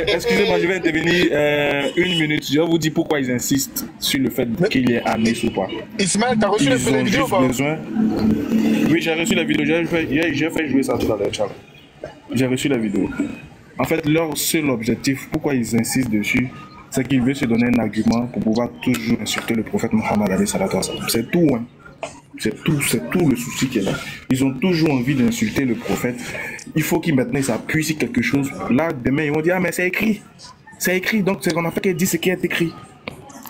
Excusez-moi, je vais intervenir une minute. Je vais vous dire pourquoi ils insistent sur le fait qu'il y ait anus ou pas. Ismaël, t'as reçu les vidéos ou pas? Oui, j'ai reçu la vidéo. J'ai fait jouer ça tout à l'heure, Charles. J'ai reçu la vidéo. En fait, leur seul objectif, pourquoi ils insistent dessus, c'est qu'ils veulent se donner un argument pour pouvoir toujours insulter le prophète Mohammed alayhi salatu wa sallam. C'est tout, hein. C'est tout le souci qu'il y a là. Ils ont toujours envie d'insulter le prophète. Il faut qu'ils maintenant s'appuient sur quelque chose. Là, demain, ils vont dire, ah mais c'est écrit. C'est écrit, donc c'est qu'on a fait qu'elle dit ce qui est écrit.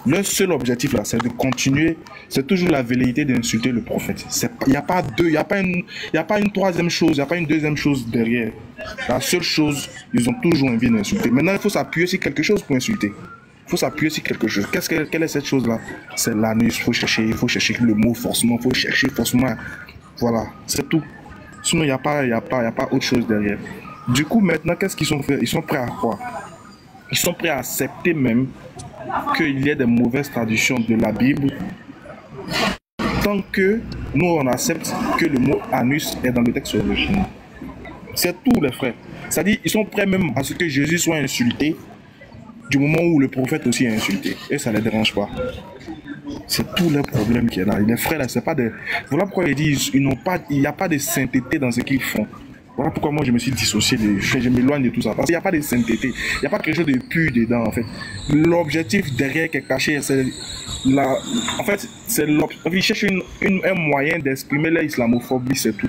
Leur seul objectif là, c'est de continuer, c'est toujours la velléité d'insulter le prophète. Il n'y a pas deux, il n'y a pas une troisième chose, il n'y a pas une deuxième chose derrière. La seule chose, ils ont toujours envie d'insulter. Maintenant, il faut s'appuyer sur quelque chose pour insulter. Il faut s'appuyer sur quelque chose. Quelle est cette chose là? C'est l'anus, il faut chercher le mot forcément, il faut chercher forcément. Voilà, c'est tout. Sinon, il n'y a pas autre chose derrière. Du coup, maintenant, qu'est-ce qu'ils ont fait? Ils sont prêts à quoi? Ils sont prêts à accepter même qu'il y ait des mauvaises traductions de la Bible tant que nous on accepte que le mot anus est dans le texte original. C'est tout, les frères. C'est-à-dire ils sont prêts même à ce que Jésus soit insulté du moment où le prophète aussi est insulté. Et ça ne les dérange pas. C'est tout le problème qu'il y a là. Les frères là, c'est pas des... Voilà pourquoi ils disent il n'y a pas de sainteté dans ce qu'ils font. Voilà pourquoi moi je me suis dissocié, je m'éloigne de tout ça. Parce qu'il n'y a pas de sainteté, il n'y a pas quelque chose de pur dedans en fait. L'objectif derrière qui est caché, c'est la... En fait, c'est ils cherchent un moyen d'exprimer l'islamophobie, c'est tout.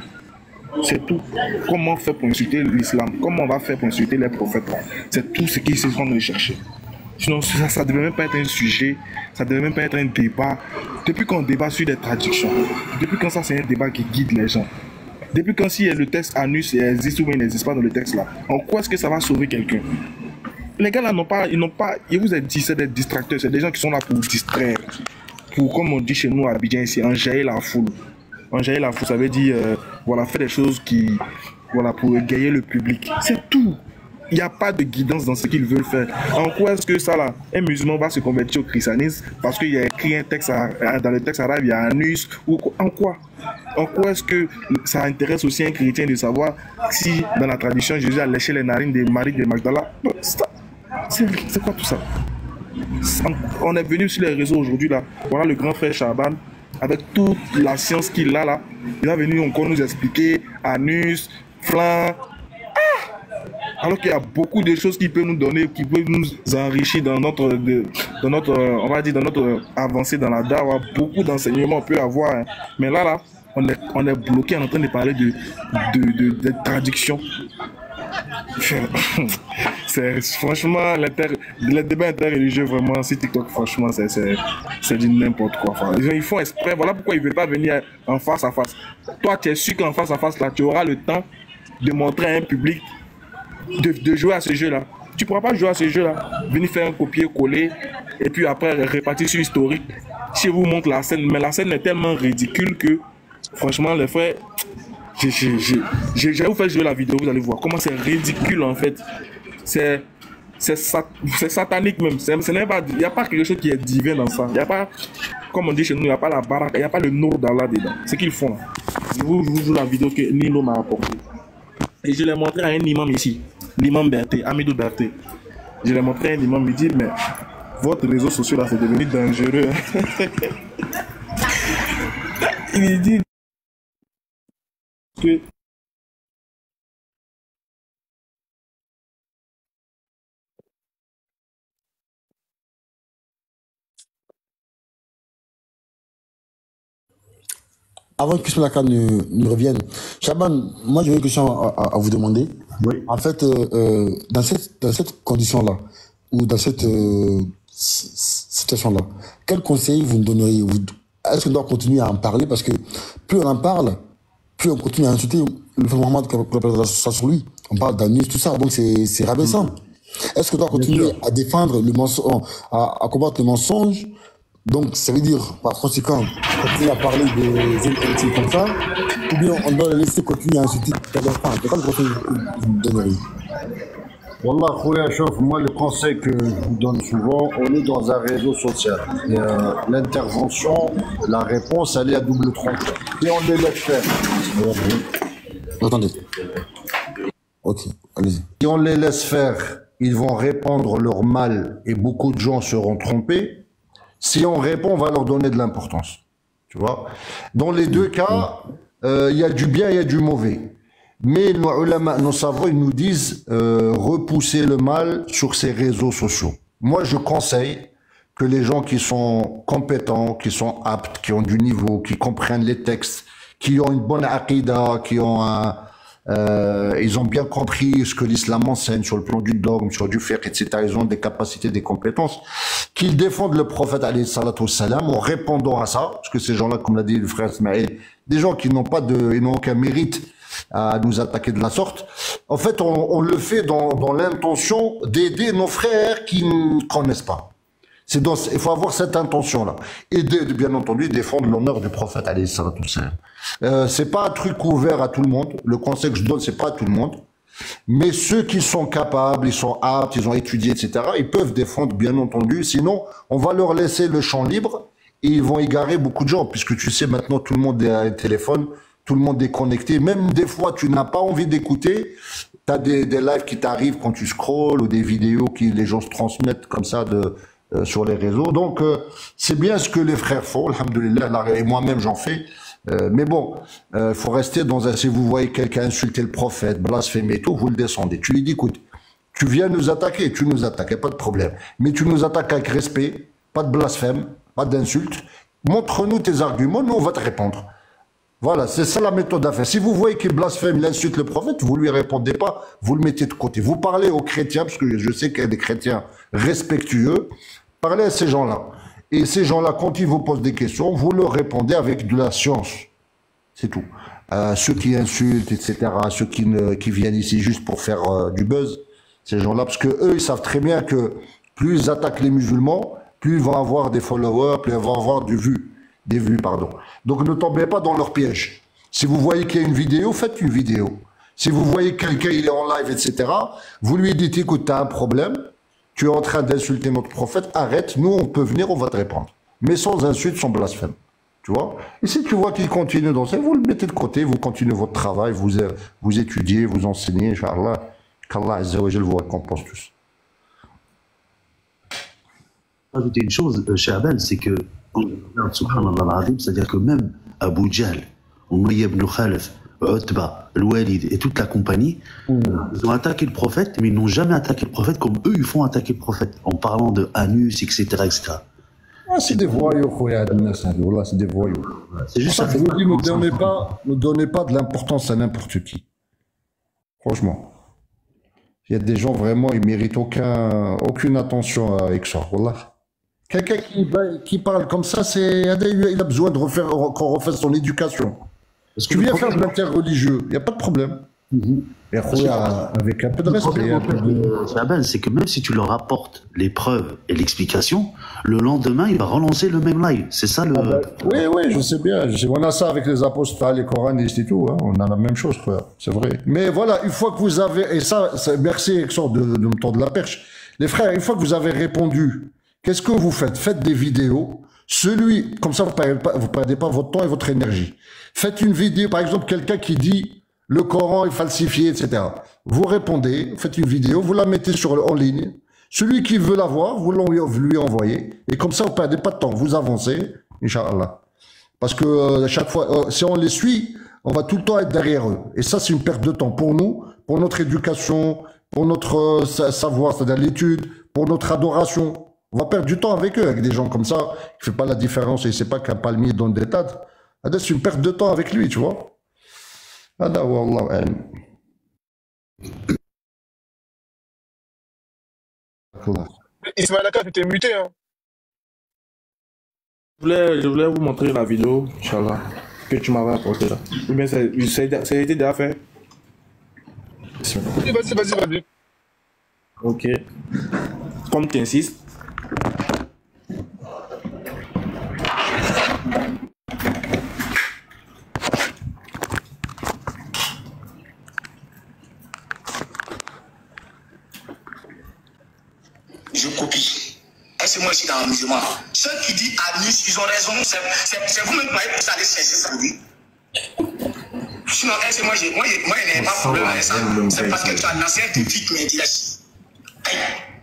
C'est tout. Comment on fait pour insulter l'islam? Comment on va faire pour insulter les prophètes? C'est tout ce qu'ils sont en train de chercher. Sinon, ça ne devait même pas être un sujet, ça ne devait même pas être un débat. Depuis qu'on débat sur des traductions, depuis quand ça c'est un débat qui guide les gens, depuis quand si le texte anus existe ou il n'existe pas dans le texte là, en quoi est-ce que ça va sauver quelqu'un? Les gars là ils n'ont pas, ils vous ont dit c'est des distracteurs, c'est des gens qui sont là pour distraire, pour, comme on dit chez nous à Abidjan ici, enjailler la foule. Enjailler la foule, ça veut dire, voilà, faire des choses qui, voilà, pour égayer le public. C'est tout. Il n'y a pas de guidance dans ce qu'ils veulent faire. En quoi est-ce que ça là, un musulman va se convertir au christianisme parce qu'il y a écrit un texte dans le texte arabe, il y a anus ou en quoi? En quoi est-ce que ça intéresse aussi un chrétien de savoir si dans la tradition Jésus a léché les narines de Marie de Magdala? C'est quoi tout ça? On est venu sur les réseaux aujourd'hui là. Voilà le grand frère Chaban avec toute la science qu'il a là. Il est venu encore nous expliquer anus, flanc. Alors qu'il y a beaucoup de choses qui peuvent nous donner, qui peuvent nous enrichir dans notre on va dire, dans notre avancée dans la dawa. Beaucoup d'enseignements on peut avoir. Hein. Mais là, on est bloqué en train de parler de traduction. Franchement, les débats interreligieux, vraiment, sur TikTok, franchement, c'est du n'importe quoi. Enfin, ils font exprès. Voilà pourquoi ils ne veulent pas venir en face à face. Toi, tu es sûr qu'en face à face, là, tu auras le temps de montrer à un public de jouer à ce jeu-là. Tu ne pourras pas jouer à ce jeu-là. Venir faire un copier-coller et puis après répartir sur historique. Si je vous montre la scène, mais la scène est tellement ridicule que, franchement, les frères, je vais vous faire jouer la vidéo, vous allez voir comment c'est ridicule en fait. C'est satanique même. Il n'y a pas quelque chose qui est divin dans ça. Il n'y a pas, comme on dit chez nous, il n'y a pas la baraka, il n'y a pas le nour d'Allah dedans. C'est qu'ils font là. Je vous joue la vidéo que Nilo m'a apportée. Et je l'ai montré à un imam ici, l'imam Berté, Amidou Berté. Je l'ai montré à un imam, il dit, mais votre réseau social là, c'est devenu dangereux. Il dit que avant que Naka ne revienne, Chaban, moi j'ai une question à vous demander. Oui. En fait, dans cette condition-là, ou dans cette situation-là, quel conseil vous nous donneriez? Est-ce qu'on doit continuer à en parler? Parce que plus on en parle, plus on continue à insulter le frère Mohamed ça sur lui. On parle d'anus, tout ça, donc c'est rabaissant. Est-ce qu'on doit continuer à défendre le mensonge, à combattre le mensonge? Donc, ça veut dire, par conséquent, continuer à parler des intellectuels comme ça, ou bien on doit les laisser continuer à insulter les enfants. C'est quoi le conseil que vous me donneriez? Wallah, Khouya Chouf, moi le conseil que je vous donne souvent, on est dans un réseau social. L'intervention, la réponse, elle est à double tranchant. Et on les laisse faire. Attendez. Ok, allez-y. Si on les laisse faire, ils vont répandre leur mal et beaucoup de gens seront trompés. Si on répond, on va leur donner de l'importance. Tu vois? Dans les deux cas, il y a du bien et il y a du mauvais. Mais nos ulama, nos savants, ils nous disent repousser le mal sur ces réseaux sociaux. Moi, je conseille que les gens qui sont compétents, qui sont aptes, qui ont du niveau, qui comprennent les textes, qui ont une bonne aqida, qui ont ils ont bien compris ce que l'islam enseigne sur le plan du dogme, sur du fiqh, etc. Ils ont des capacités, des compétences, qu'ils défendent le prophète alayhi salatu wassalam en répondant à ça, parce que ces gens-là, comme l'a dit le frère Ismaël, des gens qui n'ont pas ils n'ont aucun mérite à nous attaquer de la sorte. En fait, on le fait dans l'intention d'aider nos frères qui ne connaissent pas. Il faut avoir cette intention-là. Et bien entendu, défendre l'honneur du prophète, alayhi salatu wassalam. C'est pas un truc ouvert à tout le monde. Le conseil que je donne, c'est pas à tout le monde. Mais ceux qui sont capables, ils sont aptes, ils ont étudié, etc., ils peuvent défendre, bien entendu. Sinon, on va leur laisser le champ libre et ils vont égarer beaucoup de gens. Puisque tu sais, maintenant, tout le monde a un téléphone, tout le monde est connecté. Même des fois, tu n'as pas envie d'écouter. Tu as des lives qui t'arrivent quand tu scrolles ou des vidéos qui les gens se transmettent comme ça sur les réseaux. Donc, c'est bien ce que les frères font, alhamdoulilah, et moi-même j'en fais. Mais bon, faut rester dans un... Si vous voyez quelqu'un insulter le prophète, blasphémer et tout, vous le descendez. Tu lui dis, écoute, tu viens nous attaquer, tu nous attaques, y a pas de problème. Mais tu nous attaques avec respect, pas de blasphème, pas d'insulte. Montre-nous tes arguments, nous on va te répondre. Voilà, c'est ça la méthode à faire. Si vous voyez qu'il blasphème, il insulte le prophète, vous lui répondez pas, vous le mettez de côté. Vous parlez aux chrétiens, parce que je sais qu'il y a des chrétiens respectueux, parlez à ces gens-là. Et ces gens-là, quand ils vous posent des questions, vous leur répondez avec de la science. C'est tout. Ceux qui insultent, etc., ceux qui viennent ici juste pour faire du buzz, ces gens-là, parce que eux, ils savent très bien que plus ils attaquent les musulmans, plus ils vont avoir des followers, plus ils vont avoir des vues, pardon. Donc ne tombez pas dans leur piège. Si vous voyez qu'il y a une vidéo, faites une vidéo. Si vous voyez quelqu'un, il est en live, etc., vous lui dites, écoute, tu as un problème, tu es en train d'insulter notre prophète, arrête, nous on peut venir, on va te répondre. Mais sans insulte, sans blasphème. Tu vois? Et si tu vois qu'il continue dans ça, vous le mettez de côté, vous continuez votre travail, vous étudiez, vous enseignez, Inch'Allah, qu'Allah Azza wa Jal vous récompense tous. Ajouter une chose, Shaban, c'est que, subhanallah al-azim, c'est-à-dire que même Abu Jahl, Umayy ibn Khalaf, Utba, Al-Walid et toute la compagnie, ils ont attaqué le prophète, mais ils n'ont jamais attaqué le prophète comme eux, ils font attaquer le prophète, en parlant de Anus, etc., etc. Ah, c'est des voyous, c'est des voyous. C'est juste ça. Je vous dis, ne donnez pas de l'importance à n'importe qui. Franchement. Il y a des gens vraiment, ils méritent aucune attention avec ça. Voilà. Quelqu'un qui parle comme ça, il a besoin qu'on refasse son éducation. Tu viens faire de l'interreligieux, il n'y a pas de problème. Et avec un peu de respect. C'est que même si tu leur apportes les preuves et l'explication, le lendemain, il va relancer le même live. C'est ça le... Oui, je sais bien. On a ça avec les apostles, les coranistes et tout. Hein. On a la même chose, c'est vrai. Mais voilà, une fois que vous avez... Et ça, merci Exor de me tendre la perche. Les frères, une fois que vous avez répondu, qu'est-ce que vous faites? Faites des vidéos. Comme ça, vous ne perdez pas votre temps et votre énergie. Faites une vidéo, par exemple, quelqu'un qui dit... Le Coran est falsifié, etc. Vous répondez, faites une vidéo, vous la mettez en ligne. Celui qui veut la voir, vous lui envoyez. Et comme ça, vous ne perdez pas de temps. Vous avancez, Inch'Allah. Parce que chaque fois, si on les suit, on va tout le temps être derrière eux. Et ça, c'est une perte de temps pour nous, pour notre éducation, pour notre savoir, c'est-à-dire l'étude, pour notre adoration. On va perdre du temps avec eux, avec des gens comme ça, qui ne fait pas la différence et il ne sait pas qu'un palmier donne des tas. C'est une perte de temps avec lui, tu vois. هذا هو والله أعلم. Ismaël Aka, tu t'es muté, hein? Je voulais vous montrer la vidéo, Inch'Allah, que tu m'avais apportée là. Mais ça a été déjà fait. Vas-y. Ok. Comme tu insistes. Je copie. Est-ce que moi je suis dans le musulman? Ceux qui disent Anus, ils ont raison. C'est vous-même qui m'avez poussé à aller chercher ça, oui. Sinon, est-ce que moi je n'ai pas de problème avec ça? C'est parce que tu as lancé un défi qui m'intéresse.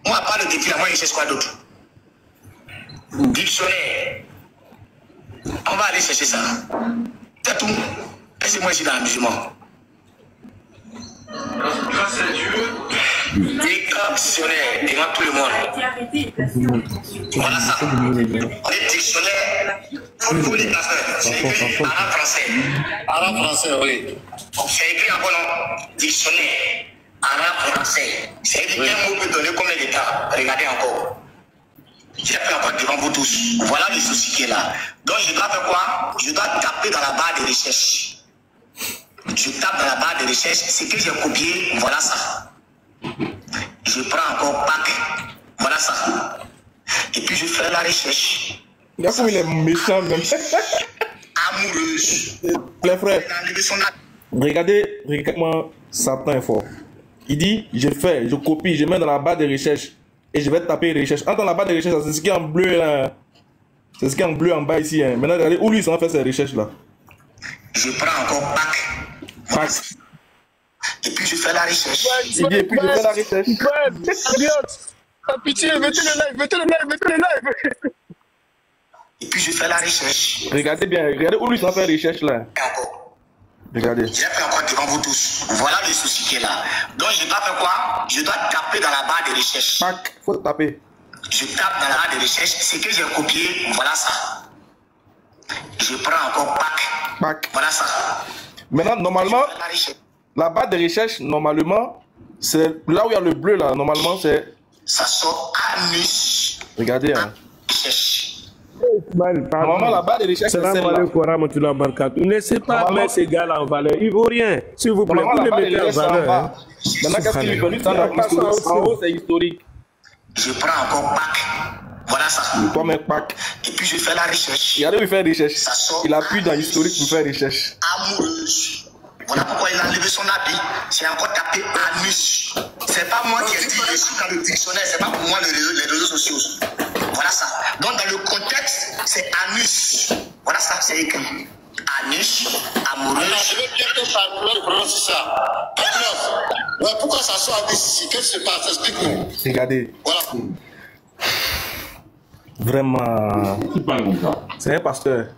Moi, à part le défi, là, moi je cherche quoi d'autre? Dictionnaire. On va aller chercher ça. C'est tout. Est-ce que moi je suis dans le musulman? Grâce à Dieu. Dictionnaire devant tout le monde. Voilà ça. On est dictionnaire. Faut les affaires. C'est écrit arabe français. Arabe français, oui. C'est écrit en bon nom. Dictionnaire. Arabe français. C'est écrit un mot peut donner comme l'État. Regardez encore. J'ai fait encore devant vous tous. Voilà le souci qui est là. Donc je dois faire quoi? Je dois taper dans la barre de recherche. Je tape dans la barre de recherche. Ce que j'ai copié, voilà ça. Je prends encore Pâques, voilà ça. Et puis je fais la recherche. Il est méchant même. Amoureuse. Les frères, regardez-moi, Satan est fort. Il dit, je copie, je mets dans la barre de recherche et je vais taper recherche. Entre dans la barre de recherche, c'est ce qui est en bleu là. C'est ce qui est en bleu en bas ici. Hein. Maintenant, regardez où lui, il s'en fait ses recherches là. Je prends encore Pâques. Et puis je fais la recherche. Et puis je fais la recherche. Pitié, mettez le live. Et puis je fais la recherche. Regardez bien, regardez où lui s'en fait la recherche là. Regardez. J'ai fait encore devant vous tous. Voilà le souci qui est là. Donc je dois faire quoi? Je dois taper dans la barre de recherche. Pac, faut taper. Je tape dans la barre de recherche. Ce que j'ai copié, voilà ça. Je prends encore Pâques. Voilà ça. Maintenant, normalement, la barre de recherche, normalement, c'est là où il y a le bleu, là. Normalement, c'est... Ça sort anus. Regardez, hein. Normalement, la barre de recherche, c'est celle-là. Ne laissez pas mettre ces gars-là en valeur. Ils ne vaut rien. S'il vous plaît, vous les mettez en valeur. Maintenant, qu'est-ce qu'il veut dire? En haut, c'est historique. Je prends encore Pâques. Voilà ça. Toi, mets Pâques. Et puis, je fais la recherche. Regardez où il fait recherche. Ça sort Il appuie dans historique pour faire recherche. Amoureuse. Voilà pourquoi il a enlevé son habit. C'est encore tapé anus. C'est pas moi qui ai dit, je suis dans le dictionnaire, c'est pas pour moi les réseaux sociaux. Voilà ça. Donc dans le contexte, c'est anus. Voilà ça, c'est écrit. Anus, amoureuse. Je vais bien te parler de prononcer ça. Ouais, pourquoi ça sort anus ici? Qu'est-ce qui se passe? Explique-nous. Regardez. Voilà. Vraiment. C'est un pasteur.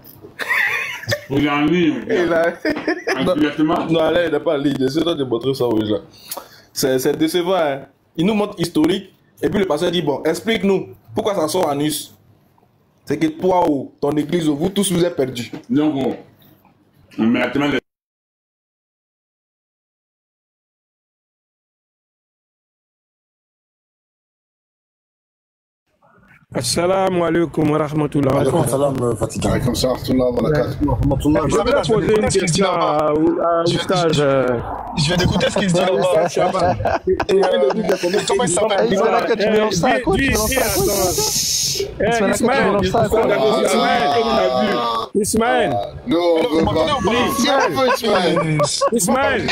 Il est en ligne. Non, là, il n'est pas en ligne. J'essaie de montrer ça aux gens. C'est décevant. Hein. Il nous montre historique. Et puis le pasteur dit, bon, explique-nous pourquoi ça sort anus. C'est que toi ou ton église, vous tous vous êtes perdus. Donc, maintenant, Assalamu alaikum wa rahmatullah. Alaikum salam wa rahmatullah. Je vais poser une question à Oustaz. Je viens d'écouter ce qu'il se dit là-bas. Comment il s'appelle? Ismaël,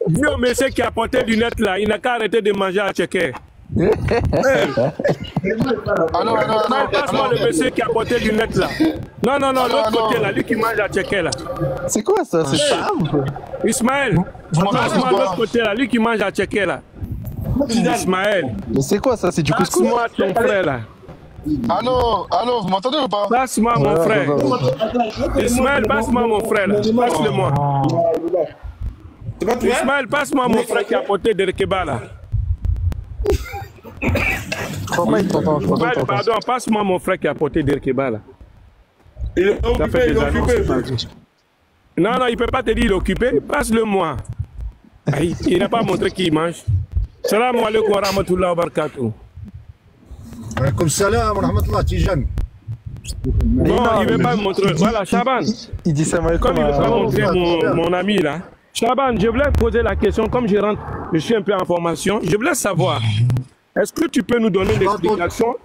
dis au monsieur qui a porté du net là, il n'a qu'à arrêter de manger à Tchéké. Passe-moi le monsieur qui a porté du net là. Non, l'autre côté là, lui qui mange à Tchéké là. C'est quoi ça? C'est simple. Ismaël, passe-moi l'autre côté là, lui qui mange à Tchéké là. Ismaël. Mais c'est quoi ça? C'est du couscous? Passe-moi ton frère là. Allô, vous m'entendez ou pas? Passe-moi mon frère. Ismaël, passe-moi mon frère là. Passe-le-moi. Ismaël, passe-moi mon frère qui a porté de Rekeba là. Pardon, passe-moi mon frère qui a porté Derkeba là. Il est occupé, Non, il ne peut pas te dire il est occupé. Passe-le-moi. Il n'a pas montré qu'il mange. Salam alaikum wa rahmatullah wa barakatuh. Alaikum salam wa rahmatullah, Tijan. Non, il ne veut pas me montrer. Voilà, Chaban. Il dit ça, comme il ne veut pas montrer mon ami là. Chaban, je voulais poser la question, comme je suis un peu en formation, je voulais savoir, est-ce que tu peux nous donner l'explication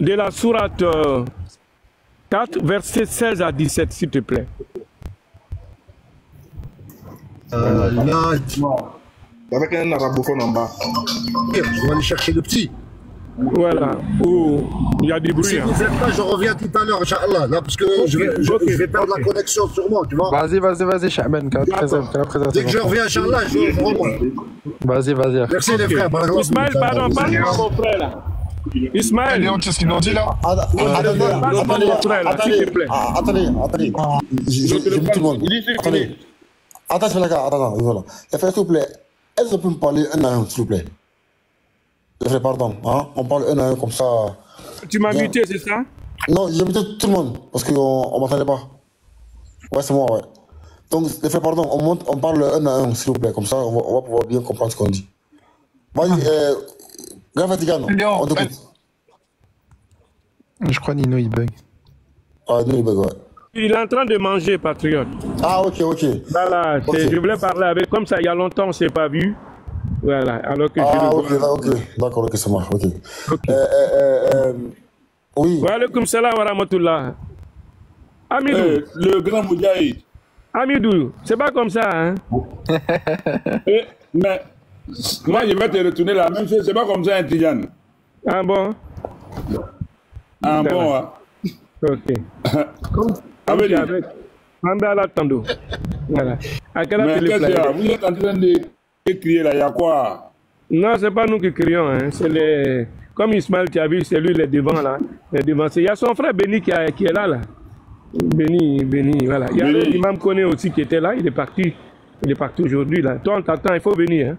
de la sourate 4, versets 16 à 17, s'il te plaît? Avec un arabophone en bas. Je vais aller chercher le petit. Voilà, où il y a du bruit. Si vous êtes là, je reviens tout à l'heure, Inch'Allah, là, parce que je vais perdre la connexion sur moi, tu vois. Vas-y, Chaban, dès que je reviens, Inch'Allah, je remonte. Vas-y. Merci les frères. Ismaël, pardon, parle-moi mon frère là. Ismaël. Léon, qu'est-ce qu'ils nous ont dit là? Attendez, mon frère là, s'il te plaît. Attendez. J'ai vu tout le monde. Attendez. Attends, voilà. Les frères, s'il vous plaît, est-ce que vous pouvez me parler un à un, s'il vous plaît? Pardon, hein? On parle un à un comme ça. Tu m'as muté, c'est ça? Non, j'ai muté tout le monde parce qu'on ne m'entendait pas. Ouais, c'est moi, ouais. Donc, les frères, pardon, on parle un à un, s'il vous plaît, comme ça on va pouvoir bien comprendre ce qu'on dit. Vas-y, Grand Fatigano, on t'écoute. Je crois Nino il bug. Ah, Nino il bug, ouais. Il est en train de manger, patriote. Ah, ok. Voilà, je voulais parler avec, comme ça, il y a longtemps, on ne s'est pas vu. Voilà, alors que ok, d'accord, ok, ça marche, ok. Oui. Wa alaikum salam wa rahmatullah. Amidou. Le grand Moudjaïd. Amidou, c'est pas comme ça, hein? Mais moi, je vais te retourner la même chose, c'est pas comme ça, un Tijan. Ah bon? Ah bon, hein? Ok. Avec Mandala Tando. Voilà. À quelle heure vous êtes en train de crier là, il y a quoi? Non, c'est pas nous qui crions, hein. C'est les... Comme Ismaël, tu as vu, c'est lui les devant là. Les devant. Il y a son frère Béni qui est là, là. Béni, voilà. Il y a l'imam Koné aussi qui était là, il est parti. Il est parti aujourd'hui là. Toi, on t'attend, il faut venir, hein.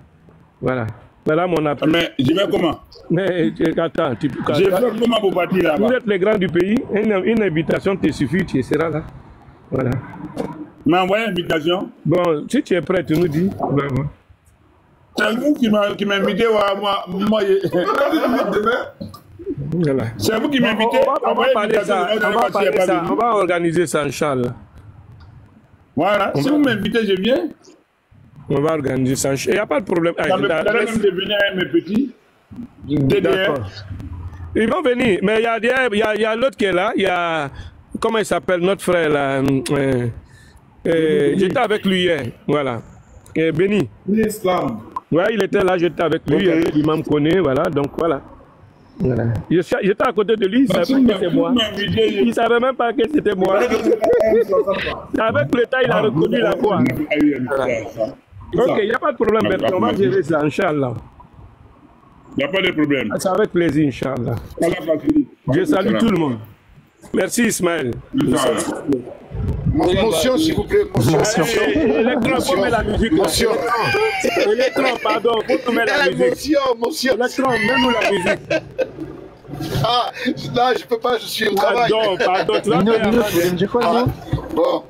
Voilà. Voilà mon appel. Mais je vais comment? Mais attends, je vais comment pour partir là-bas? Vous êtes les grands du pays, une invitation te suffit, tu seras là. Voilà. M'a envoyé une invitation? Bon, si tu es prêt, tu nous dis. Vraiment. C'est vous qui m'invitez, moi. Voilà. C'est vous qui m'invitez. On va organiser ça, Inch'Allah. Voilà, si vous m'invitez, je viens. On va organiser ça. Il n'y a pas de problème. Ça me plairait même de venir avec mes petits. D'accord. Ils vont venir, mais il y a l'autre qui est là. Il y a, comment il s'appelle, notre frère là. J'étais avec lui hier. Voilà. Béni. L'islam. Ouais, il était là, j'étais avec lui. Okay. L'imam connaît, voilà. Donc voilà. Voilà. J'étais à côté de lui, il savait que c'était moi. Il ne savait même pas que c'était moi. Avec le temps, il a reconnu la voix. Ok, il n'y a pas de problème, Bertrand. On va gérer ça, Inch'Allah. Il n'y a pas de problème. C'est avec plaisir, Inch'Allah. Je salue tout le monde. Merci, Ismaël. Motion, s'il vous plaît. Motion. Électron, faut mettre la musique. Motion. Électron, pardon, faut mettre la musique. Motion. Électron, mets-nous la musique. Ah, là, je peux pas, je suis au travail. Pardon, tu vas faire. Bon.